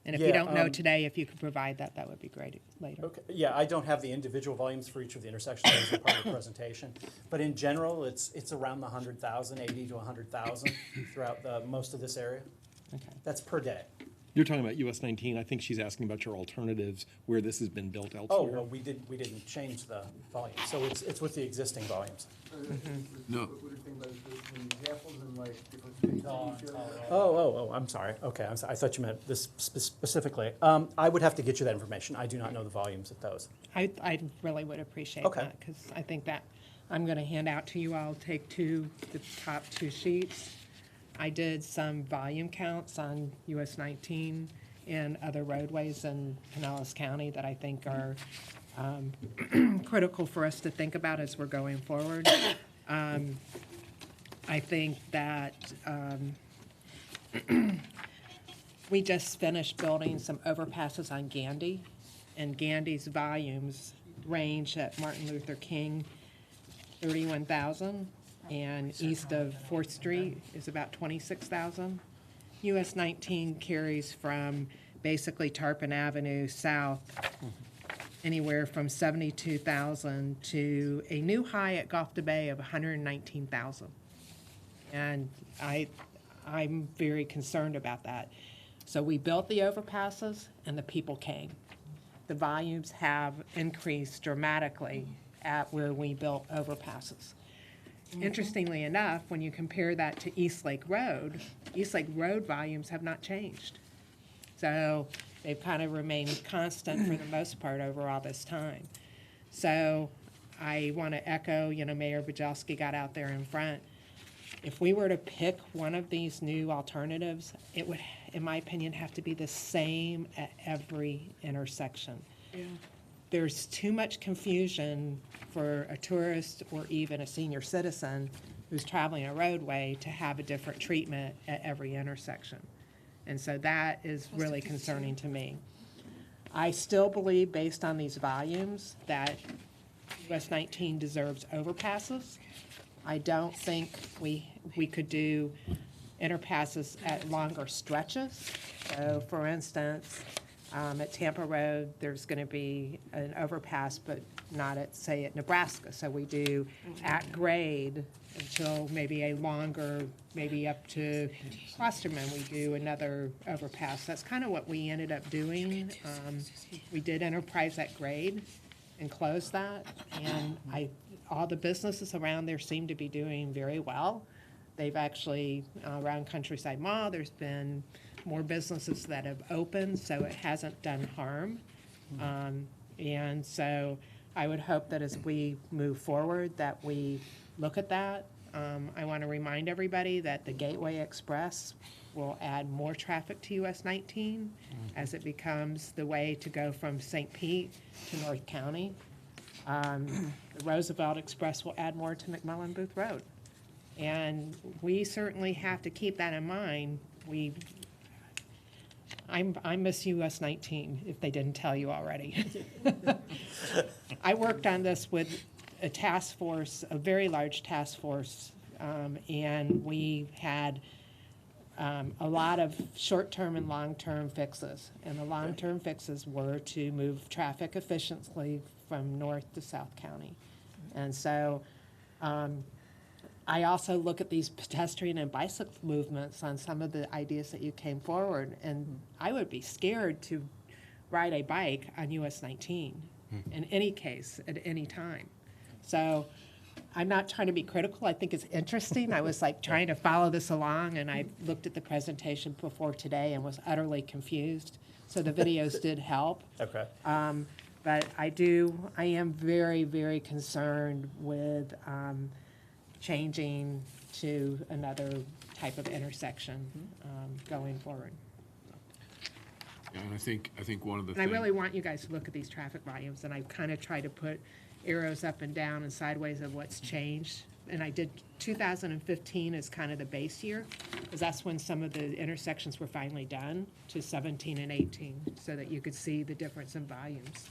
And if you Yeah, don't know today, if you could provide that, that would be great later. Okay, yeah, I don't have the individual volumes for each of the intersections. Those are part of the presentation. But in general, it's around the 100,000, 80 to 100,000 throughout most of this area. Okay. That's per day. You're talking about US 19. I think she's asking about your alternatives where this has been built elsewhere. Oh, well, we didn't change the volume, so it's with the existing volumes. No. Oh, I'm sorry. Okay, I'm sorry. I thought you meant this specifically. I would have to get you that information. I do not know the volumes of those. I really would appreciate Okay. that, because I think that I'm going to hand out to you all, take the top two sheets. I did some volume counts on US 19 in other roadways in Pinellas County that I think are critical for us to think about as we're going forward. I think that we just finished building some overpasses on Gandy, and Gandy's volumes range at Martin Luther King, 31,000, and east of 4th Street is about 26,000. US 19 carries from basically Tarpon Avenue south anywhere from 72,000 to a new high at Gulf to Bay of 119,000. And I'm very concerned about that. So we built the overpasses and the people came. The volumes have increased dramatically at where we built overpasses. Interestingly enough, when you compare that to East Lake Road volumes have not changed. So they've kind of remained constant for the most part over all this time. So I want to echo, Mayor Bujalski got out there in front. If we were to pick one of these new alternatives, it would, in my opinion, have to be the same at every intersection. Yeah. There's too much confusion for a tourist or even a senior citizen who's traveling a roadway to have a different treatment at every intersection. And so that is really concerning to me. I still believe, based on these volumes, that US 19 deserves overpasses. I don't think we could do interpasses at longer stretches. So, for instance, at Tampa Road, there's going to be an overpass, but not at, say, at Nebraska. So we do at grade until maybe a longer, maybe up to Klosterman, we do another overpass. That's kind of what we ended up doing. We did Enterprise at grade and closed that, and all the businesses around there seem to be doing very well. They've actually, around Countryside Mall, there's been more businesses that have opened, so it hasn't done harm. And so I would hope that as we move forward that we look at that. I want to remind everybody that the Gateway Express will add more traffic to US 19 as it becomes the way to go from St. Pete to North County. The Roosevelt Express will add more to McMullen Booth Road. And we certainly have to keep that in mind. I miss US 19, if they didn't tell you already. I worked on this with a task force, a very large task force, and we had a lot of short-term and long-term fixes. And the long-term fixes were to move traffic efficiently from North to South County. And so I also look at these pedestrian and bicycle movements on some of the ideas that you came forward, and I would be scared to ride a bike on US 19 in any case, at any time. So I'm not trying to be critical. I think it's interesting. I was like trying to follow this along, and I looked at the presentation before today and was utterly confused. So the videos did help. Okay. But I am very, very concerned with changing to another type of intersection going forward. Yeah, and I think one of the And I things. really want you guys to look at these traffic volumes, and I kind of try to put arrows up and down and sideways of what's changed. And I did 2015 as kind of the base year, because that's when some of the intersections were finally done, to 17 and 18, so that you could see the difference in volumes.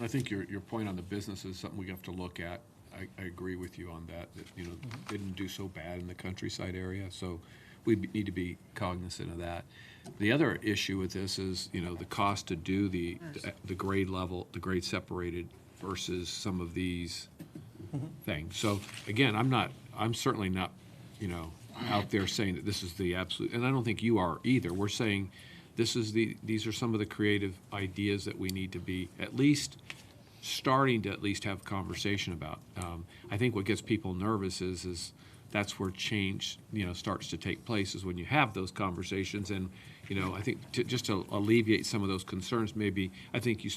I think your point on the business is something we have to look at. I agree with you on that didn't do so bad in the countryside area, so we need to be cognizant of that. The other issue with this is, the cost to do the grade level, the grade separated versus some of these things. So again, I'm certainly not, out there saying that this is the absolute, and I don't think you are either. We're saying these are some of the creative ideas that we need to be at least starting to at least have conversation about. I think what gets people nervous is that's where change, starts to take place, is when you have those conversations. And, I think just to alleviate some of those concerns, maybe, I think we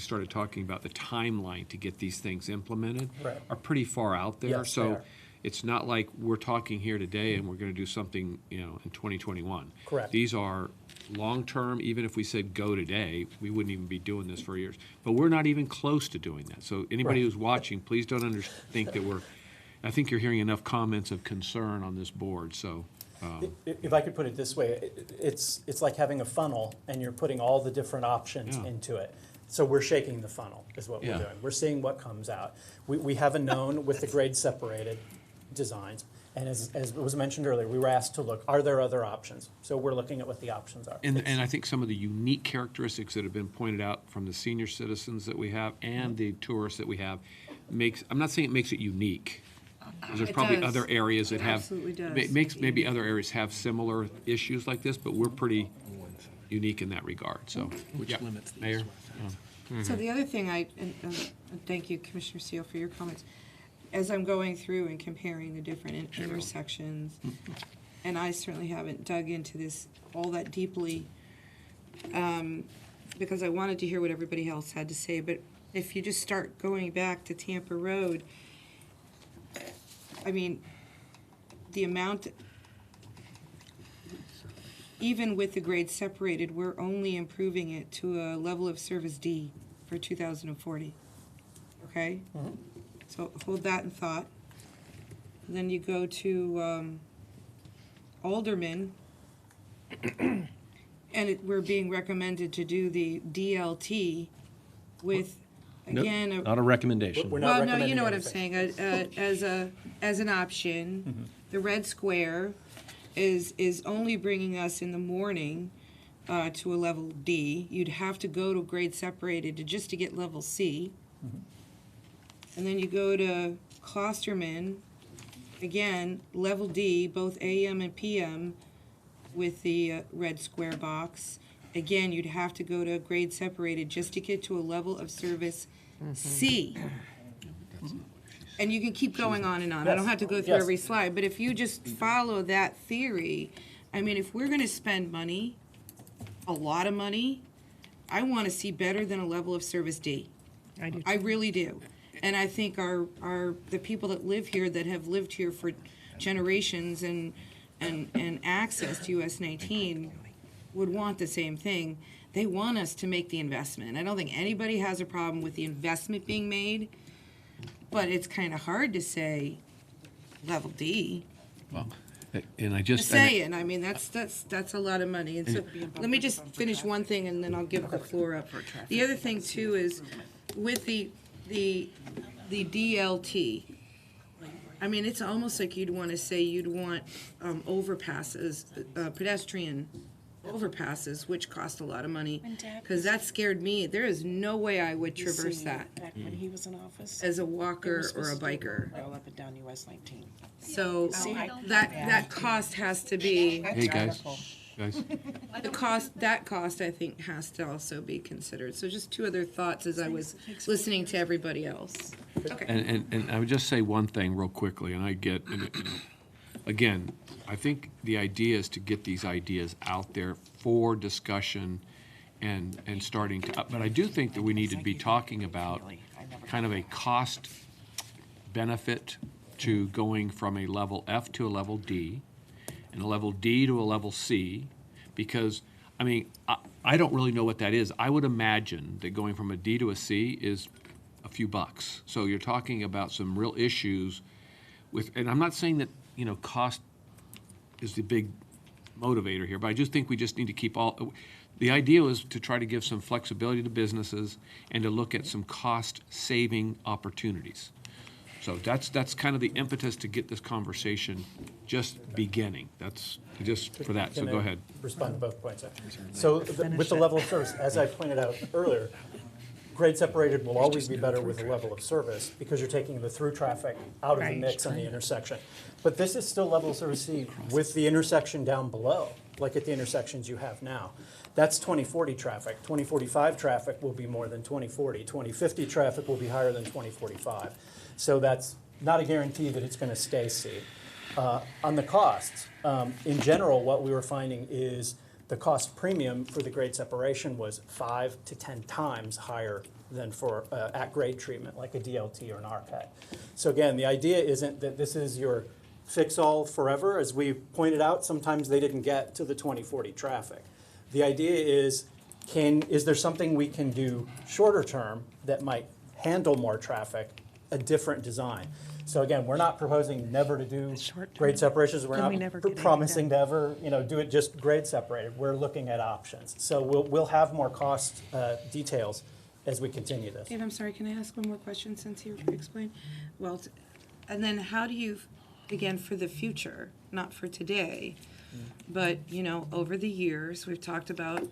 started talking about the timeline to get these things implemented are pretty far out there. Yes, so they are. It's not like we're talking here today and we're going to do something, in 2021. Correct. These are long-term, even if we said go today, we wouldn't even be doing this for years. But we're not even close to doing that. So anybody Right. who's watching, please don't think that I think you're hearing enough comments of concern on this board, so. If I could put it this way, it's like having a funnel and you're putting all the different options Yeah. into it. So we're shaking the funnel is what Yeah. we're doing. We're seeing what comes out. We have a known with the grade separated designs. And as was mentioned earlier, we were asked to look, are there other options? So we're looking at what the options are. And I think some of the unique characteristics that have been pointed out from the senior citizens that we have and the tourists that we have I'm not saying it makes it unique. 'Cause there's It probably does. other areas that It have. absolutely does. Makes maybe other areas have similar issues like this, but we're pretty unique in that regard, so. Which yeah. limits the Mayor? So the other thing and thank you, Commissioner Seal, for your comments. As I'm going through and comparing the different intersections, and I certainly haven't dug into this all that deeply, because I wanted to hear what everybody else had to say, but if you just start going back to Tampa Road, I mean, the amount, even with the grades separated, we're only improving it to a level of service D for 2040. Okay? So hold that in thought. Then you go to Alderman, and we're being recommended to do the DLT with, Nope, again, not a recommendation. We're not well, no, you recommending know what I'm anything. saying, as an option, the red square is only bringing us in the morning to a level D. You'd have to go to grade separated just to get level C. And then you go to Klosterman, again, level D, both AM and PM with the red square box. Again, you'd have to go to grade separated just to get to a level of service C. And you can keep going on and on. I don't have to go through Yes. every slide, but if you just follow that theory, I mean, if we're gonna spend money, a lot of money, I wanna see better than a level of service D. I really do. And I think the people that live here, that have lived here for generations and access to US 19 would want the same thing. They want us to make the investment. I don't think anybody has a problem with the investment being made, but it's kind of hard to say level D. Well, and I Just just. saying, I mean, that's a lot of money. And so, let me just finish one thing and then I'll give the floor up. The other thing too is with the DLT, I mean, it's almost like you'd want to say you'd want overpasses, pedestrian overpasses, which cost a lot of money, because that scared me. There is no way I would traverse that Back when he was in office. as a They were walker or supposed a to do biker. All up and down US 19. So See? that cost has to be, Hey, guys, that cost I think has to also be considered. So just two other thoughts as I was listening to everybody else. Okay. And I would just say one thing real quickly, and I get, again, I think the idea is to get these ideas out there for discussion and starting to, but I do think that we need to be talking about kind of a cost benefit to going from a level F to a level D, and a level D to a level C, because, I mean, I don't really know what that is. I would imagine that going from a D to a C is a few bucks. So you're talking about some real issues with, and I'm not saying that, cost is the big motivator here, but I just think we just need to keep the idea was to try to give some flexibility to businesses and to look at some cost-saving opportunities. So that's kind of the impetus to get this conversation just beginning. That's just for that, so Can go I ahead. respond to both points there? So with the level of service, as I pointed out earlier, grade separated will always be better with a level of service because you're taking the through traffic out of the mix on the intersection. But this is still level of service C with the intersection down below, like at the intersections you have now. That's 2040 traffic. 2045 traffic will be more than 2040. 2050 traffic will be higher than 2045. So that's not a guarantee that it's going to stay C. On the costs, in general, what we were finding is the cost premium for the grade separation was 5 to 10 times higher than for at-grade treatment, like a DLT or an RPET. So again, the idea isn't that this is your fix-all forever. As we pointed out, sometimes they didn't get to the 2040 traffic. The idea is, is there something we can do shorter term that might handle more traffic, a different design? So again, we're not proposing never to do grade separations. We're Can we not never get any promising to ever, do it just grade separated. We're looking at options. So we'll have more cost details as we continue this. Dave, I'm sorry, can I ask one more question since you explained? Well, and then how do you, again, for the future, not for today, but, over the years, we've talked about,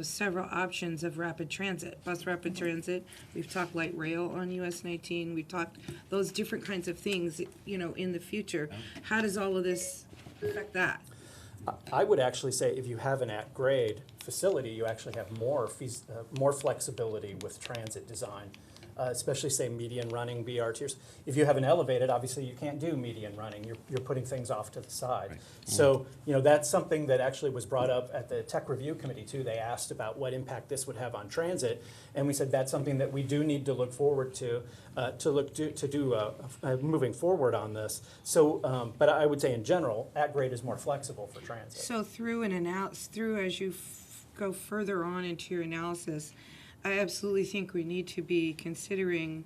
several options of rapid transit, bus rapid transit, we've talked light rail on US 19, we've talked those different kinds of things, in the future. How does all of this affect that? I would actually say if you have an at-grade facility, you actually have more flexibility with transit design, especially say median running BRTs. If you have an elevated, obviously you can't do median running. You're putting things off to the side. Right. So that's something that actually was brought up at the Tech Review Committee too. They asked about what impact this would have on transit, and we said that's something that we do need to look forward to moving forward on this. So, but I would say in general, at-grade is more flexible for transit. So through as you go further on into your analysis, I absolutely think we need to be considering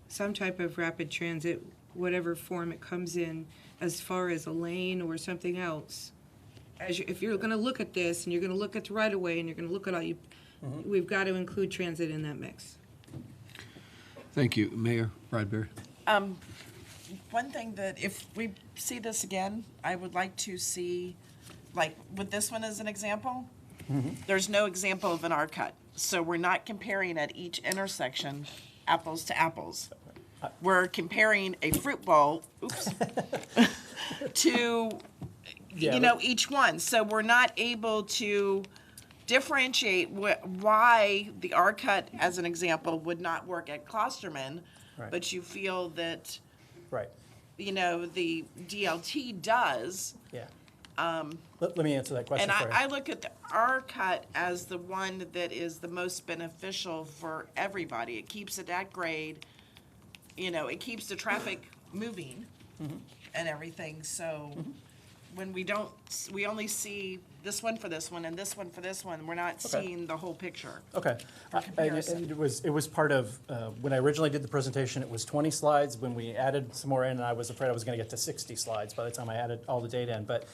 some type of rapid transit, whatever form it comes in, as far as a lane or something else. If you're going to look at this, and you're going to look at the right-of-way, and you're going to look at all we've got to include transit in that mix. Thank you. Mayor Bradbury. One thing that if we see this again, I would like to see, like with this one as an example, there's no example of an R-cut. So we're not comparing at each intersection apples to apples. We're comparing a fruit bowl, to, each one. So we're not able to differentiate why the R-cut, as an example, would not work at Klosterman, Right. but you feel that, Right. The DLT does. Yeah. Let me answer that question for you. And I look at the R-cut as the one that is the most beneficial for everybody. It keeps it at grade, it keeps the traffic moving and everything. So when we only see this one for this one and this one for this one, we're not seeing the whole picture. Okay. It was part of, when I originally did the presentation, it was 20 slides. When we added some more in, and I was afraid I was going to get to 60 slides by the time I added all the data in. But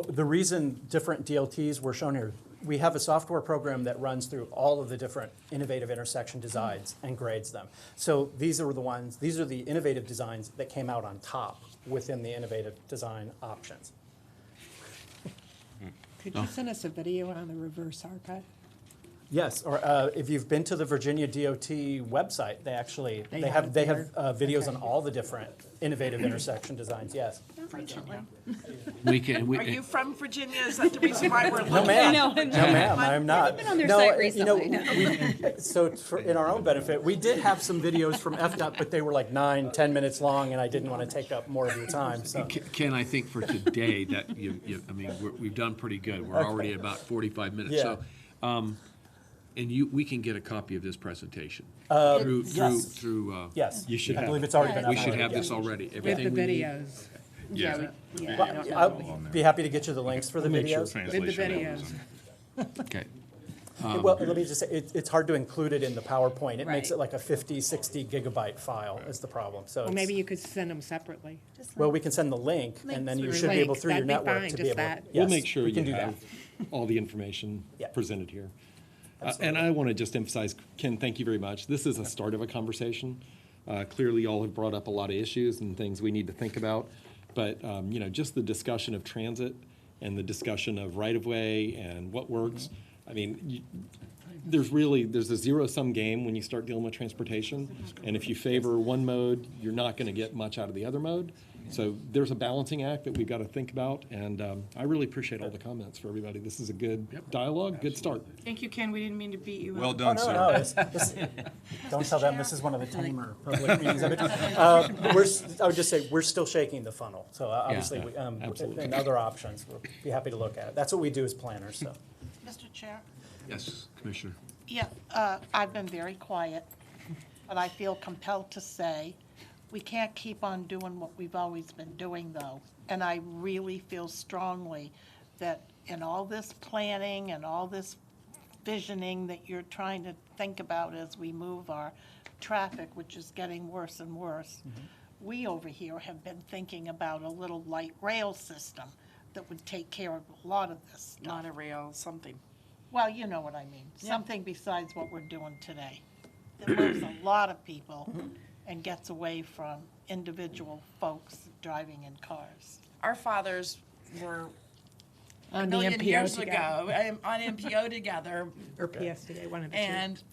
the reason different DLTs were shown here, we have a software program that runs through all of the different innovative intersection designs and grades them. So these are the innovative designs that came out on top within the innovative design options. Could you send us a video on the reverse R-cut? Yes, or if you've been to the Virginia DOT website, they have videos on all the different innovative intersection designs. Yes. Unfortunately. Are you from Virginia? Is that the reason why we're looking? No, ma'am. No, ma'am. I'm not. I've been on their site recently. In our own benefit, we did have some videos from FDOT, but they were like 9-10 minutes long, and I didn't want to take up more of your time. So. Ken, I think for today that we've done pretty good. We're already at about 45 minutes. Yeah. So, we can get a copy of this presentation yes. through. Yes, you should. I believe it's already been. We should have this already. With the Everything we need. videos. I'll be happy to get you the links for the videos. With the videos. Okay. Well, let me just say, it's hard to include it in the PowerPoint. It makes it like a 50, 60 gigabyte file is the problem. So Well, maybe you could send them separately. well, we can send the link, and then you should be able through your That'd be network fine, to be just able. that. Yes, We'll make sure we can you do have that. all the information Yeah. presented here. And I want to just emphasize, Ken, thank you very much. This is a start of a conversation. Clearly, y'all have brought up a lot of issues and things we need to think about. But, just the discussion of transit and the discussion of right-of-way and what works. I mean, there's a zero-sum game when you start dealing with transportation. And if you favor one mode, you're not going to get much out of the other mode. So there's a balancing act that we've got to think about. And I really appreciate all the comments for everybody. This is a good dialogue, good start. Thank you, Ken. We didn't mean to beat you up. Well done, sir. No. Don't tell them this is one of the tamer public meetings. I would just say we're still shaking the funnel. So obviously, and other options, we'll be happy to look at it. That's what we do as planners. So. Mr. Chair? Yes, Commissioner. Yeah, I've been very quiet, but I feel compelled to say, we can't keep on doing what we've always been doing, though. And I really feel strongly that in all this planning and all this visioning that you're trying to think about as we move our traffic, which is getting worse and worse, we over here have been thinking about a little light rail system that would take care of a lot of this stuff. Monorail, something. Well, you know what I mean. Yeah. Something besides what we're doing today. That moves a lot of people and gets away from individual folks driving in cars. Our fathers were a On the million MPO years together. ago on MPO together. Or PSTA, one of the two. And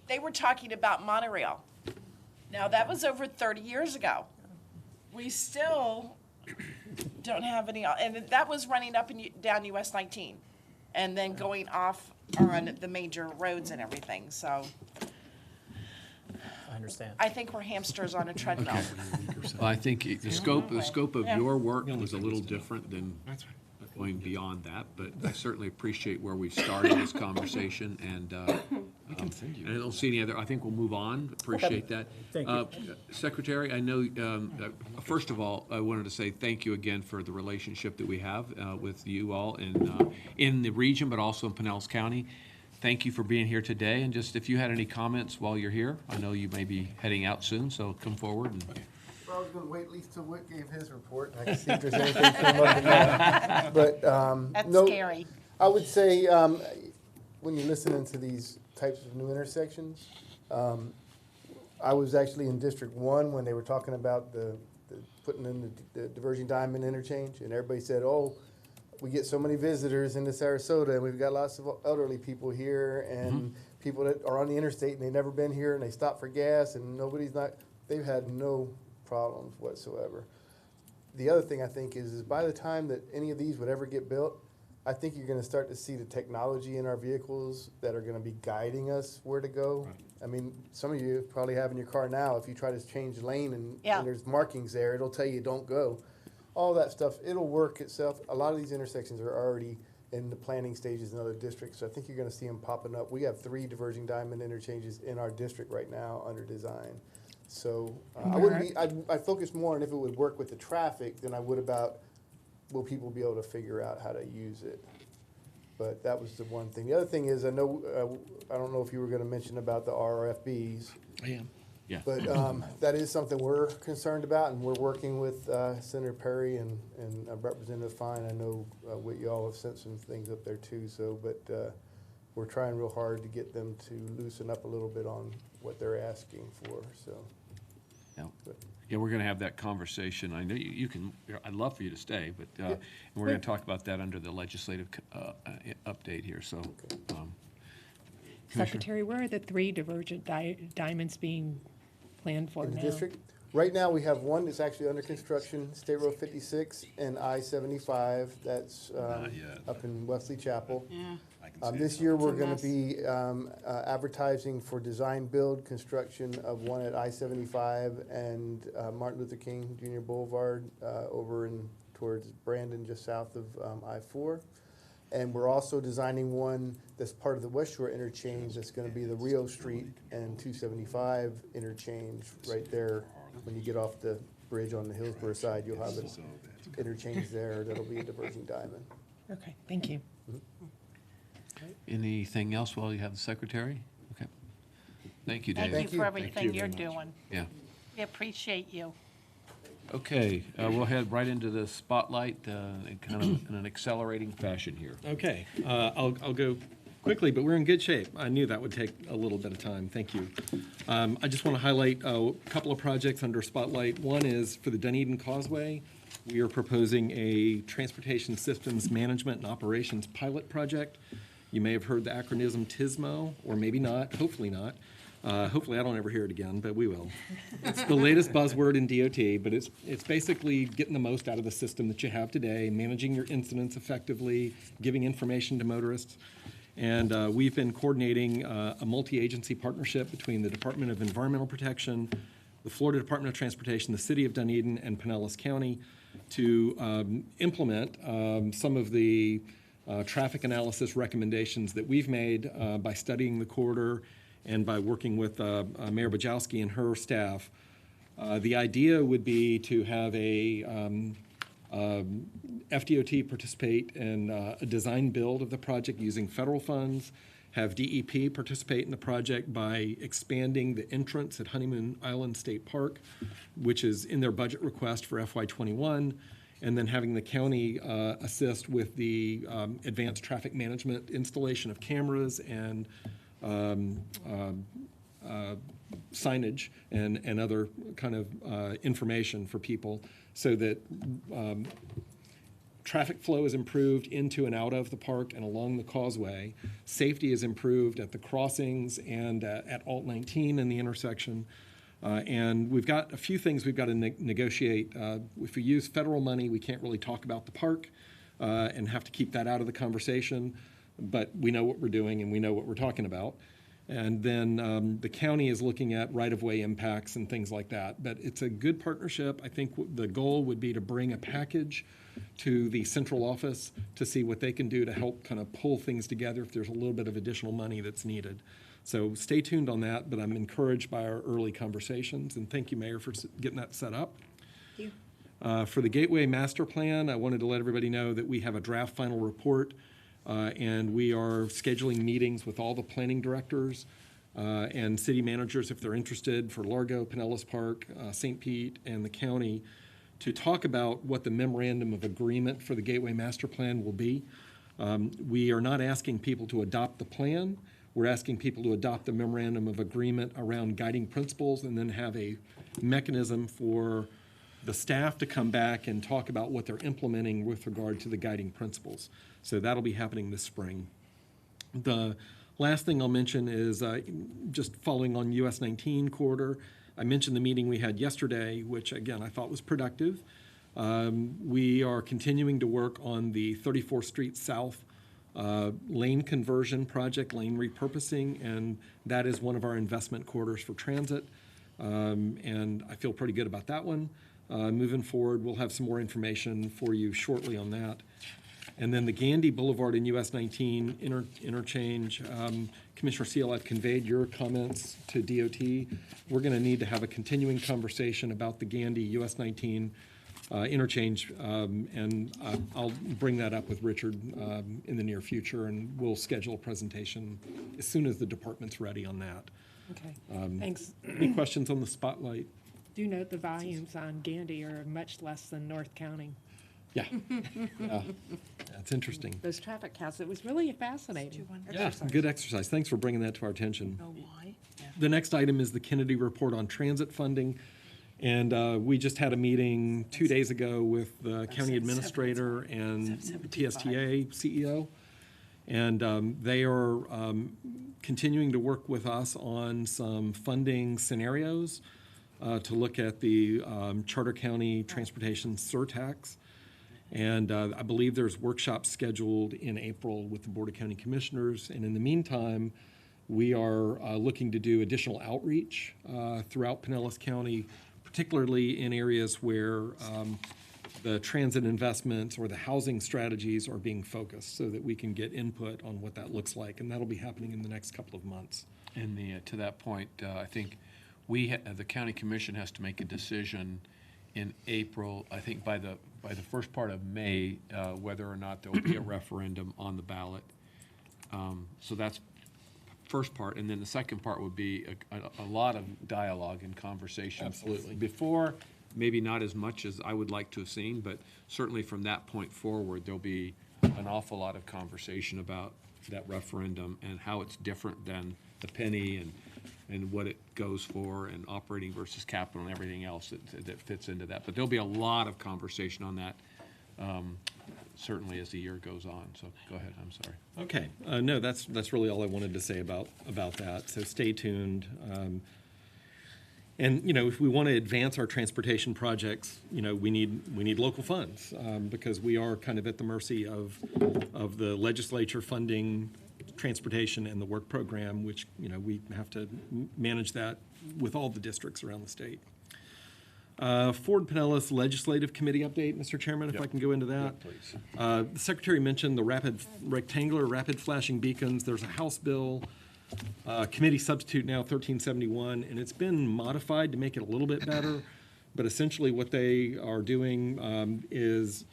they were talking about monorail. Now, that was over 30 years ago. We still don't have any, and that was running up and down US 19 and then going off on the major roads and everything. So I understand. I think we're hamsters on a treadmill. Well, I think the scope of Yeah. your work was a little different than going beyond that, but I certainly appreciate where we started this conversation, and and I don't see any other, I think we'll move on. Appreciate that. Thank you. Secretary, I know, first of all, I wanted to say thank you again for the relationship that we have with you all in the region, but also in Pinellas County. Thank you for being here today, and just if you had any comments while you're here, I know you may be heading out soon, so come forward. And Well, I was gonna wait at least till Whit gave his report, and I can see if there's anything from up in there. But, That's no, scary. I would say, when you're listening to these types of new intersections, I was actually in District 1 when they were talking about the putting in the diverging diamond interchange, and everybody said, oh, we get so many visitors into Sarasota, and we've got lots of elderly people here, and people that are on the interstate, and they've never been here, and they stop for gas, and they've had no problems whatsoever. The other thing I think is by the time that any of these would ever get built, I think you're gonna start to see the technology in our vehicles that are gonna be guiding us where to go. I mean, some of you probably have in your car now, if you try to change lane and there's markings there, it'll tell you don't go. All that stuff, it'll work itself. A lot of these intersections are already in the planning stages in other districts, so I think you're gonna see them popping up. We have 3 diverging diamond interchanges in our district right now under design. So I wouldn't be, I'd focus more on if it would work with the traffic than I would about will people be able to figure out how to use it. But that was the one thing. The other thing is, I know, I don't know if you were gonna mention about the RFBs. I am. Yeah. But that is something we're concerned about, and we're working with Senator Perry and Representative Fine. I know what y'all have sent some things up there too, so, but we're trying real hard to get them to loosen up a little bit on what they're asking for, so. Yeah, we're going to have that conversation. I know you can, I'd love for you to stay, but and we're going to talk about that under the legislative update here, so. Secretary, where are the 3 divergent diamonds being planned for In the now? district, right now, we have one that's actually under construction, State Road 56 and I-75, that's up in Wesley Chapel. Yeah. This year, we're It's a gonna mess. be advertising for design build construction of one at I-75 and Martin Luther King Jr. Boulevard over in towards Brandon, just south of I-4. And we're also designing one that's part of the West Shore interchange that's gonna be the Rio Street and 275 interchange right there. When you get off the bridge on the Hillsborough side, you'll have an interchange there that'll be a diverging diamond. Okay, thank you. Anything else while you have the secretary? Okay. Thank you, Dave. Thank you for everything you're doing. Yeah. We appreciate you. Okay, we'll head right into the spotlight in kind of in an accelerating fashion here. Okay, I'll go quickly, but we're in good shape. I knew that would take a little bit of time. Thank you. I just want to highlight a couple of projects under Spotlight. One is for the Dunedin Causeway. We are proposing a transportation systems management and operations pilot project. You may have heard the acronym TISMO, or maybe not, hopefully not. Hopefully I don't ever hear it again, but we will. It's the latest buzzword in DOT, but it's basically getting the most out of the system that you have today, managing your incidents effectively, giving information to motorists. And we've been coordinating a multi-agency partnership between the Department of Environmental Protection, the Florida Department of Transportation, the City of Dunedin, and Pinellas County to implement some of the traffic analysis recommendations that we've made by studying the corridor and by working with Mayor Bajowski and her staff. The idea would be to have a FDOT participate in a design build of the project using federal funds, have DEP participate in the project by expanding the entrance at Honeymoon Island State Park, which is in their budget request for FY21, and then having the county assist with the advanced traffic management installation of cameras and signage and other kind of information for people so that traffic flow is improved into and out of the park and along the causeway. Safety is improved at the crossings and at Alt 19 in the intersection. And we've got a few things we've got to negotiate. If we use federal money, we can't really talk about the park and have to keep that out of the conversation. But we know what we're doing and we know what we're talking about. And then the county is looking at right-of-way impacts and things like that. But it's a good partnership. I think the goal would be to bring a package to the central office to see what they can do to help kind of pull things together if there's a little bit of additional money that's needed. So stay tuned on that, but I'm encouraged by our early conversations. And thank you, Mayor, for getting that set up. Thank you. For the Gateway Master Plan, I wanted to let everybody know that we have a draft final report. And we are scheduling meetings with all the planning directors and city managers if they're interested for Largo, Pinellas Park, St. Pete, and the county to talk about what the memorandum of agreement for the Gateway Master Plan will be. We are not asking people to adopt the plan. We're asking people to adopt the memorandum of agreement around guiding principles and then have a mechanism for the staff to come back and talk about what they're implementing with regard to the guiding principles. So that'll be happening this spring. The last thing I'll mention is just following on US 19 corridor. I mentioned the meeting we had yesterday, which again I thought was productive. We are continuing to work on the 34th Street South lane conversion project, lane repurposing, and that is one of our investment corridors for transit. And I feel pretty good about that one. Moving forward, we'll have some more information for you shortly on that. And then the Gandy Boulevard and US 19 interchange, Commissioner Seal, I've conveyed your comments to DOT. We're going to need to have a continuing conversation about the Gandy US 19 interchange, and I'll bring that up with Richard in the near future, and we'll schedule a presentation as soon as the department's ready on that. Okay, thanks. Any questions on the spotlight? Do note the volumes on Gandy are much less than North County. Yeah. That's interesting. Those traffic counts, it was really fascinating. Yeah, good exercise. Thanks for bringing that to our attention. Know why? Yeah. The next item is the Kennedy report on transit funding. And we just had a meeting 2 days ago with the county administrator and TSTA CEO. And they are continuing to work with us on some funding scenarios to look at the Charter County Transportation Surtax. And I believe there's workshops scheduled in April with the Board of County Commissioners. And in the meantime, we are looking to do additional outreach throughout Pinellas County, particularly in areas where the transit investments or the housing strategies are being focused so that we can get input on what that looks like. And that'll be happening in the next couple of months. And to that point, I think the county commission has to make a decision in April, I think by the first part of May, whether or not there will be a referendum on the ballot. So that's first part, and then the second part would be a lot of dialogue and conversation. Absolutely. Before, maybe not as much as I would like to have seen, but certainly from that point forward, there'll be an awful lot of conversation about that referendum and how it's different than the penny and what it goes for and operating versus capital and everything else that fits into that. But there'll be a lot of conversation on that, certainly as the year goes on. So go ahead, I'm sorry. Okay, no, that's really all I wanted to say about that. So stay tuned. And if we want to advance our transportation projects, we need local funds because we are kind of at the mercy of the legislature funding transportation and the work program, which we have to manage that with all the districts around the state. Ford Pinellas Legislative Committee update, Mr. Chairman, if I can go into that. Please. The Secretary mentioned the rectangular rapid flashing beacons. There's a House bill, committee substitute now 1371, and it's been modified to make it a little bit better. but essentially what they are doing is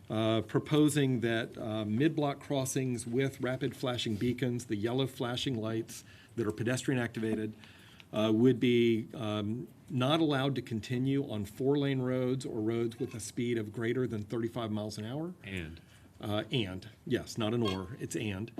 proposing that mid-block crossings with rapid flashing beacons, the yellow flashing lights that are pedestrian activated, would be not allowed to continue on 4-lane roads or roads with a speed of greater than 35 miles an hour. And, yes, not an or, it's and.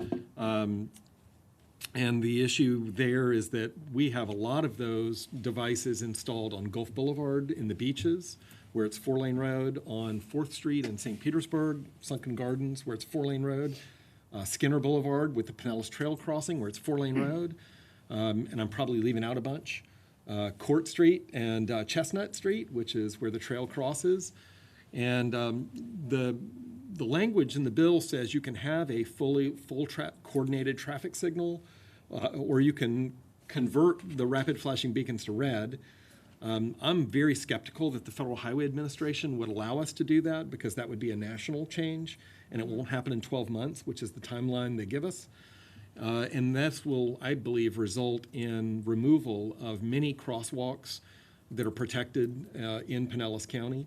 And the issue there is that we have a lot of those devices installed on Gulf Boulevard in the beaches, where it's 4-lane road, on 4th Street in St. Petersburg, Sunken Gardens, where it's 4-lane road, Skinner Boulevard with the Pinellas Trail crossing, where it's 4-lane road, and I'm probably leaving out a bunch, Court Street and Chestnut Street, which is where the trail crosses. And the language in the bill says you can have a coordinated traffic signal, or you can convert the rapid flashing beacons to red. I'm very skeptical that the Federal Highway Administration would allow us to do that, because that would be a national change, and it won't happen in 12 months, which is the timeline they give us. And this will, I believe, result in removal of many crosswalks that are protected in Pinellas County.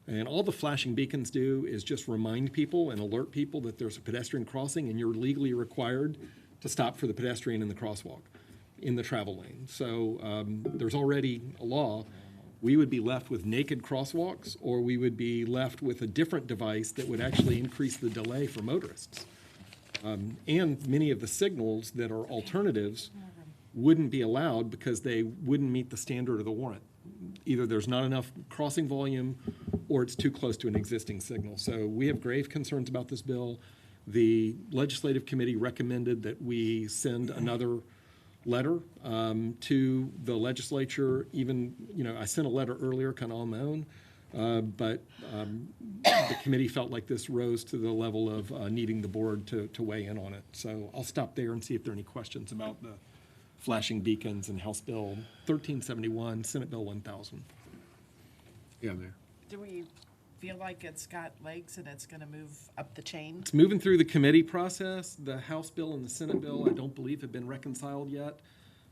And all the flashing beacons do is just remind people and alert people that there's a pedestrian crossing, and you're legally required to stop for the pedestrian in the crosswalk, in the travel lane. So there's already a law. We would be left with naked crosswalks, or we would be left with a different device that would actually increase the delay for motorists. And many of the signals that are alternatives wouldn't be allowed because they wouldn't meet the standard of the warrant. Either there's not enough crossing volume, or it's too close to an existing signal. So we have grave concerns about this bill. The Legislative Committee recommended that we send another letter to the legislature. Even, I sent a letter earlier kind of on my own, but the committee felt like this rose to the level of needing the board to weigh in on it. So I'll stop there and see if there are any questions about the flashing beacons and House Bill 1371, Senate Bill 1000. Yeah, Mayor. Do we feel like it's got legs and it's going to move up the chain? It's moving through the committee process. The House bill and the Senate bill, I don't believe, have been reconciled yet.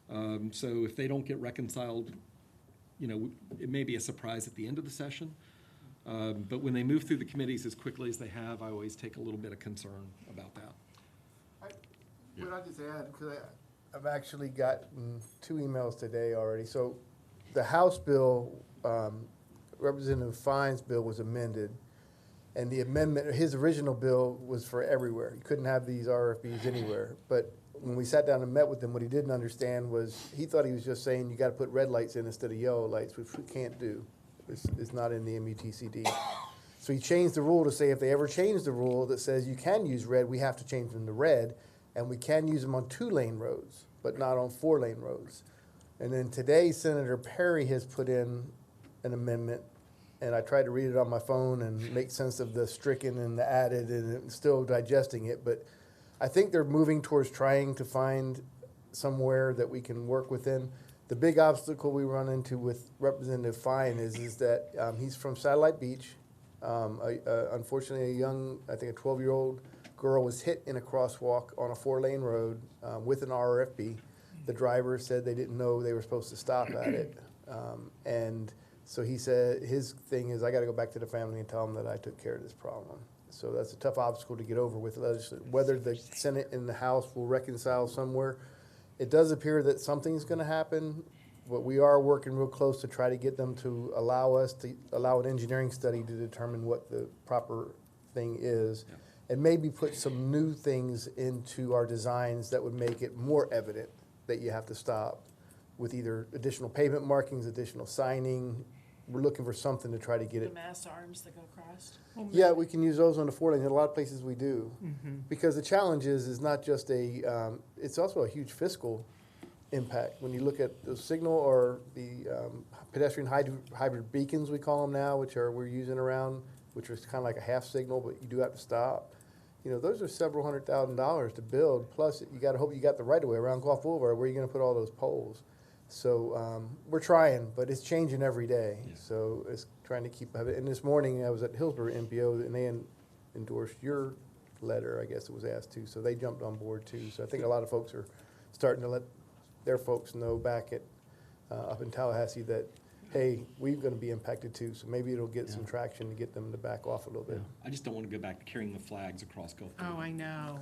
So if they don't get reconciled, it may be a surprise at the end of the session. But when they move through the committees as quickly as they have, I always take a little bit of concern about that. Would I just add, because I've actually gotten 2 emails today already. So the House bill, Representative Fine's bill was amended, and the amendment, his original bill was for everywhere. You couldn't have these RFBs anywhere. But when we sat down and met with him, what he didn't understand was he thought he was just saying you got to put red lights in instead of yellow lights, which we can't do. It's not in the MUTCD. So he changed the rule to say if they ever change the rule that says you can use red, we have to change them to red, and we can use them on 2-lane roads, but not on 4-lane roads. And then today, Senator Perry has put in an amendment, and I tried to read it on my phone and make sense of the stricken and the added, and I'm still digesting it. But I think they're moving towards trying to find somewhere that we can work within. The big obstacle we run into with Representative Fine is that he's from Satellite Beach. Unfortunately, I think a 12-year-old girl was hit in a crosswalk on a 4-lane road with an RFB. The driver said they didn't know they were supposed to stop at it. And so he said his thing is, I got to go back to the family and tell them that I took care of this problem. So that's a tough obstacle to get over with legislation. Whether the Senate and the House will reconcile somewhere, it does appear that something's going to happen. But we are working real close to try to get them to allow an engineering study to determine what the proper thing is, and maybe put some new things into our designs that would make it more evident that you have to stop, with either additional pavement markings, additional signing. We're looking for something to try to get The it. mass arms that go across? Yeah, we can use those on the 4 lane. In a lot of places we do. Because the challenge is not just it's also a huge fiscal impact. When you look at the signal or the pedestrian hybrid beacons, we call them now, which we're using around, which is kind of like a half signal, but you do have to stop. Those are several $100,000 to build. Plus, you got to hope you got the right of way around Gulf Boulevard. Where are you going to put all those poles? So we're trying, but it's changing every day. Yeah. So it's trying to keep up. And this morning I was at Hillsborough MPO, and they endorsed your letter, I guess it was asked to. So they jumped on board too. So I think a lot of folks are starting to let their folks know back at up in Tallahassee that hey, we're gonna be impacted too, so maybe it'll get some traction to get them to back off a little bit. I just don't want to go back to carrying the flags across Gulf. Oh, I know.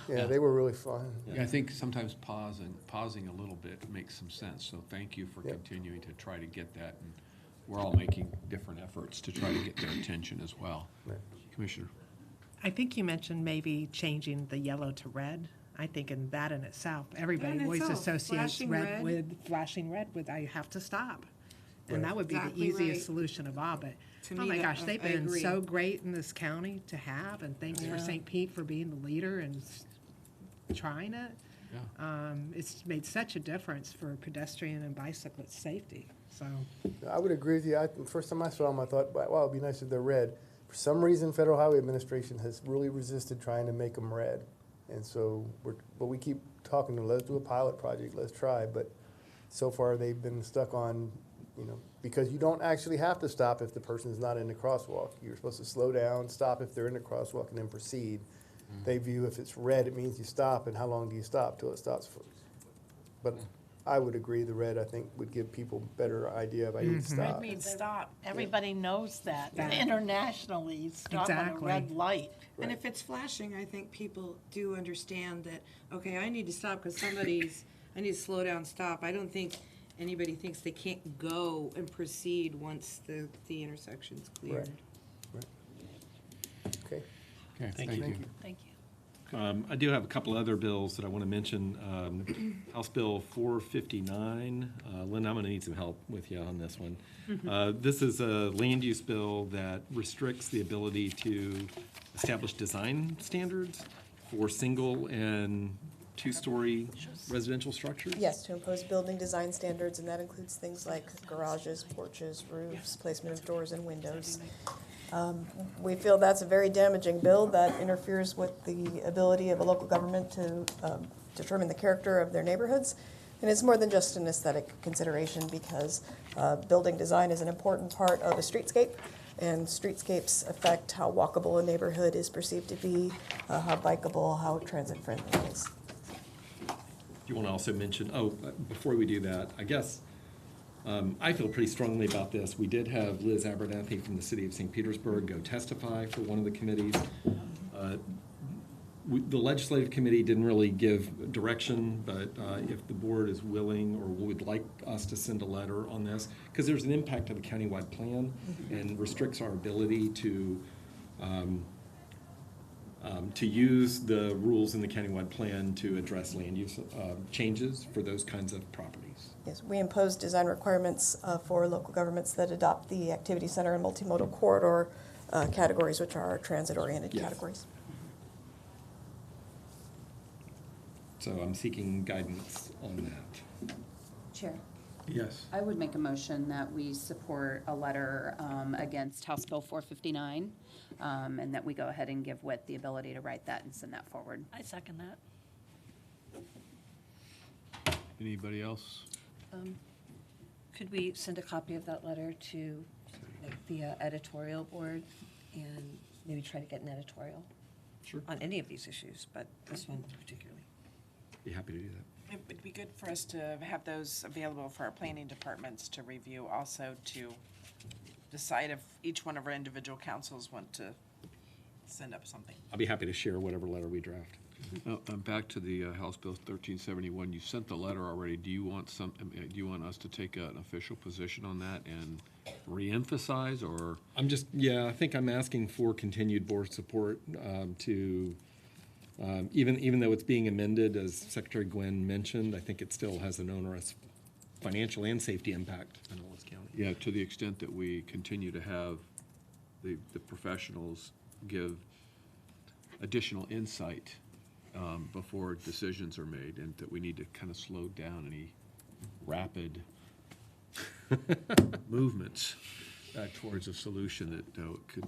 Yeah, they were really fun. Yeah, I think sometimes pausing a little bit makes some sense, so thank you for continuing to try to get that, and we're all making different efforts to try to get their attention as well. Commissioner? I think you mentioned maybe changing the yellow to red. I think in that in itself, everybody That in always itself, associates flashing red red. with, flashing red with, I have to stop. And that would be the Exactly easiest right. solution of all, but, To oh me, my that- gosh, they've I been agree. so great in this county to have, and thanks for Yeah. St. Pete for being the leader and trying it. It's made such a difference for pedestrian and bicyclist safety, so. I would agree with you. First time I saw them, I thought, wow, it'd be nice if they're red. For some reason, Federal Highway Administration has really resisted trying to make them red. And so, but we keep talking to them, let's do a pilot project, let's try. But so far, they've been stuck on, because you don't actually have to stop if the person's not in the crosswalk. You're supposed to slow down, stop if they're in the crosswalk, and then proceed. They view if it's red, it means you stop, and how long do you stop till it stops? But I would agree, the red, I think, would give people a better idea of I need to stop. Red means stop. Everybody knows that. Internationally, stop on a Exactly. red light. And if it's flashing, I think people do understand that, okay, I need to stop because I need to slow down, stop. I don't think anybody thinks they can't go and proceed once the intersection's cleared. Right. Okay. Okay, Thank you. Thank you. I do have a couple other bills that I want to mention. House Bill 459. Lynn, I'm going to need some help with you on this one. This is a land use bill that restricts the ability to establish design standards for single and two-story residential structures. Yes, to impose building design standards, and that includes things like garages, porches, roofs, placement of doors and windows. We feel that's a very damaging bill that interferes with the ability of a local government to determine the character of their neighborhoods. And it's more than just an aesthetic consideration because building design is an important part of a streetscape, and streetscapes affect how walkable a neighborhood is perceived to be, how bikeable, how transit-friendly it is. Do you want to also mention, before we do that, I guess, I feel pretty strongly about this. We did have Liz Abernathy from the city of St. Petersburg go testify for one of the committees. The legislative committee didn't really give direction, but if the board is willing or would like us to send a letter on this, because there's an impact of the countywide plan and restricts our ability to use the rules in the countywide plan to address land use changes for those kinds of properties. Yes, we impose design requirements for local governments that adopt the activity center and multimodal corridor categories, which are our transit-oriented categories. So I'm seeking guidance on that. Chair, Yes. I would make a motion that we support a letter against House Bill 459, and that we go ahead and give WIT the ability to write that and send that forward. I second that. Anybody else? Could we send a copy of that letter to the editorial board and maybe try to get an editorial? Sure. On any of these issues, but this one particularly. Be happy to do that. It would be good for us to have those available for our planning departments to review, also to decide if each one of our individual councils want to send up something. I'll be happy to share whatever letter we draft. Back to the House Bill 1371. You sent the letter already. Do you want us to take an official position on that and reemphasize, or? I think I'm asking for continued board support to, even though it's being amended, as Secretary Gwynn mentioned, I think it still has an onerous financial and safety impact in Pinellas County. Yeah, to the extent that we continue to have the professionals give additional insight before decisions are made, and that we need to kind of slow down any rapid movements towards a solution that could,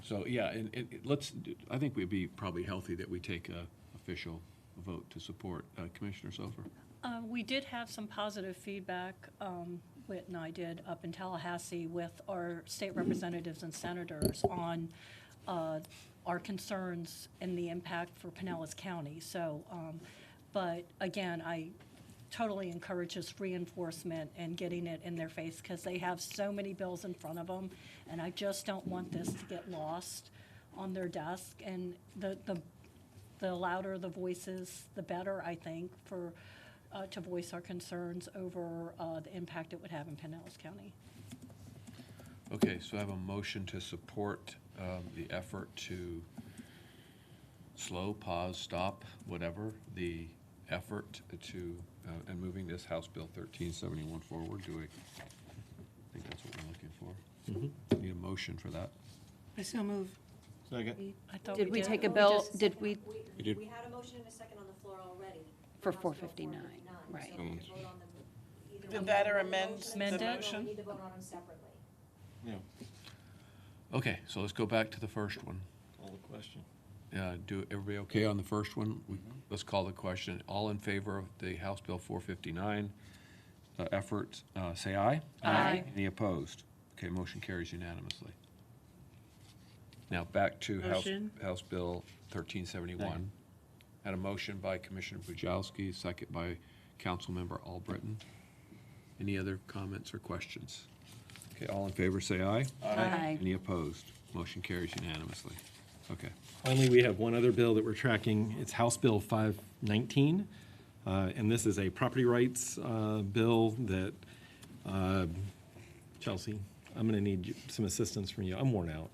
So, yeah, and I think we'd be probably healthy that we take a official vote to support. Commissioner Sofer? We did have some positive feedback, Whit and I did, up in Tallahassee with our state representatives and senators on our concerns and the impact for Pinellas County. So, but again, I totally encourages reinforcement and getting it in their face, because they have so many bills in front of them, and I just don't want this to get lost on their desk. And the louder the voices, the better, I think, for to voice our concerns over the impact it would have in Pinellas County. Okay, so I have a motion to support the effort to slow, pause, stop, whatever, the effort to, and moving this House Bill 1371 forward. Do I think that's what we're looking for? Need a motion for that. I so move. Second. I thought Did we did. take a We bill, just- did we, We did. We had a motion and a second on the floor already. for House Bill 459, 459, right. so we could vote on them either Did way. that or We amend Amend the it? motion? We need to vote on them separately. Yeah, Okay, so let's go back to the first one. call the question. Do everybody okay on the first one? Let's call the question. All in favor of the House Bill 459 effort, say aye. Aye. Any opposed? Okay, motion carries unanimously. Now, back to Motion. House Bill 1371. Had a motion by Commissioner Bujalski, second by Councilmember Albritton. Any other comments or questions? Okay, all in favor, say aye. Aye. Any opposed? Motion carries unanimously. Okay. Finally, we have one other bill that we're tracking. It's House Bill 519. And this is a property rights bill that, Chelsea, I'm going to need some assistance from you. I'm worn out.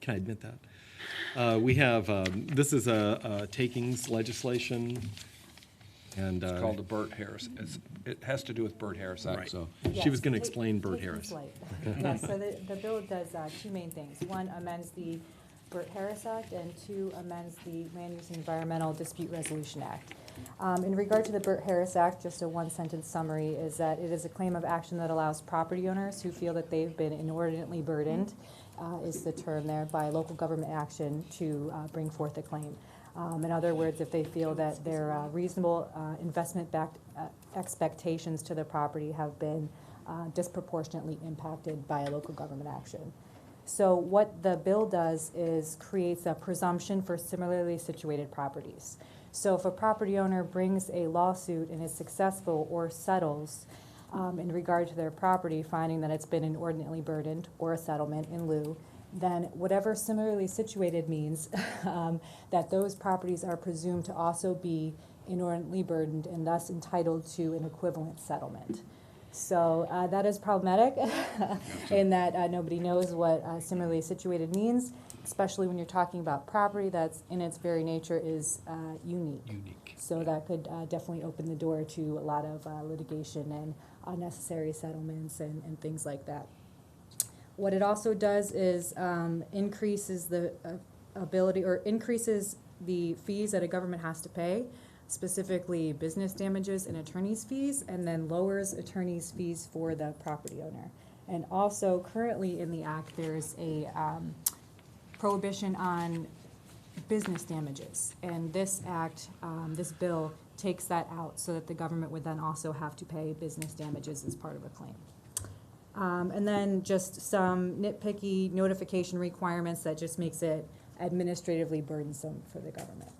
Can I admit that? We have, this is a takings legislation. And It's called the Burt Harris. It has to do with Burt Harris Act, Right. so. She was going to explain Burt Takings Harris. light. Yeah, so the bill does two main things. One, amends the Burt Harris Act, and two, amends the Land Use and Environmental Dispute Resolution Act. In regard to the Burt Harris Act, just a one-sentence summary is that it is a claim of action that allows property owners who feel that they've been inordinately burdened, is the term there, by local government action to bring forth a claim. In other words, if they feel that their reasonable investment-backed expectations to the property have been disproportionately impacted by a local government action. So what the bill does is creates a presumption for similarly situated properties. So if a property owner brings a lawsuit and is successful or settles in regard to their property, finding that it's been inordinately burdened, or a settlement in lieu, then whatever similarly situated means that those properties are presumed to also be inordinately burdened and thus entitled to an equivalent settlement. So that is problematic in that nobody knows what similarly situated means, especially when you're talking about property that's in its very nature is unique. So that could definitely open the door to a lot of litigation and unnecessary settlements and things like that. What it also does is increases the ability, or increases the fees that a government has to pay, specifically business damages and attorney's fees, and then lowers attorney's fees for the property owner. And also, currently in the act, there's a prohibition on business damages. And this act, this bill, takes that out so that the government would then also have to pay business damages as part of a claim. And then just some nitpicky notification requirements that just makes it administratively burdensome for the government.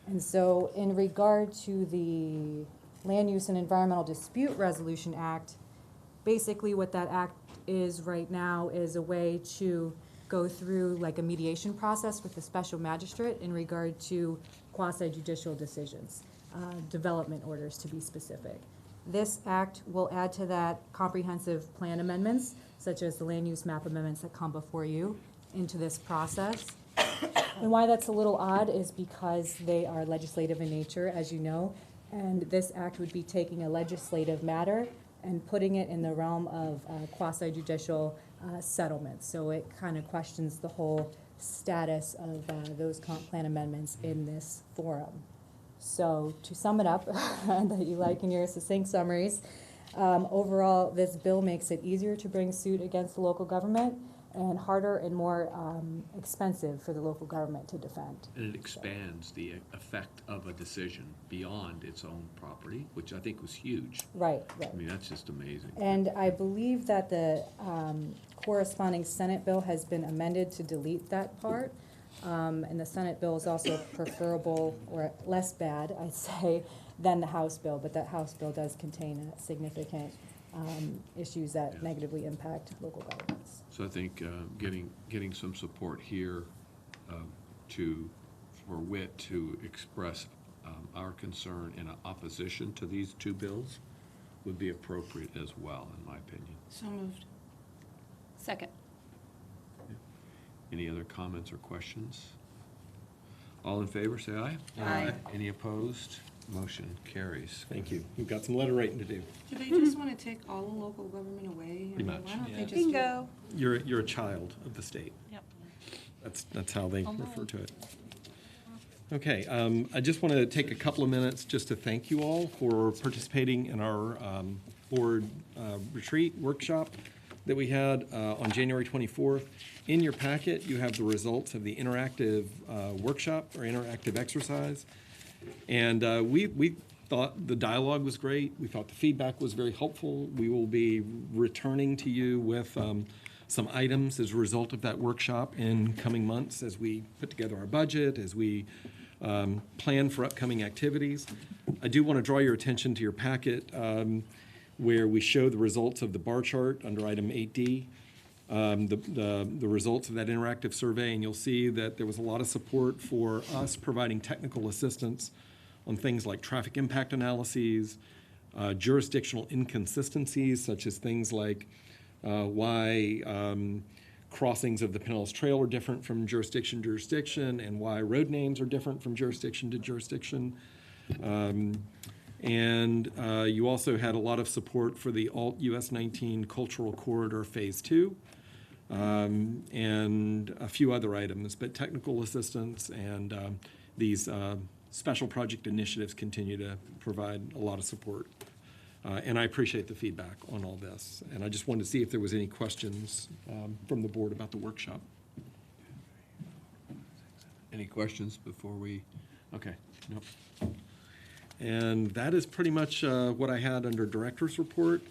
And so in regard to the Land Use and Environmental Dispute Resolution Act, basically what that act is right now is a way to go through like a mediation process with the special magistrate in regard to quasi-judicial decisions, development orders to be specific. This act will add to that comprehensive plan amendments, such as the land use map amendments that come before you into this process. And why that's a little odd is because they are legislative in nature, as you know, and this act would be taking a legislative matter and putting it in the realm of quasi-judicial settlements. So it kind of questions the whole status of those comp plan amendments in this forum. So to sum it up, that you like in your succinct summaries, overall, this bill makes it easier to bring suit against the local government and harder and more expensive for the local government to defend. And it expands the effect of a decision beyond its own property, which I think was huge. Right. I mean, that's just amazing. And I believe that the corresponding Senate bill has been amended to delete that part. And the Senate bill is also preferable, or less bad, I'd say, than the House bill, but that House bill does contain significant issues that negatively impact local governments. So I think getting some support here for WIT to express our concern in opposition to these two bills would be appropriate as well, in my opinion. So moved. Second. Any other comments or questions? All in favor, say aye. Aye. Any opposed? Motion carries. Thank you. We've got some letter writing to do. Do they just want to take all the local government away? Pretty much. Why don't they Yeah. just Bingo. You're a child of the state. Yep. That's how they refer to it. Okay, I just want to take a couple of minutes just to thank you all for participating in our board retreat workshop that we had on January 24th. In your packet, you have the results of the interactive workshop or interactive exercise. And we thought the dialogue was great. We thought the feedback was very helpful. We will be returning to you with some items as a result of that workshop in coming months as we put together our budget, as we plan for upcoming activities. I do want to draw your attention to your packet where we show the results of the bar chart under item 8D. The results of that interactive survey, and you'll see that there was a lot of support for us providing technical assistance on things like traffic impact analyses, jurisdictional inconsistencies, such as things like why crossings of the Pinellas Trail are different from jurisdiction to jurisdiction, and why road names are different from jurisdiction to jurisdiction. And you also had a lot of support for the Alt US 19 Cultural Corridor Phase 2. And a few other items, but technical assistance and these special project initiatives continue to provide a lot of support. And I appreciate the feedback on all this. And I just wanted to see if there was any questions from the board about the workshop. Any questions before we, okay, nope. And that is pretty much what I had under director's report.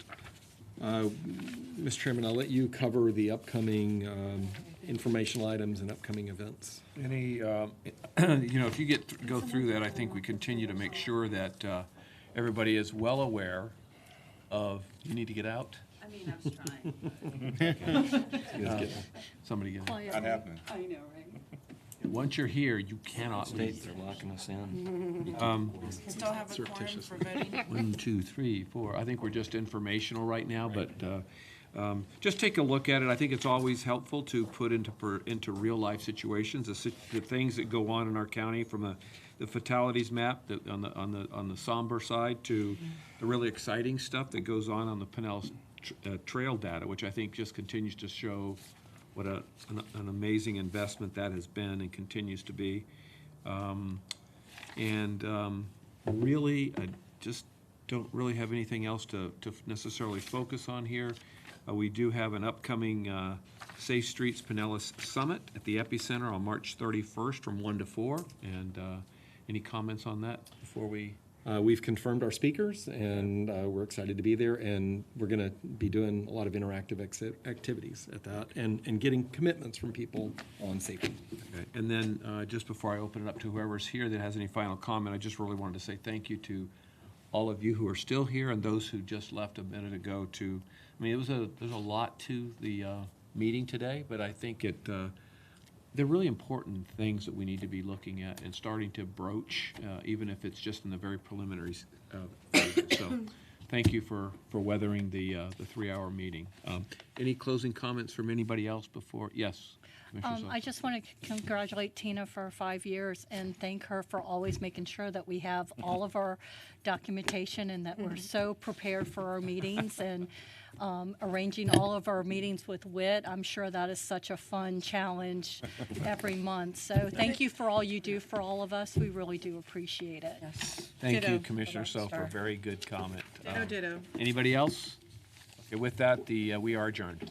Mr. Chairman, I'll let you cover the upcoming informational items and upcoming events. Any, if you go through that, I think we continue to make sure that everybody is well aware of, you need to get out? I mean, I was trying. Somebody get out. Not happening. I know, right? Once you're here, you cannot leave. They're locking us in. still have a quorum for voting? 1, 2, 3, 4. I think we're just informational right now, but just take a look at it. I think it's always helpful to put into real life situations the things that go on in our county, from the fatalities map on the somber side to the really exciting stuff that goes on the Pinellas Trail data, which I think just continues to show what an amazing investment that has been and continues to be. Really, I just don't really have anything else to necessarily focus on here. We do have an upcoming Safe Streets Pinellas Summit at the Epicenter on March 31st from 1 to 4. And any comments on that before we? We've confirmed our speakers, and we're excited to be there, and we're going to be doing a lot of interactive activities at that and getting commitments from people on safety. Okay. And then just before I open it up to whoever's here that has any final comment, I just really wanted to say thank you to all of you who are still here and those who just left a minute ago to, I mean, there's a lot to the meeting today, but I think they're really important things that we need to be looking at and starting to broach, even if it's just in the very preliminary phases. So thank you for weathering the 3-hour meeting. Any closing comments from anybody else before? Yes. I just want to congratulate Tina for 5 years and thank her for always making sure that we have all of our documentation and that we're so prepared for our meetings, and arranging all of our meetings with WIT. I'm sure that is such a fun challenge every month. So thank you for all you do for all of us. We really do appreciate it. Yes. Thank Ditto. you, Commissioner Selfer. Very good comment. Ditto, ditto. Anybody else? Okay, with that, we are adjourned.